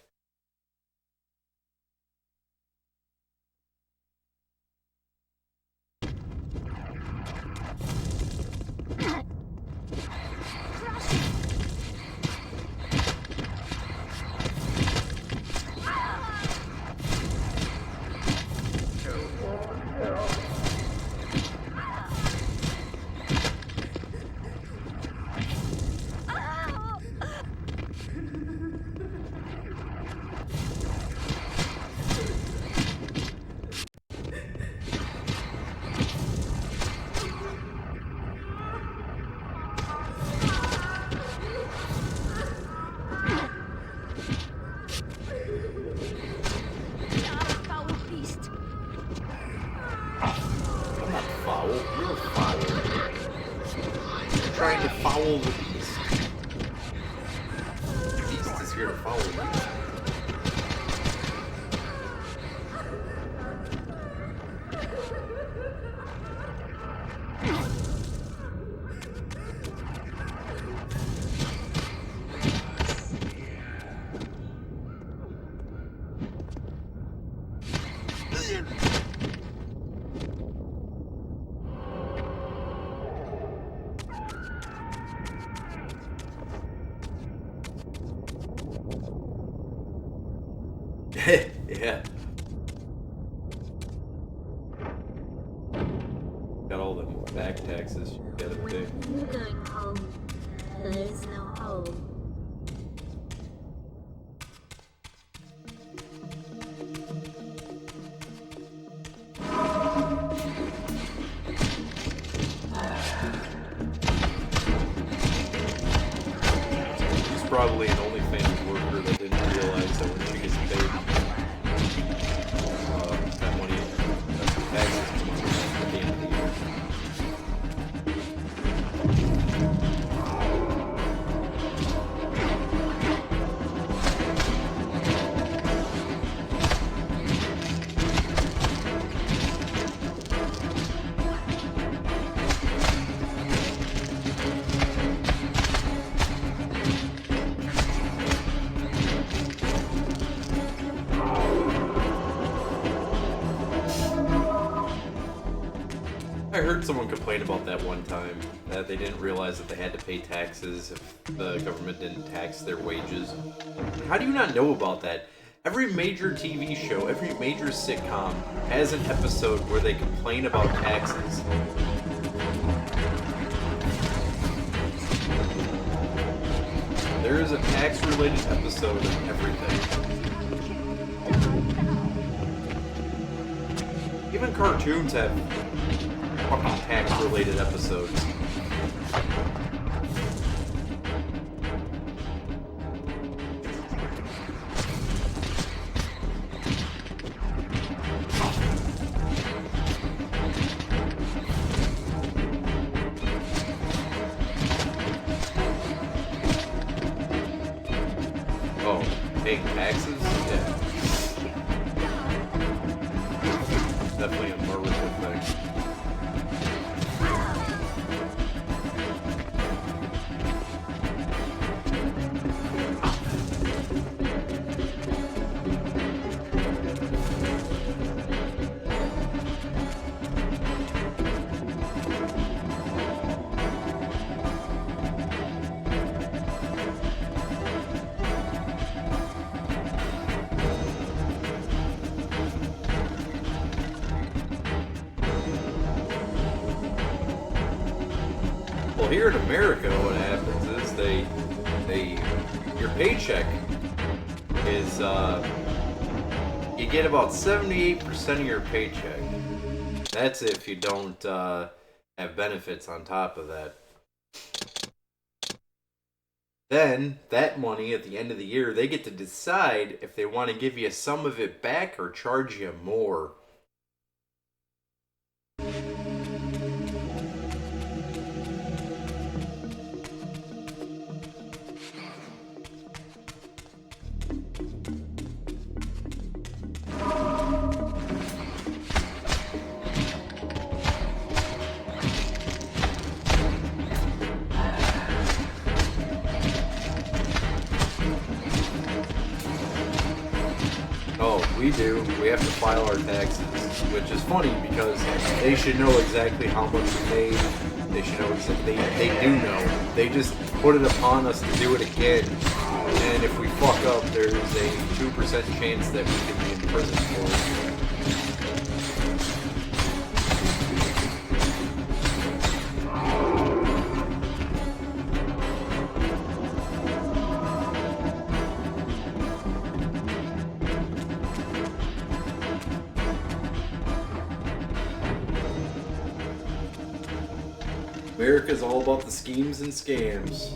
Trying to foul the beast. The beast is here to foul you. Yeah. Got all them back taxes you gotta pay. When you're going home, there's no home. She's probably an OnlyFans worker that didn't realize that when she gets paid, that money, taxes come out at the end of the year. I heard someone complain about that one time, that they didn't realize that they had to pay taxes if the government didn't tax their wages. How do you not know about that? Every major TV show, every major sitcom has an episode where they complain about taxes. There is a tax-related episode of everything. Even cartoons have fucking tax-related episodes. Oh, paying taxes? Yeah. Definitely a American thing. Well, here in America, what happens is your paycheck is, you get about 78% of your paycheck. That's if you don't, have benefits on top of that. Then, that money at the end of the year, they get to decide if they want to give you some of it back or charge you more. Oh, we do. We have to file our taxes, which is funny because they should know exactly how much we made. They should know exactly. They do know. They just put it upon us to do it again. And if we fuck up, there's a 2% chance that we can be in prison for it. America's all about the schemes and scams.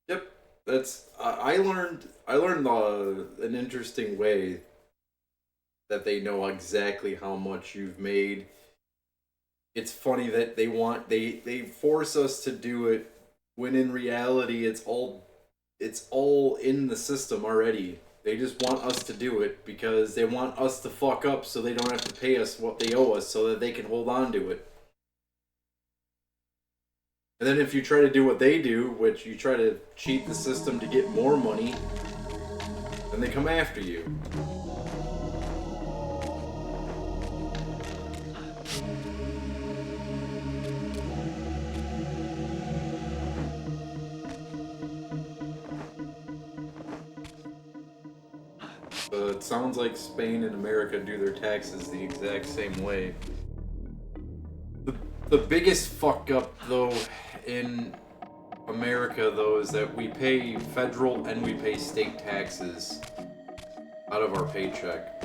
Yep, that's I learned an interesting way that they know exactly how much you've made. It's funny that they force us to do it when in reality it's all in the system already. They just want us to do it because they want us to fuck up so they don't have to pay us what they owe us so that they can hold on to it. And then if you try to do what they do, which you try to cheat the system to get more money, then they come after you. It sounds like Spain and America do their taxes the exact same way. The biggest fuck up, though, in America, though, is that we pay federal and we pay state taxes out of our paycheck.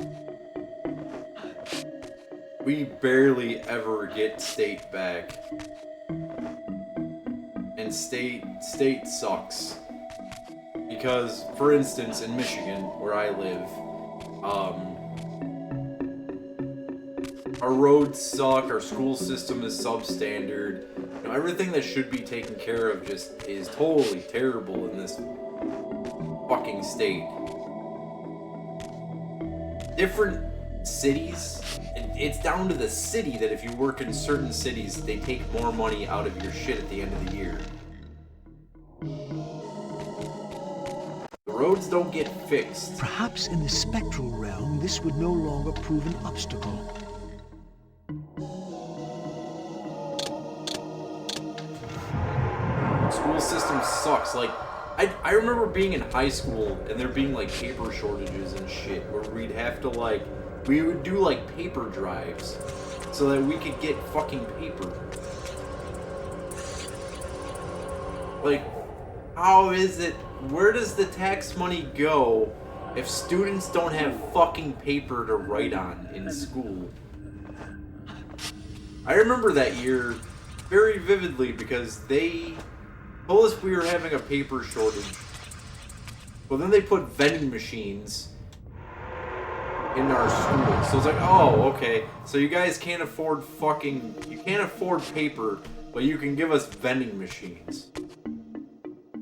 We barely ever get state back. And state sucks. Because, for instance, in Michigan, where I live, our roads suck, our school system is substandard. You know, everything that should be taken care of just is totally terrible in this fucking state. Different cities, it's down to the city that if you work in certain cities, they take more money out of your shit at the end of the year. Roads don't get fixed. Perhaps in the spectral realm, this would no longer prove an obstacle. School system sucks. Like, I remember being in high school and there being like paper shortages and shit where we'd have to we would do like paper drives so that we could get fucking paper. Like, how is it? Where does the tax money go if students don't have fucking paper to write on in school? I remember that year very vividly because they told us we were having a paper shortage. Well, then they put vending machines in our school. So it's like, oh, okay. So you guys can't afford you can't afford paper, but you can give us vending machines.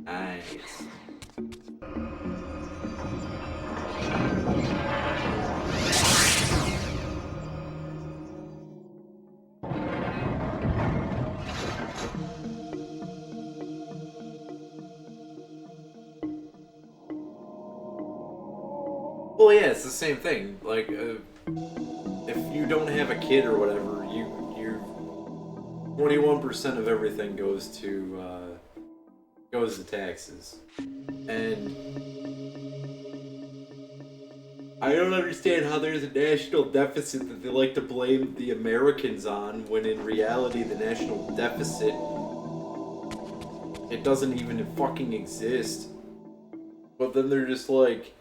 Nice. Well, yeah, it's the same thing. Like, if you don't have a kid or whatever, you 21% of everything goes to taxes, and I don't understand how there's a national deficit that they like to blame the Americans on, when in reality the national deficit, it doesn't even fucking exist. But then they're just like,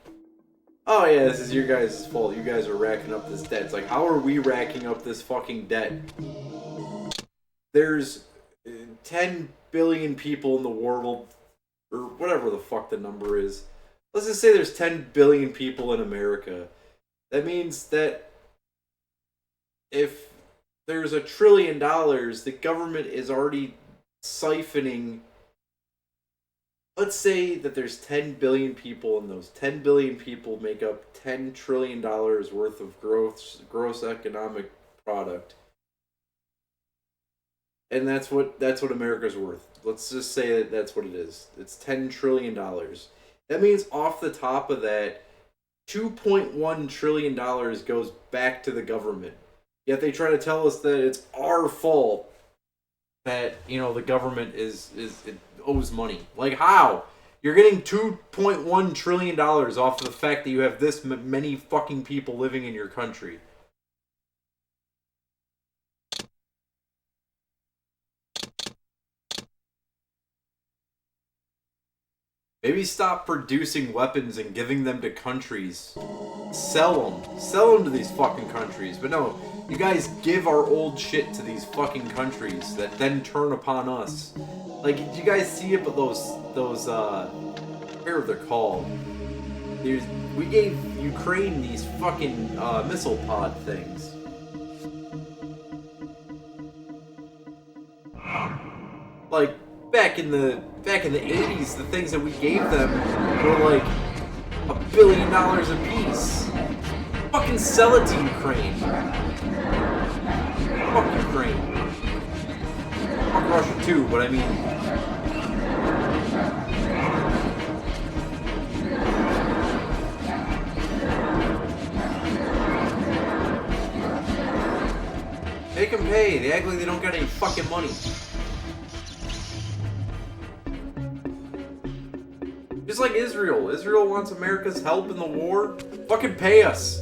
oh yeah, this is your guys' fault. You guys are racking up this debt. It's like, how are we racking up this fucking debt? There's 10 billion people in the world, or whatever the fuck the number is. Let's just say there's 10 billion people in America. That means that if there's $1 trillion, the government is already siphoning. Let's say that there's 10 billion people, and those 10 billion people make up $10 trillion worth of gross economic product. And that's what America's worth. Let's just say that that's what it is. It's $10 trillion. That means off the top of that, $2.1 trillion goes back to the government. Yet they try to tell us that it's our fault that, the government it owes money. Like, how? You're getting $2.1 trillion off of the fact that you have this many fucking people living in your country. Maybe stop producing weapons and giving them to countries. Sell them to these fucking countries. But no, you guys give our old shit to these fucking countries that then turn upon us. Like, did you guys see it? But those whatever they're called. We gave Ukraine these fucking missile pod things. Like, back in the 80s, the things that we gave them were like $1 billion a piece. Fucking sell it to Ukraine. Fuck Ukraine. Fuck Russia too, but I mean... Make them pay. They act like they don't got any fucking money. Just like Israel. Israel wants America's help in the war. Fucking pay us.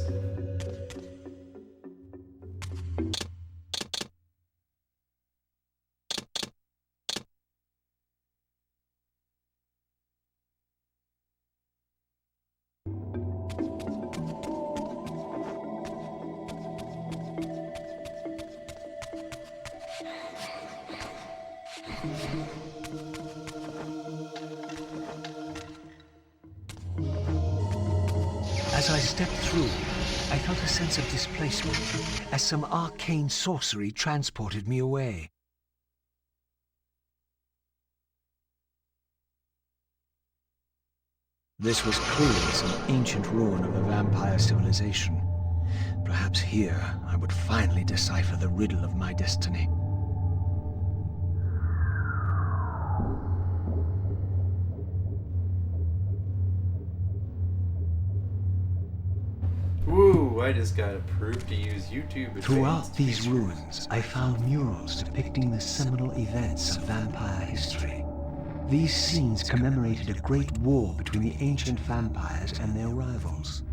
As I stepped through, I felt a sense of displacement, as some arcane sorcery transported me away. This was clearly some ancient ruin of the vampire civilization. Perhaps here I would finally decipher the riddle of my destiny. Woo, I just got approved to use YouTube. Throughout these ruins, I found murals depicting the seminal events of vampire history. These scenes commemorated a great war between the ancient vampires and their rivals.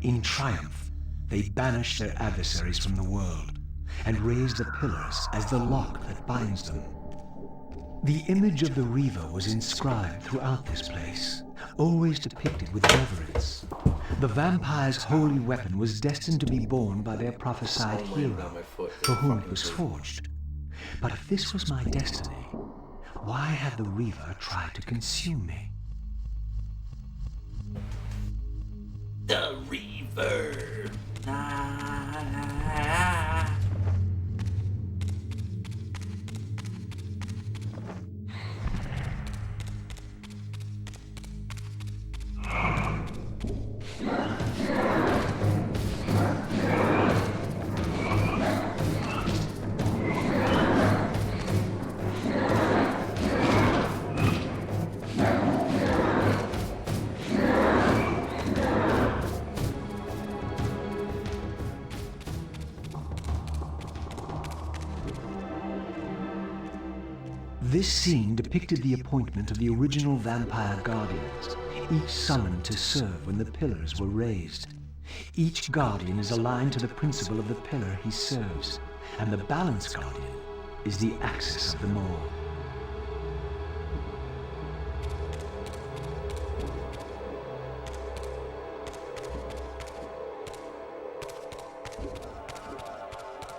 In triumph, they banished their adversaries from the world and raised the pillars as the lock that binds them. The image of the Reaver was inscribed throughout this place, always depicted with reverence. The vampire's holy weapon was destined to be borne by their prophesied hero, for whom it was forged. But if this was my destiny, why had the Reaver tried to consume me? The Reaver. This scene depicted the appointment of the original vampire guardians, each summoned to serve when the pillars were raised. Each guardian is aligned to the principle of the pillar he serves, and the balance guardian is the axis of them all.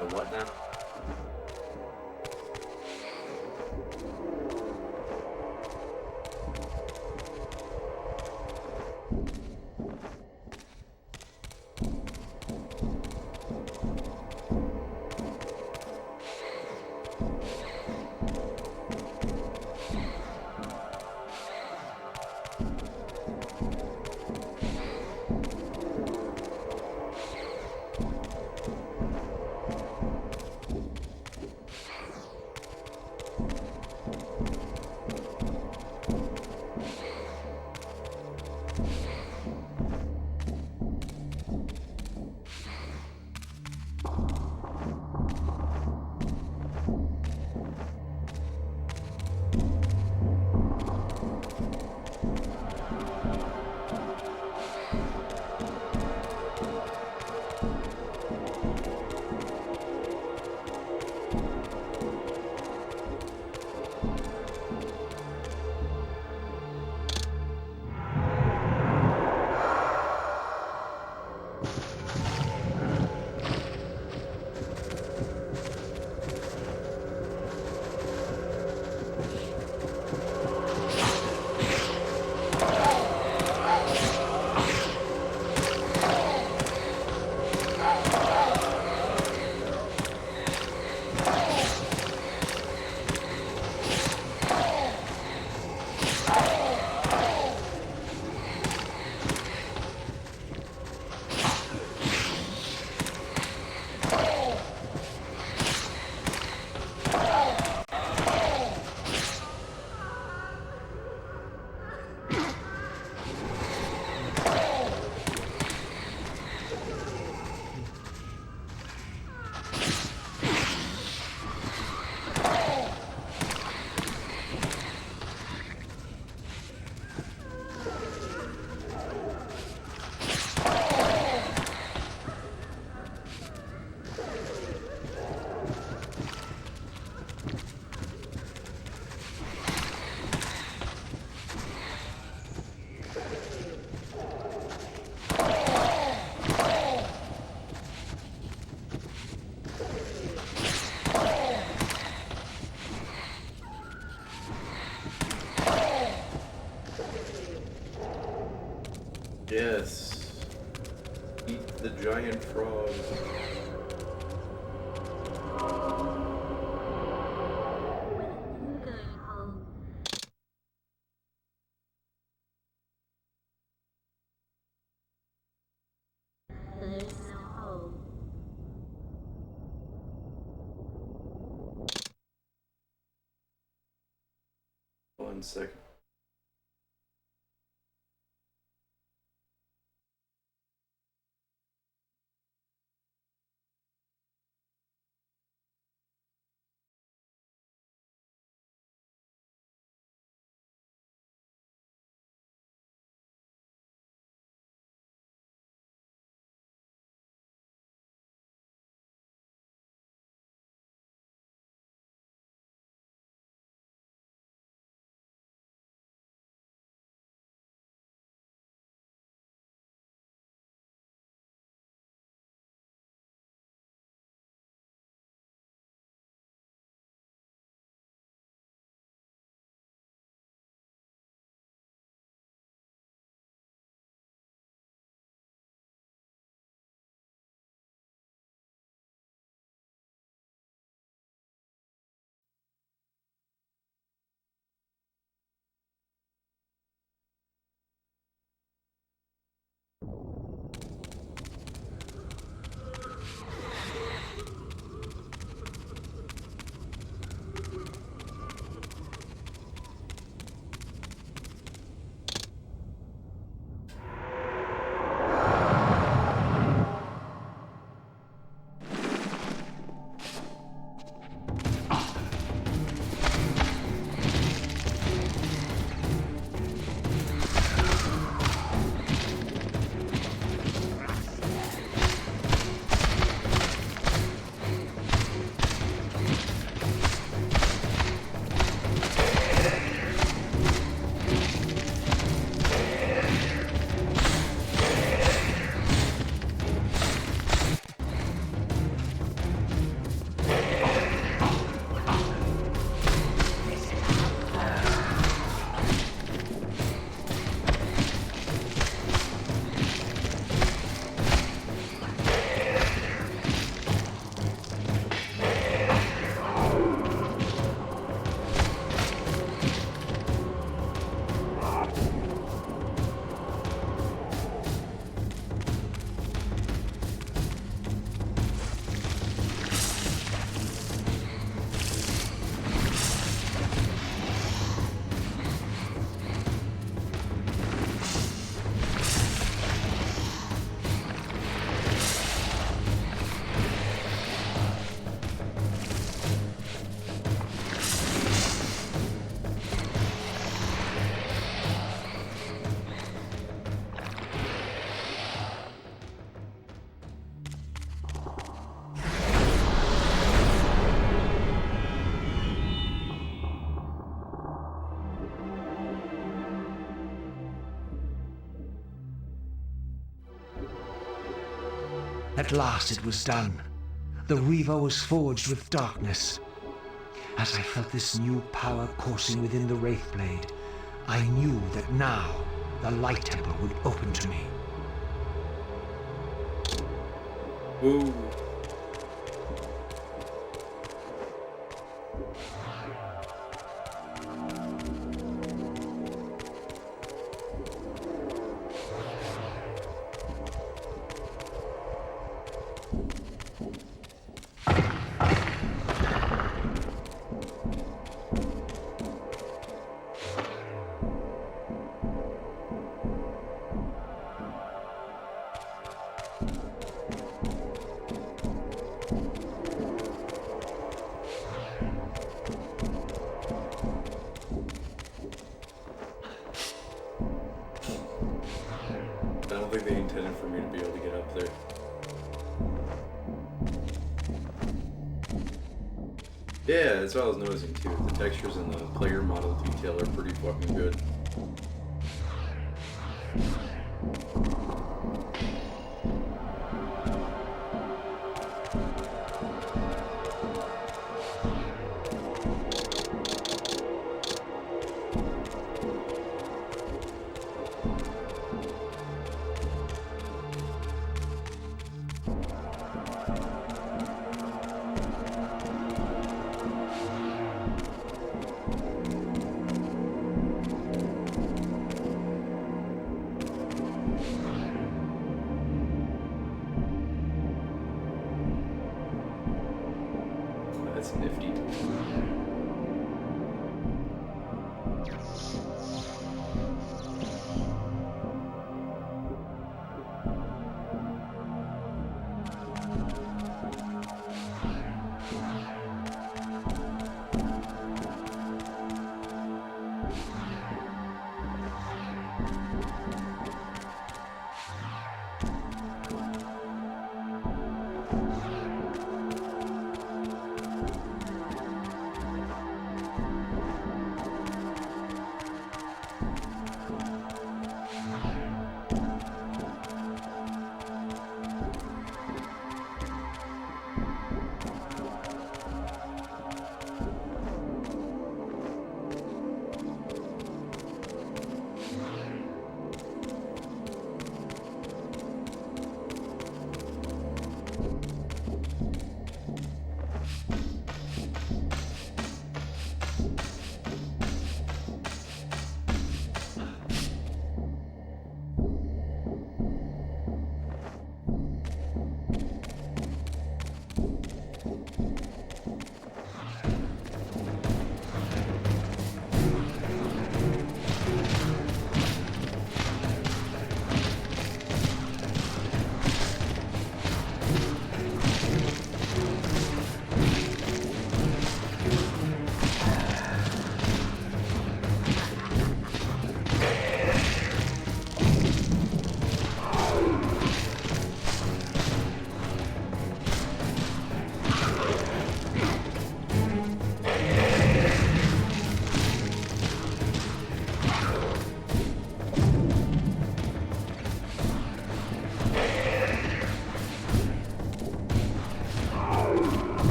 The what now? Yes. Eat the giant frog. Going home. There's no home. One second. At last it was done. The Reaver was forged with darkness. As I felt this new power coursing within the Wraithblade, I knew that now the Light Temple would open to me. Ooh. I don't think they intended for me to be able to get up there. Yeah, that's what I was noticing too. The textures and the player model detail are pretty fucking good.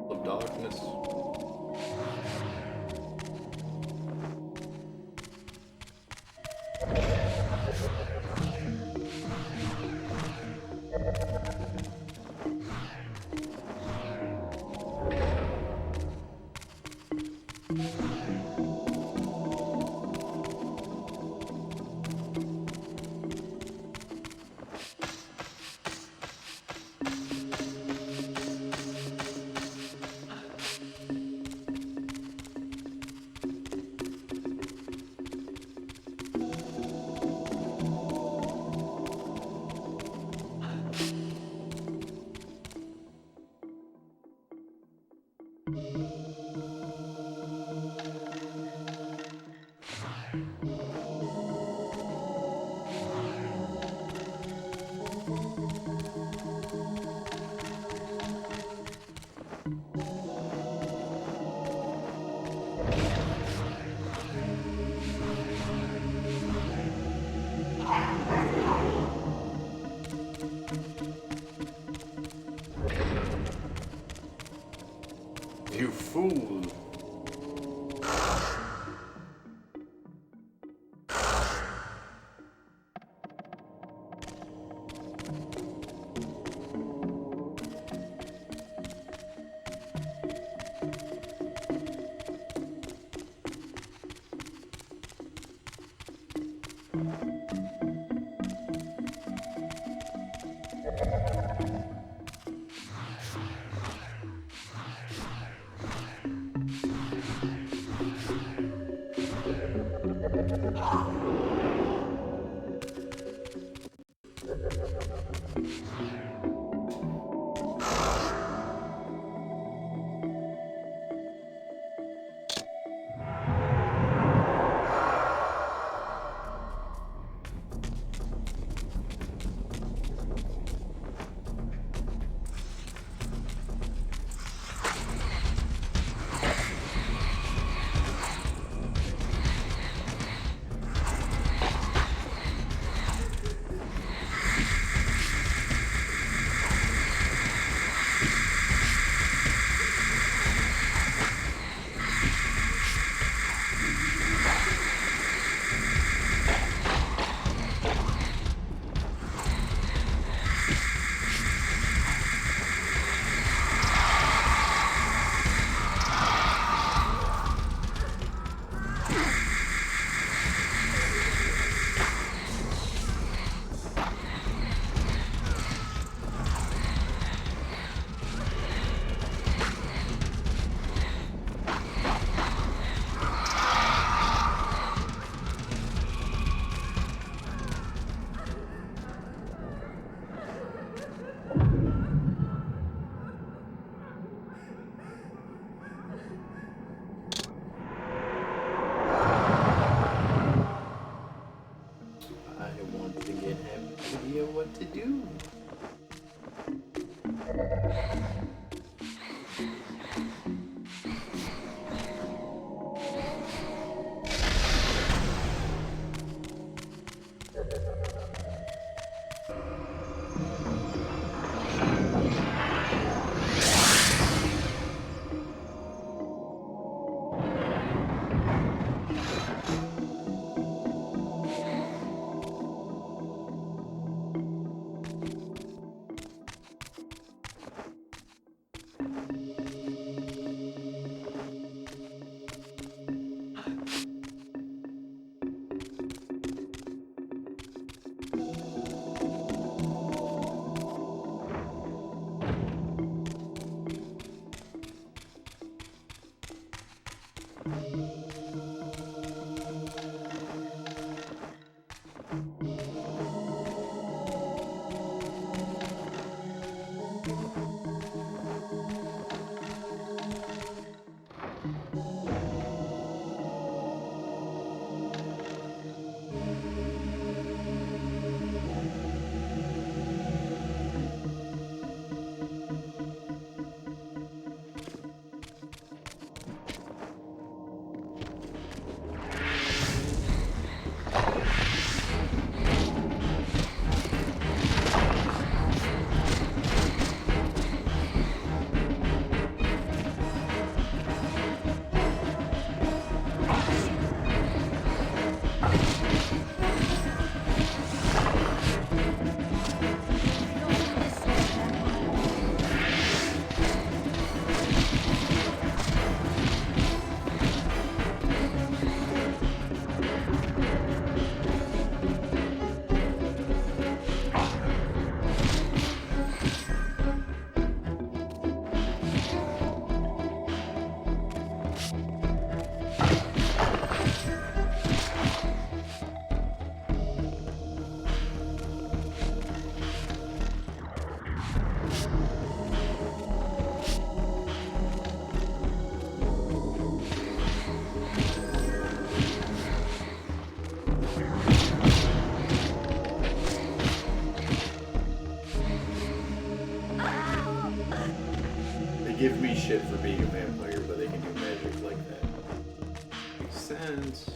Of darkness. You fool. Give me shit for being a vampire, but they can do magic like that. Makes sense.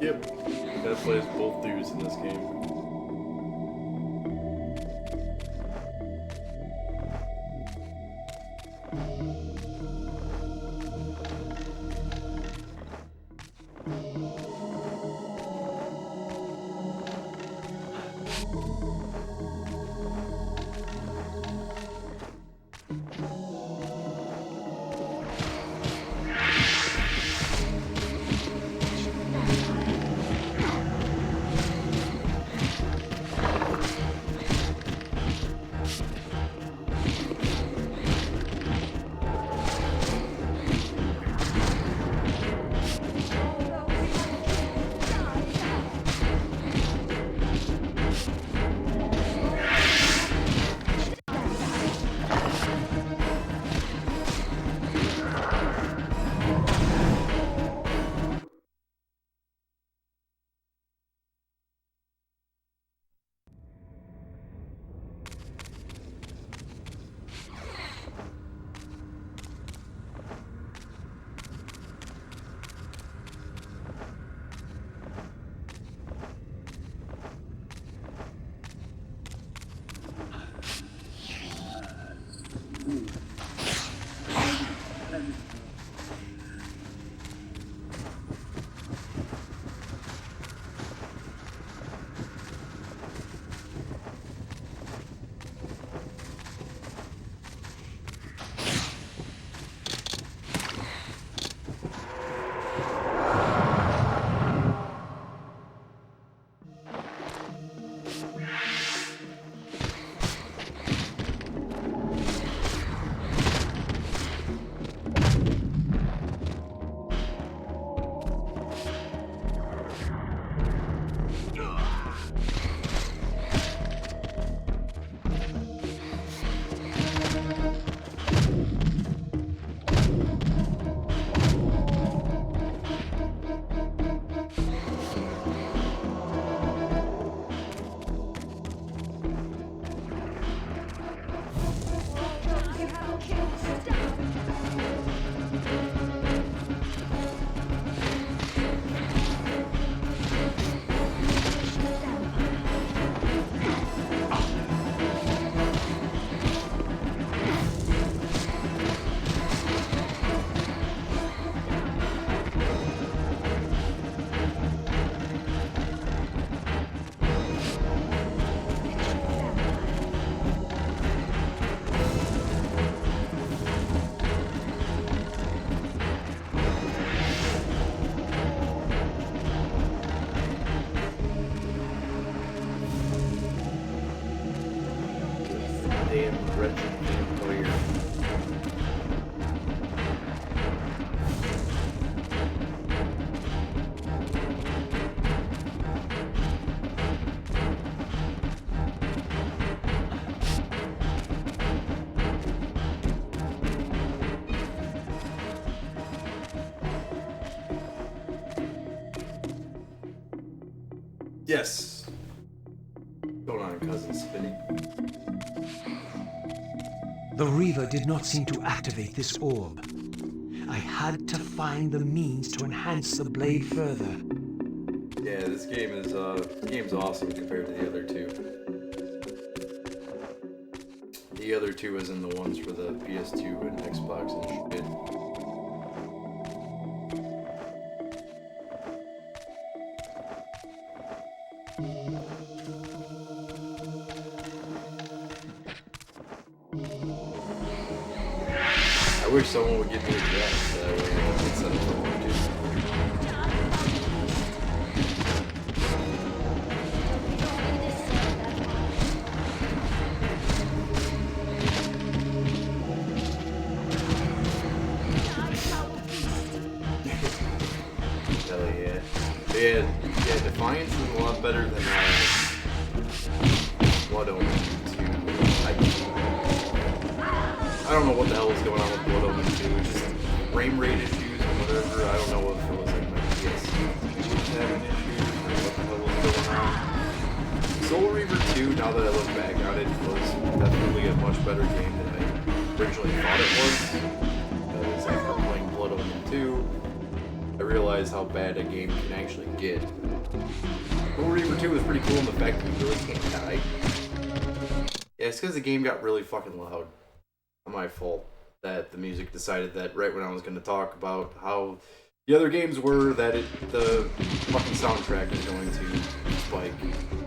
Yep, that plays both dudes in this game. damn wretched vampire. Yes. What's going on, cousin Spinny? The Reaver did not seem to activate this orb. I had to find the means to enhance the blade further. Yeah, this game is game's awesome compared to the other two. The other two isn't the ones for the PS2 and Xbox and shit. I wish someone would give me a jet so that way I could set up for one too. Hell yeah. Yeah, Defiance is a lot better than Blood Omen 2. I don't know what the hell was going on with Blood Omen 2. It's just frame rate issues or whatever. I don't know if it was like my PS2 was having issues or what the hell was going on. Soul Reaver 2, now that I look back on it, was definitely a much better game than I originally thought it was. Because after playing Blood Omen 2, I realized how bad a game can actually get. Soul Reaver 2 was pretty cool in the fact that you really can't die. Yeah, it's because the game got really fucking loud. Not my fault that the music decided that right when I was going to talk about how the other games were, that the fucking soundtrack is going to spike.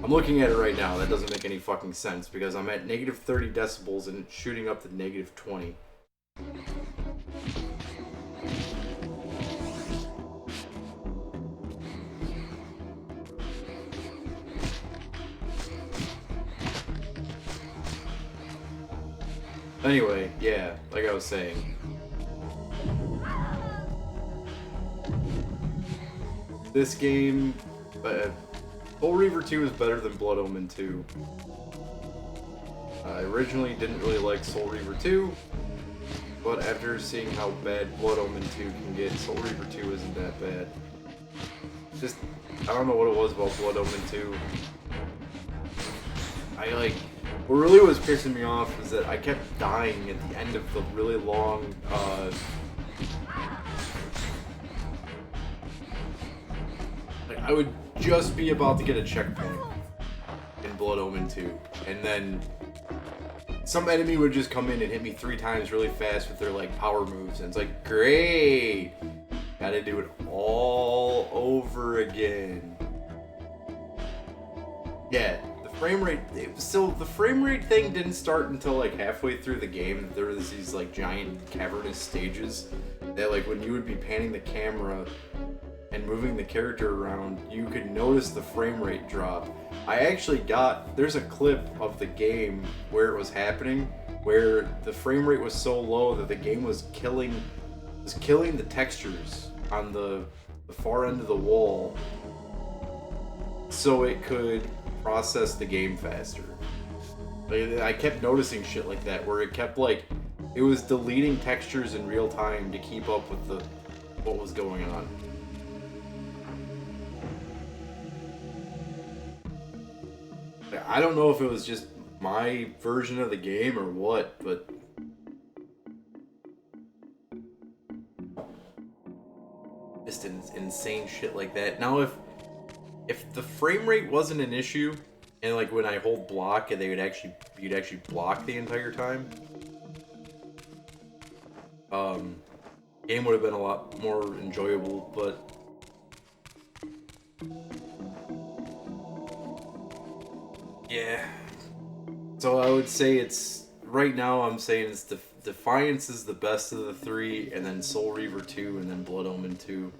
I'm looking at it right now. That doesn't make any fucking sense because I'm at negative 30 decibels and it's shooting up to negative 20. Anyway, yeah, like I was saying. This game, Soul Reaver 2 is better than Blood Omen 2. I originally didn't really like Soul Reaver 2, but after seeing how bad Blood Omen 2 can get, Soul Reaver 2 isn't that bad. Just, I don't know what it was about Blood Omen 2. What really was pissing me off was that I kept dying at the end of the really long, I would just be about to get a checkpoint in Blood Omen 2, and then some enemy would just come in and hit me 3 times really fast with their, power moves, and it's like, great! Gotta do it all over again. Yeah. Frame rate, so the frame rate thing didn't start until halfway through the game. There was these giant cavernous stages that when you would be panning the camera and moving the character around, you could notice the frame rate drop. There's a clip of the game where it was happening, where the frame rate was so low that the game was killing the textures on the far end of the wall so it could process the game faster. I kept noticing shit like that where it kept it was deleting textures in real time to keep up with what was going on. I don't know if it was just my version of the game or what, but just insane shit like that. Now if the frame rate wasn't an issue, and when I hold block and you'd actually block the entire time, game would have been a lot more enjoyable, but yeah. So I would say right now I'm saying it's Defiance is the best of the 3, and then Soul Reaver 2, and then Blood Omen 2.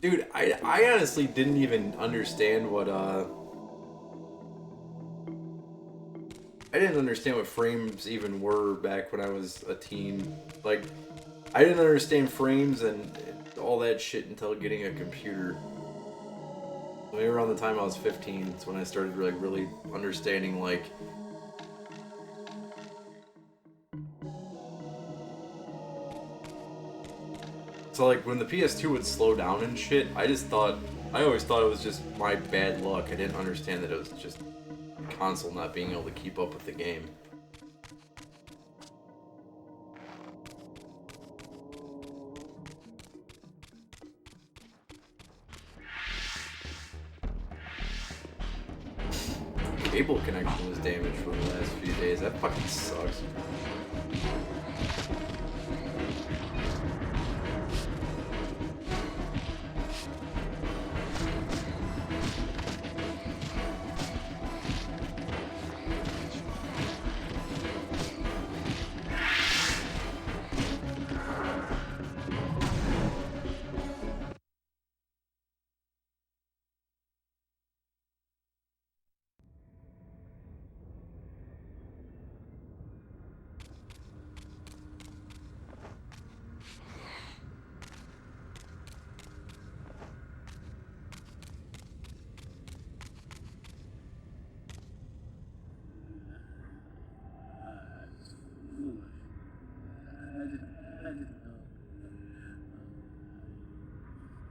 Dude, I honestly didn't even understand what, I didn't understand what frames even were back when I was a teen. Like, I didn't understand frames and all that shit until getting a computer. Maybe around the time I was 15, it's when I started really understanding, like... So, like, when the PS2 would slow down and shit, I always thought it was just my bad luck. I didn't understand that it was just the console not being able to keep up with the game. Cable connection was damaged for the last few days. That fucking sucks.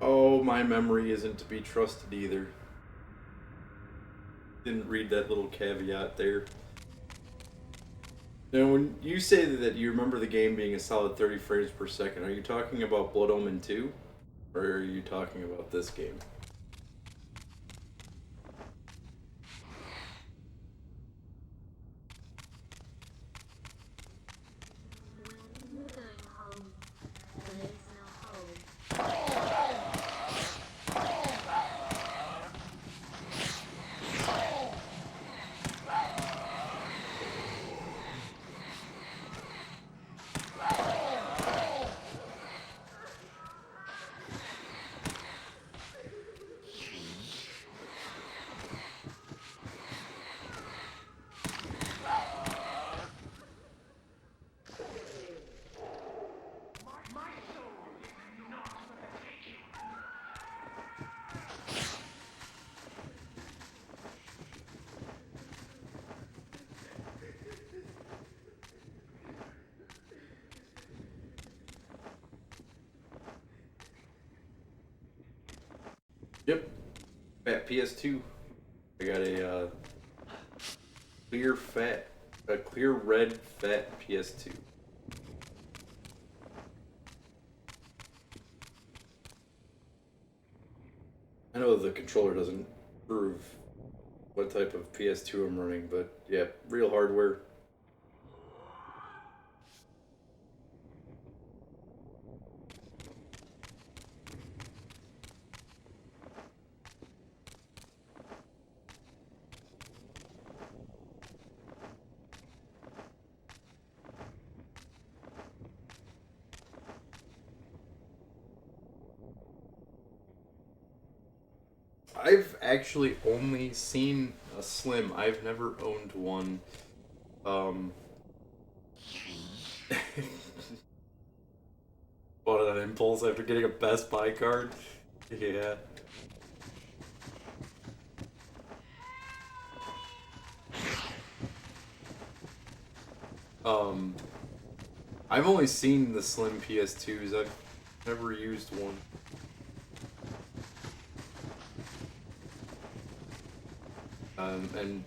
Oh, my memory isn't to be trusted either. Didn't read that little caveat there. Now, when you say that you remember the game being a solid 30 frames per second, are you talking about Blood Omen 2? Or are you talking about this game? Yep. Fat PS2. I got a clear red fat PS2. I know the controller doesn't prove what type of PS2 I'm running, but yeah, real hardware. I've actually only seen a Slim. I've never owned one. Bought it on impulse after getting a Best Buy card. Yeah. I've only seen the Slim PS2s. I've never used one. And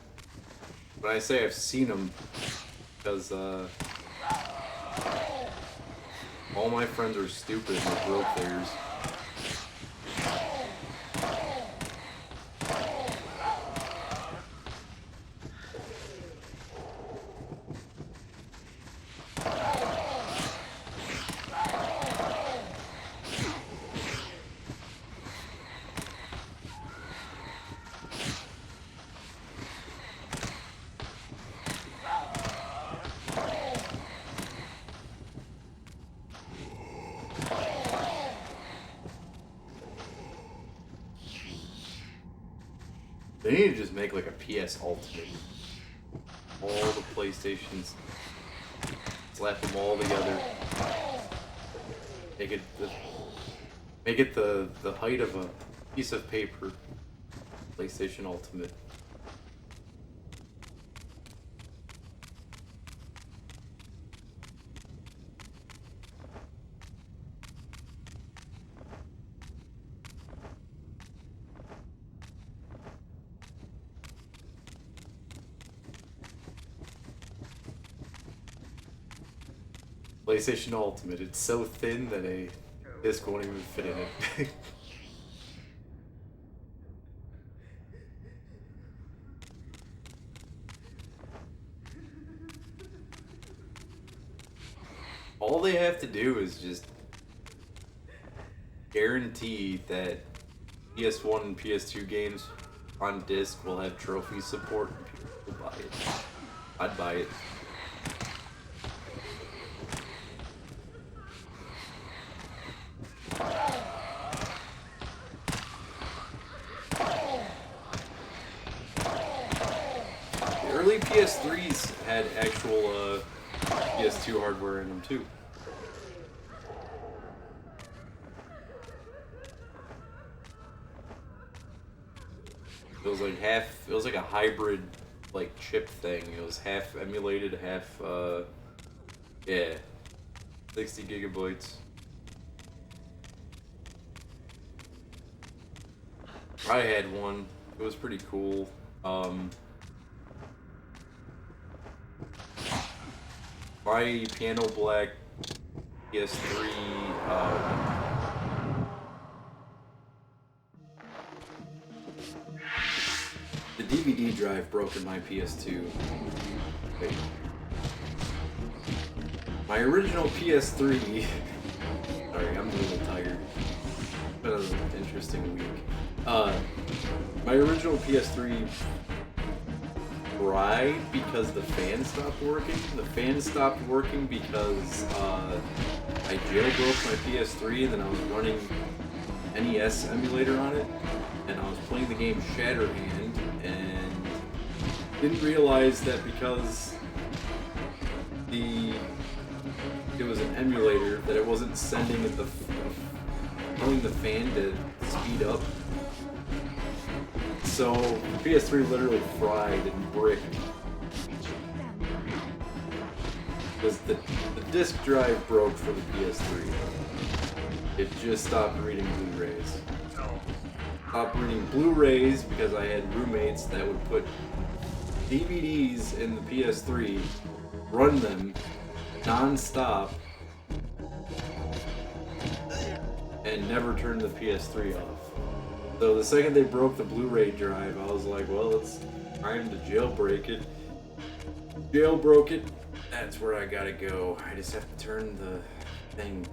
when I say I've seen them, because all my friends are stupid and they broke theirs. They need to just make like a PS Ultimate. All the PlayStations. Slap them all together. Make it the height of a piece of paper. PlayStation Ultimate. PlayStation Ultimate. It's so thin that a disc won't even fit in it. All they have to do is just guarantee that PS1 and PS2 games on disc will have trophy support and people will buy it. I'd buy it. The early PS3s had actual PS2 hardware in them too. It was like a hybrid like chip thing. It was half emulated, half yeah. 60 gigabytes. I had one. It was pretty cool. My piano black PS3 the DVD drive broke in my PS2. Wait. My original PS3 sorry, I'm a little tired. It's been an interesting week. My original PS3 fried because the fan stopped working. The fan stopped working because I jailbroke my PS3 and then I was running NES emulator on it, and I was playing the game Shatterhand and didn't realize that because it was an emulator that it wasn't sending it telling the fan to speed up. So the PS3 literally fried and bricked. Because the disk drive broke for the PS3. It just stopped reading Blu-rays. Stopped reading Blu-rays because I had roommates that would put DVDs in the PS3, run them non-stop, and never turn the PS3 off. So the second they broke the Blu-ray drive, I was like, well, it's time to jailbreak it. Jailbroke it. That's where I gotta go. I just have to turn the thing.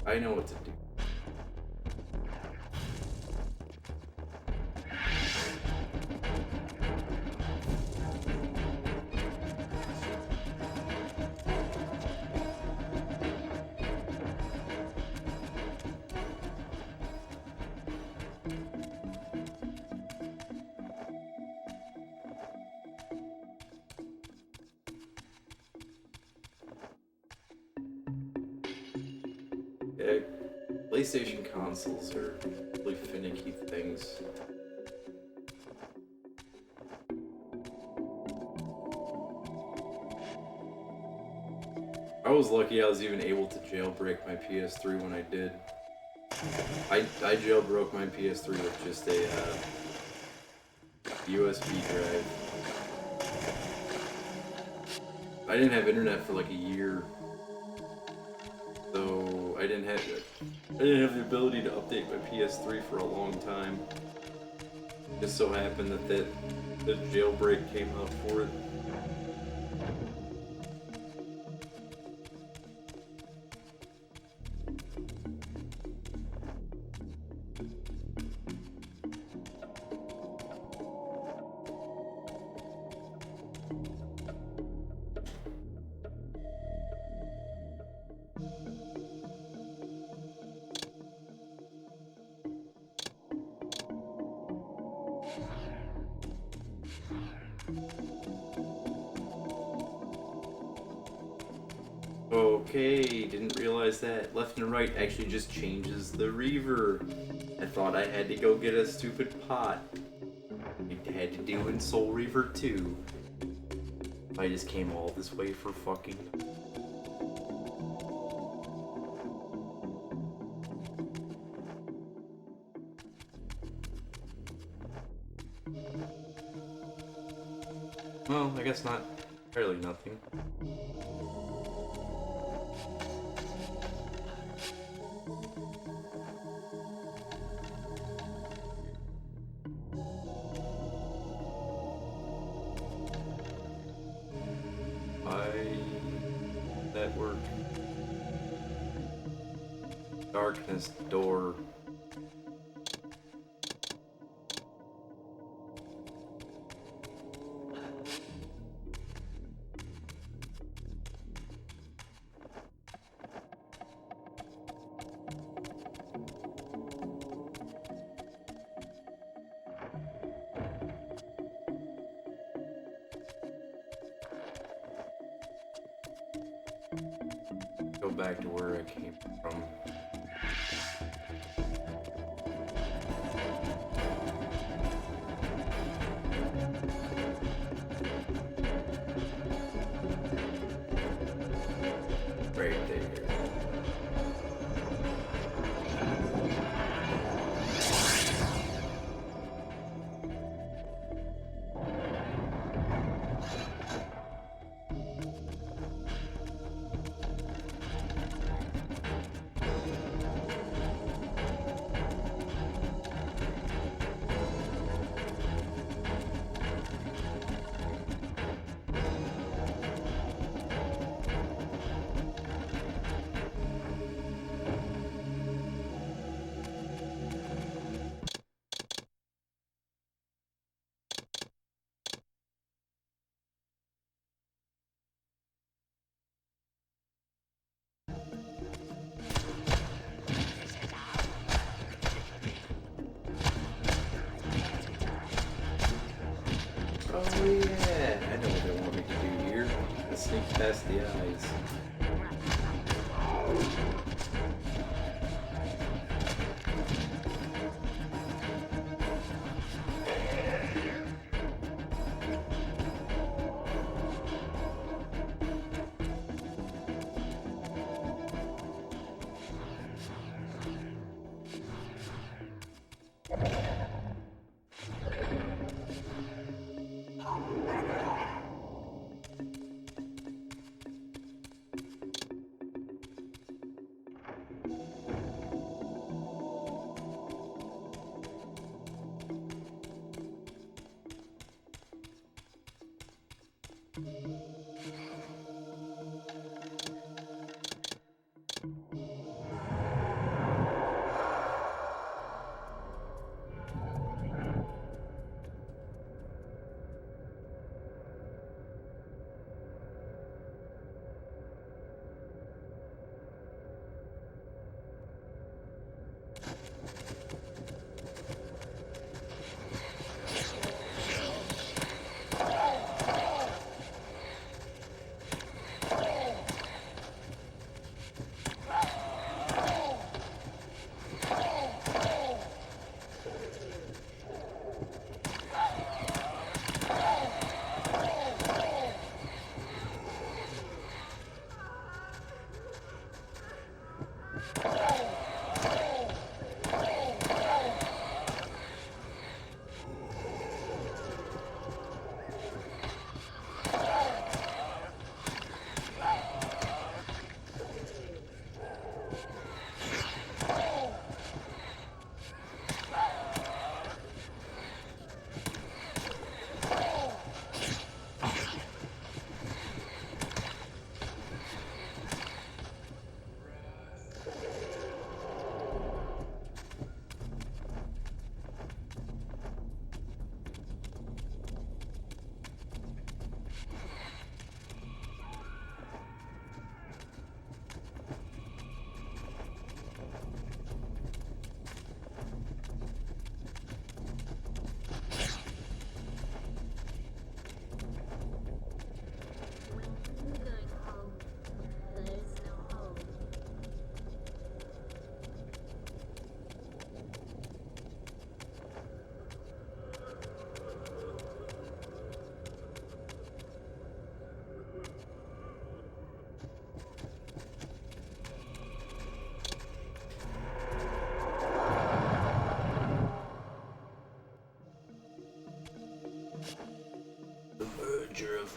I know what to do. Yeah, PlayStation consoles are really finicky things. I was lucky I was even able to jailbreak my PS3 when I did. I jailbroke my PS3 with just a USB drive. I didn't have internet for like a year. So I didn't have the ability to update my PS3 for a long time. It just so happened that the jailbreak came out for it. Okay, didn't realize that. Left and right actually just changes the reverb. I thought I had to go get a stupid pot. I had to do in Soul Reaver 2. I just came all this way for fucking... Well, I guess not entirely nothing. That work. Darkness door. Go back to where I came from. Right there. Oh yeah, I know what they want me to do here. Let's sneak past the eyes.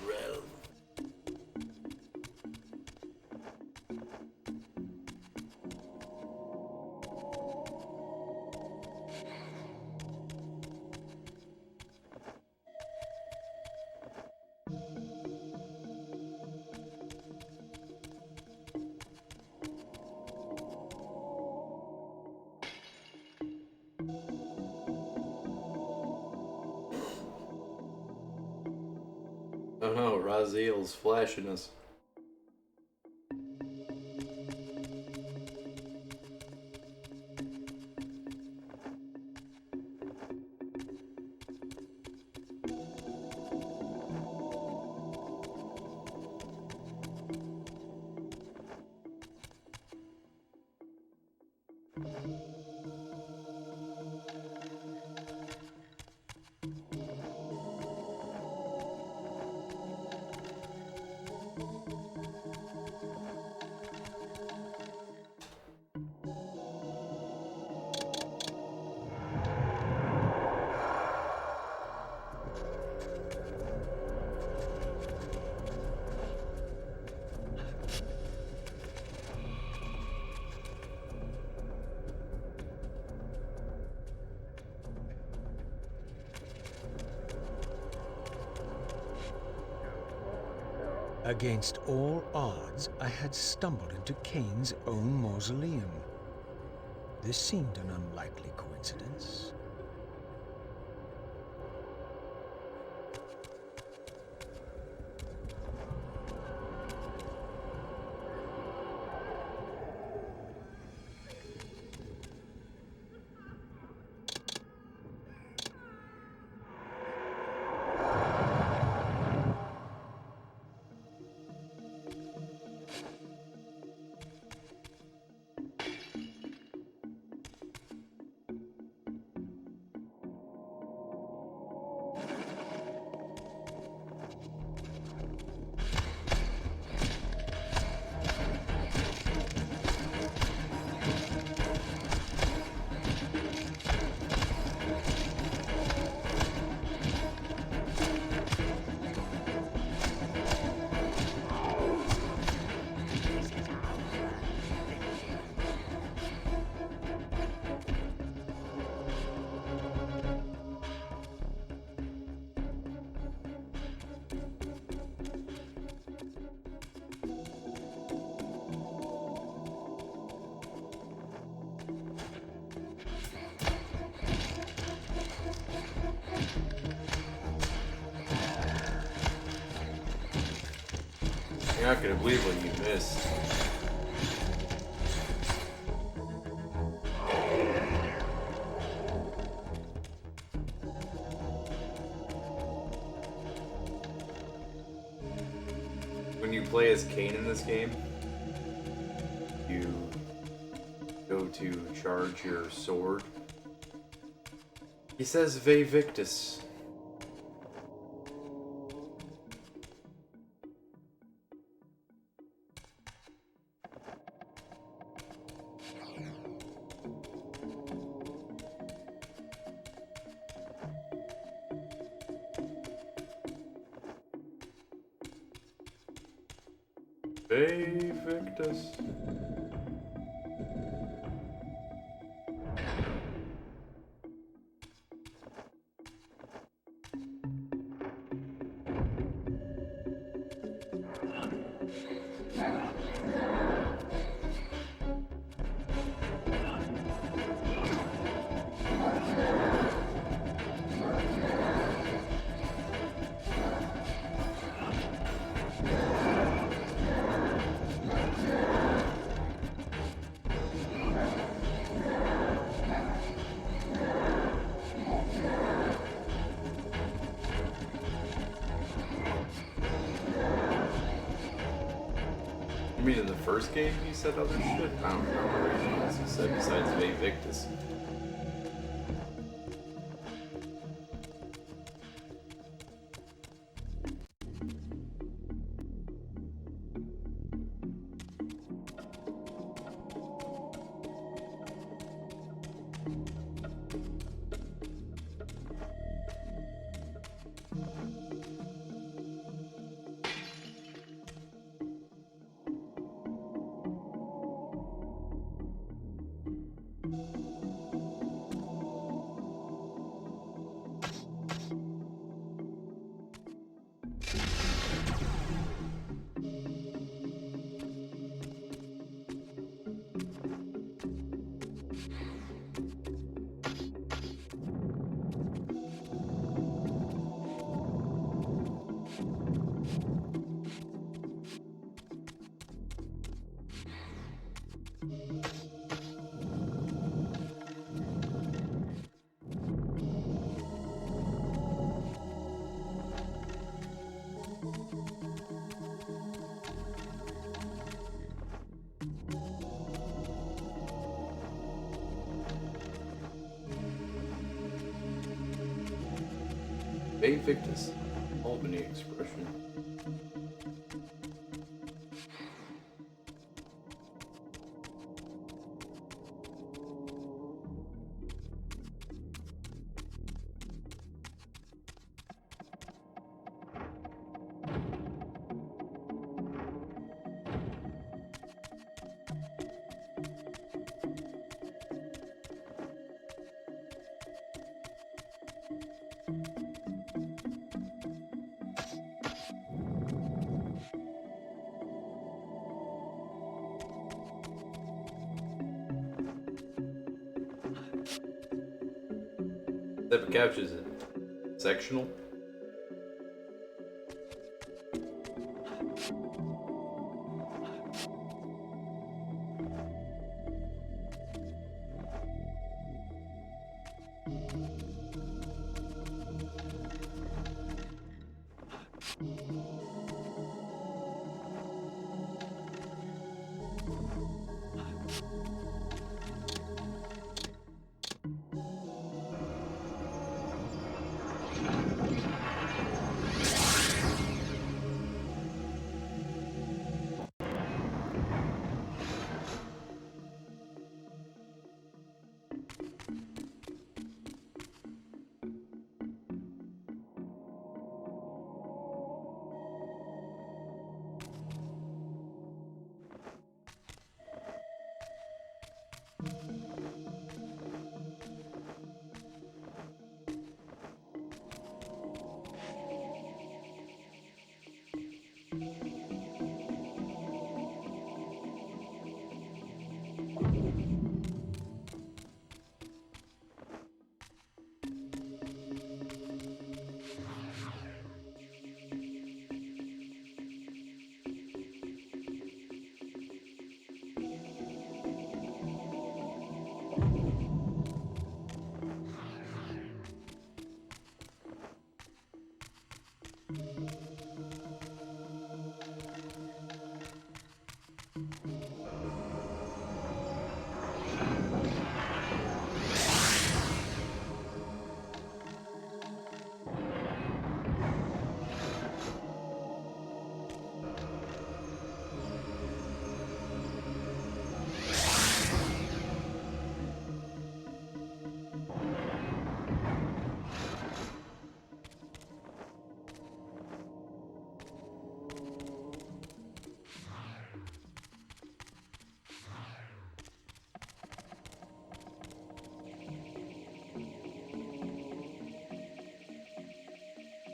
realm. Oh no, Raziel's flashing us. Against all odds, I had stumbled into Kain's own mausoleum. This seemed an unlikely coincidence. You're not gonna believe what you missed. When you play as Kain in this game, you go to charge your sword. He says Ve Victus. Ve Victus. You mean in the first game he said other shit? I don't remember anything else he said besides Ve Victus. Invictus Albany expression. What type of couch is it? Sectional?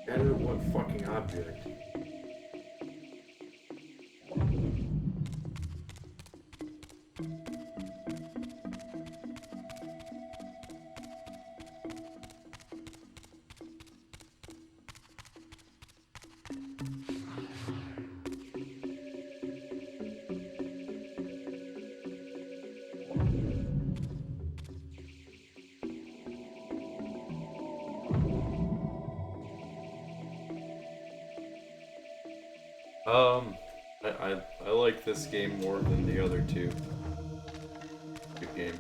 Added one fucking object. I like this game more than the other two. Good game.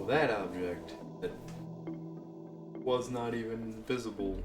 That object that was not even visible.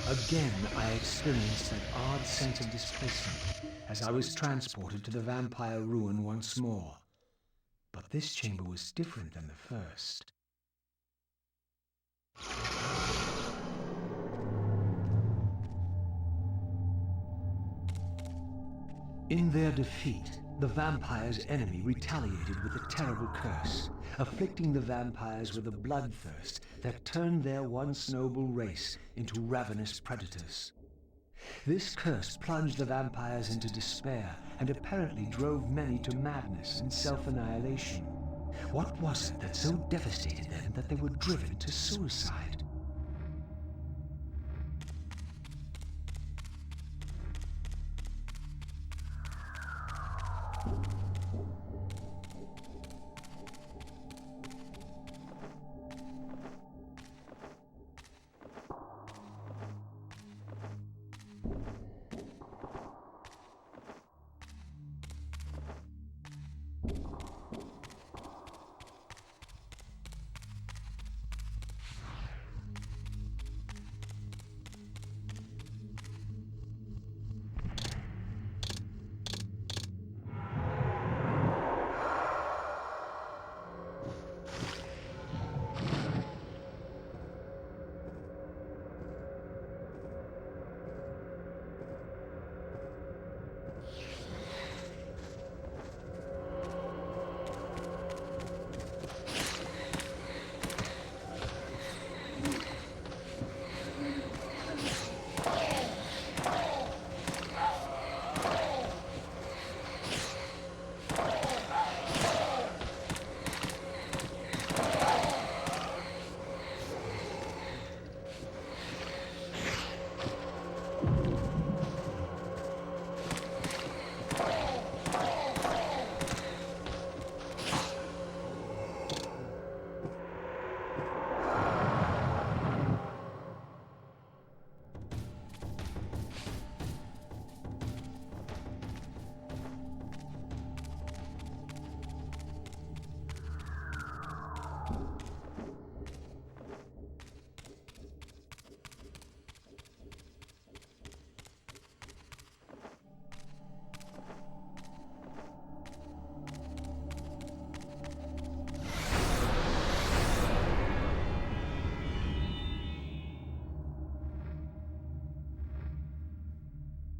Again, I experienced that odd sense of displacement as I was transported to the vampire ruin once more. But this chamber was different than the first. In their defeat, the vampire's enemy retaliated with a terrible curse, afflicting the vampires with a bloodthirst that turned their once noble race into ravenous predators. This curse plunged the vampires into despair and apparently drove many to madness and self-annihilation. What was it that so devastated them that they were driven to suicide?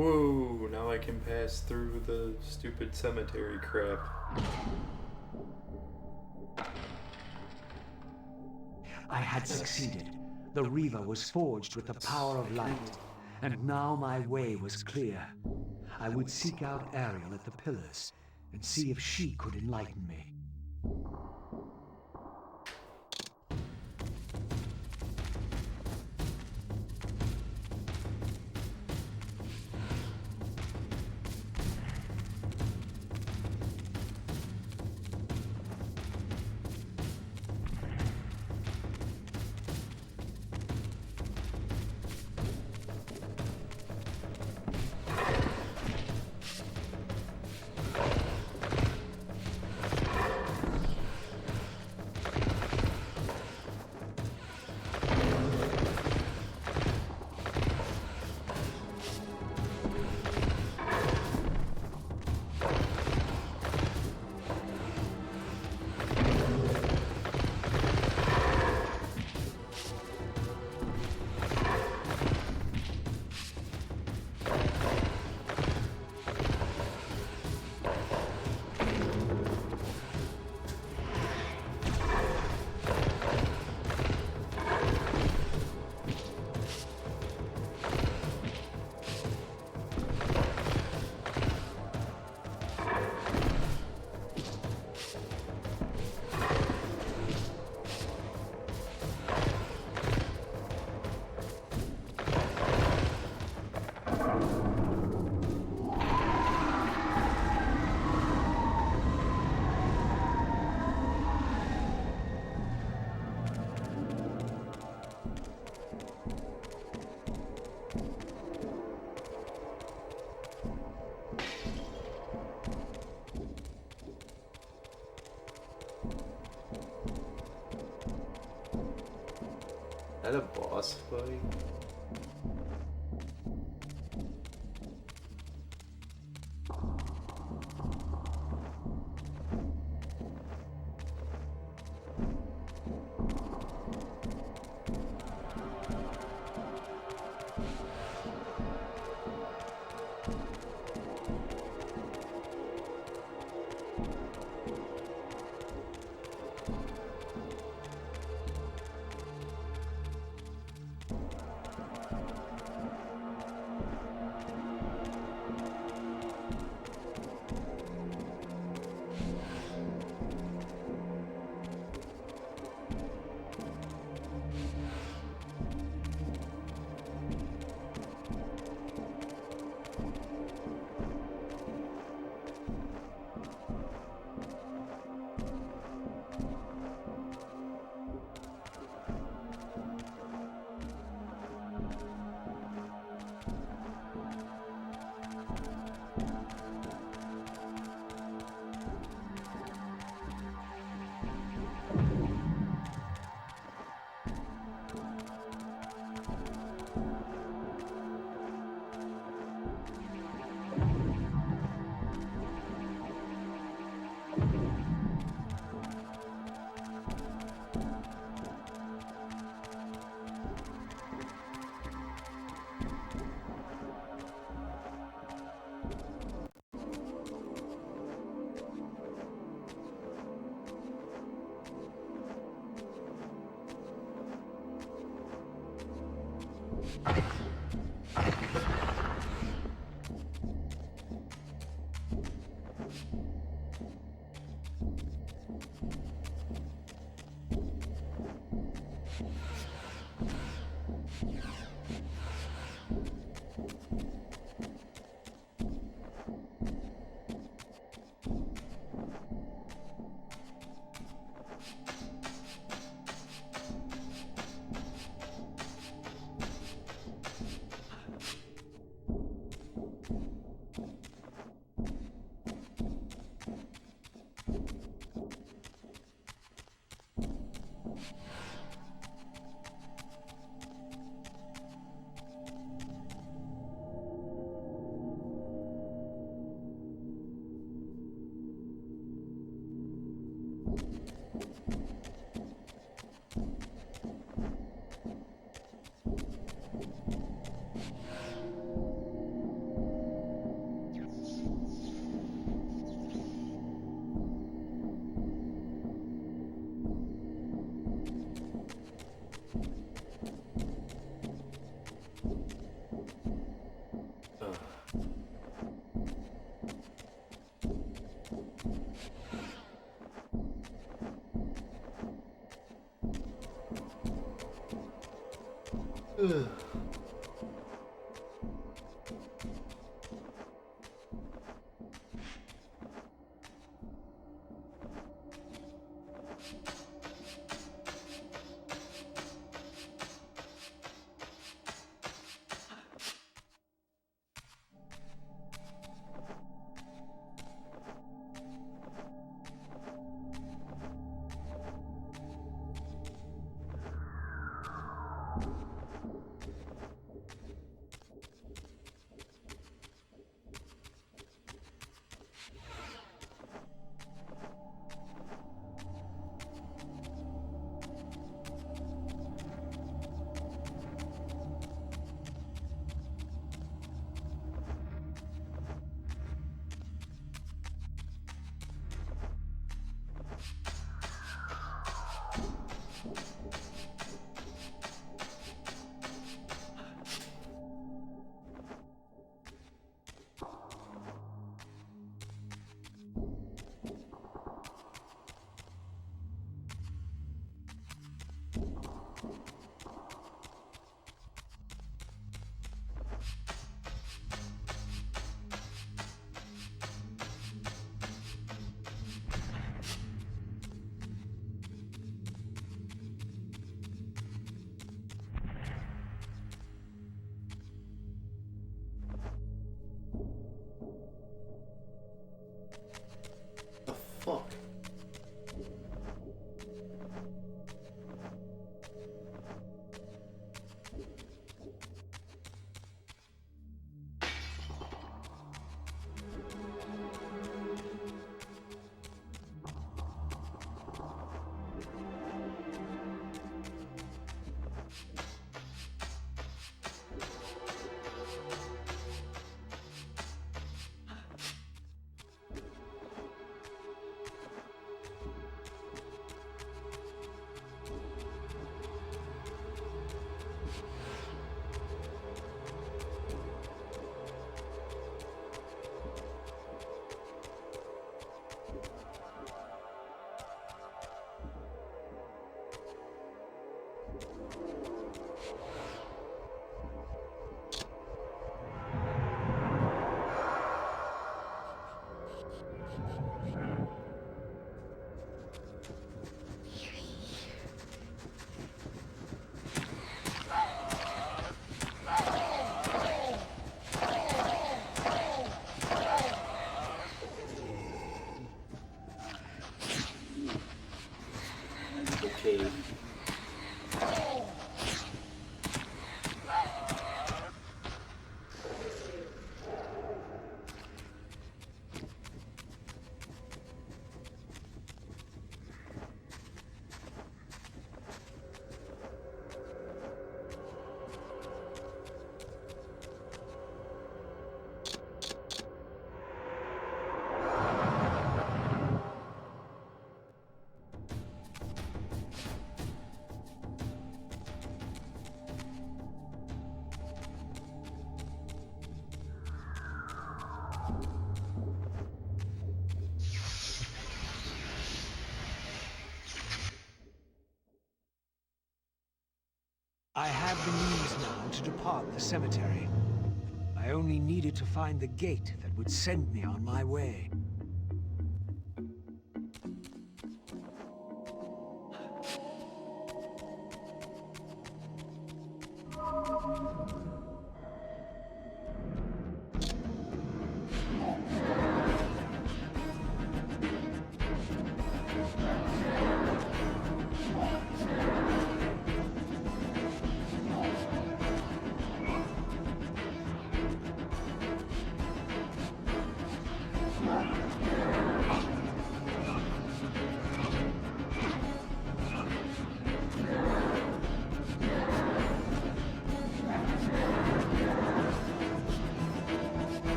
Whoa, now I can pass through the stupid cemetery crap. I had succeeded. The Reaver was forged with the power of light, and now my way was clear. I would seek out Ariel at the pillars and see if she could enlighten me. Ugh. to depart the cemetery. I only needed to find the gate that would send me on my way.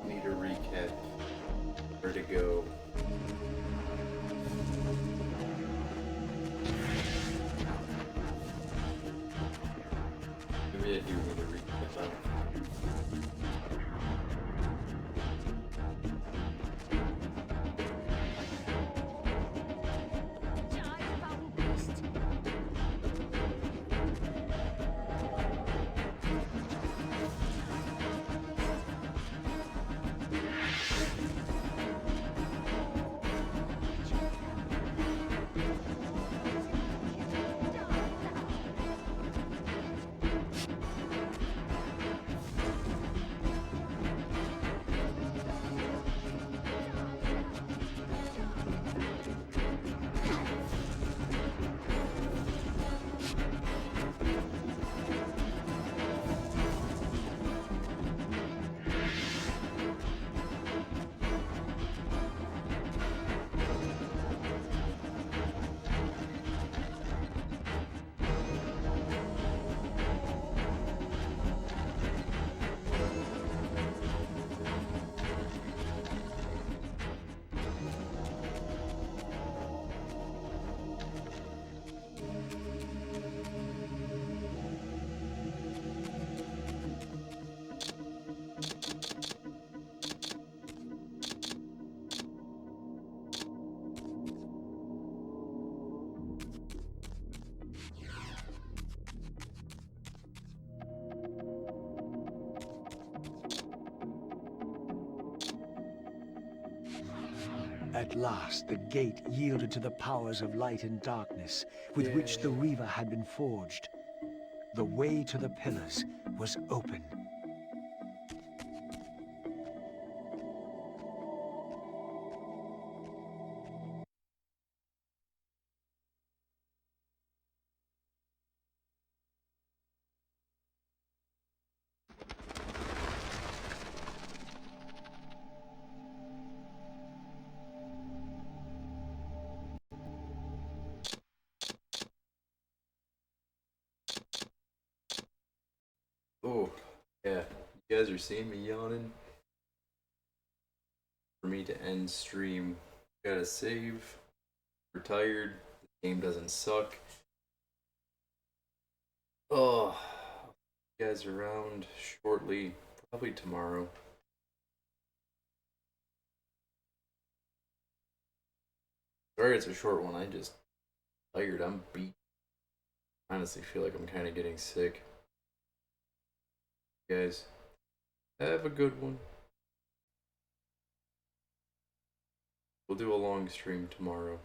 Need a recap. Where to go? Maybe I do need a recap. At last, the gate yielded to the powers of light and darkness with which the Reaver had been forged. The way to the pillars was open. Oh, yeah. You guys are seeing me yawning? for me to end stream. Gotta save. We're tired. The game doesn't suck. Oh, you guys around shortly, probably tomorrow. Sorry it's a short one. I just tired. I'm beat. I honestly feel like I'm kind of getting sick. Guys, have a good one. We'll do a long stream tomorrow.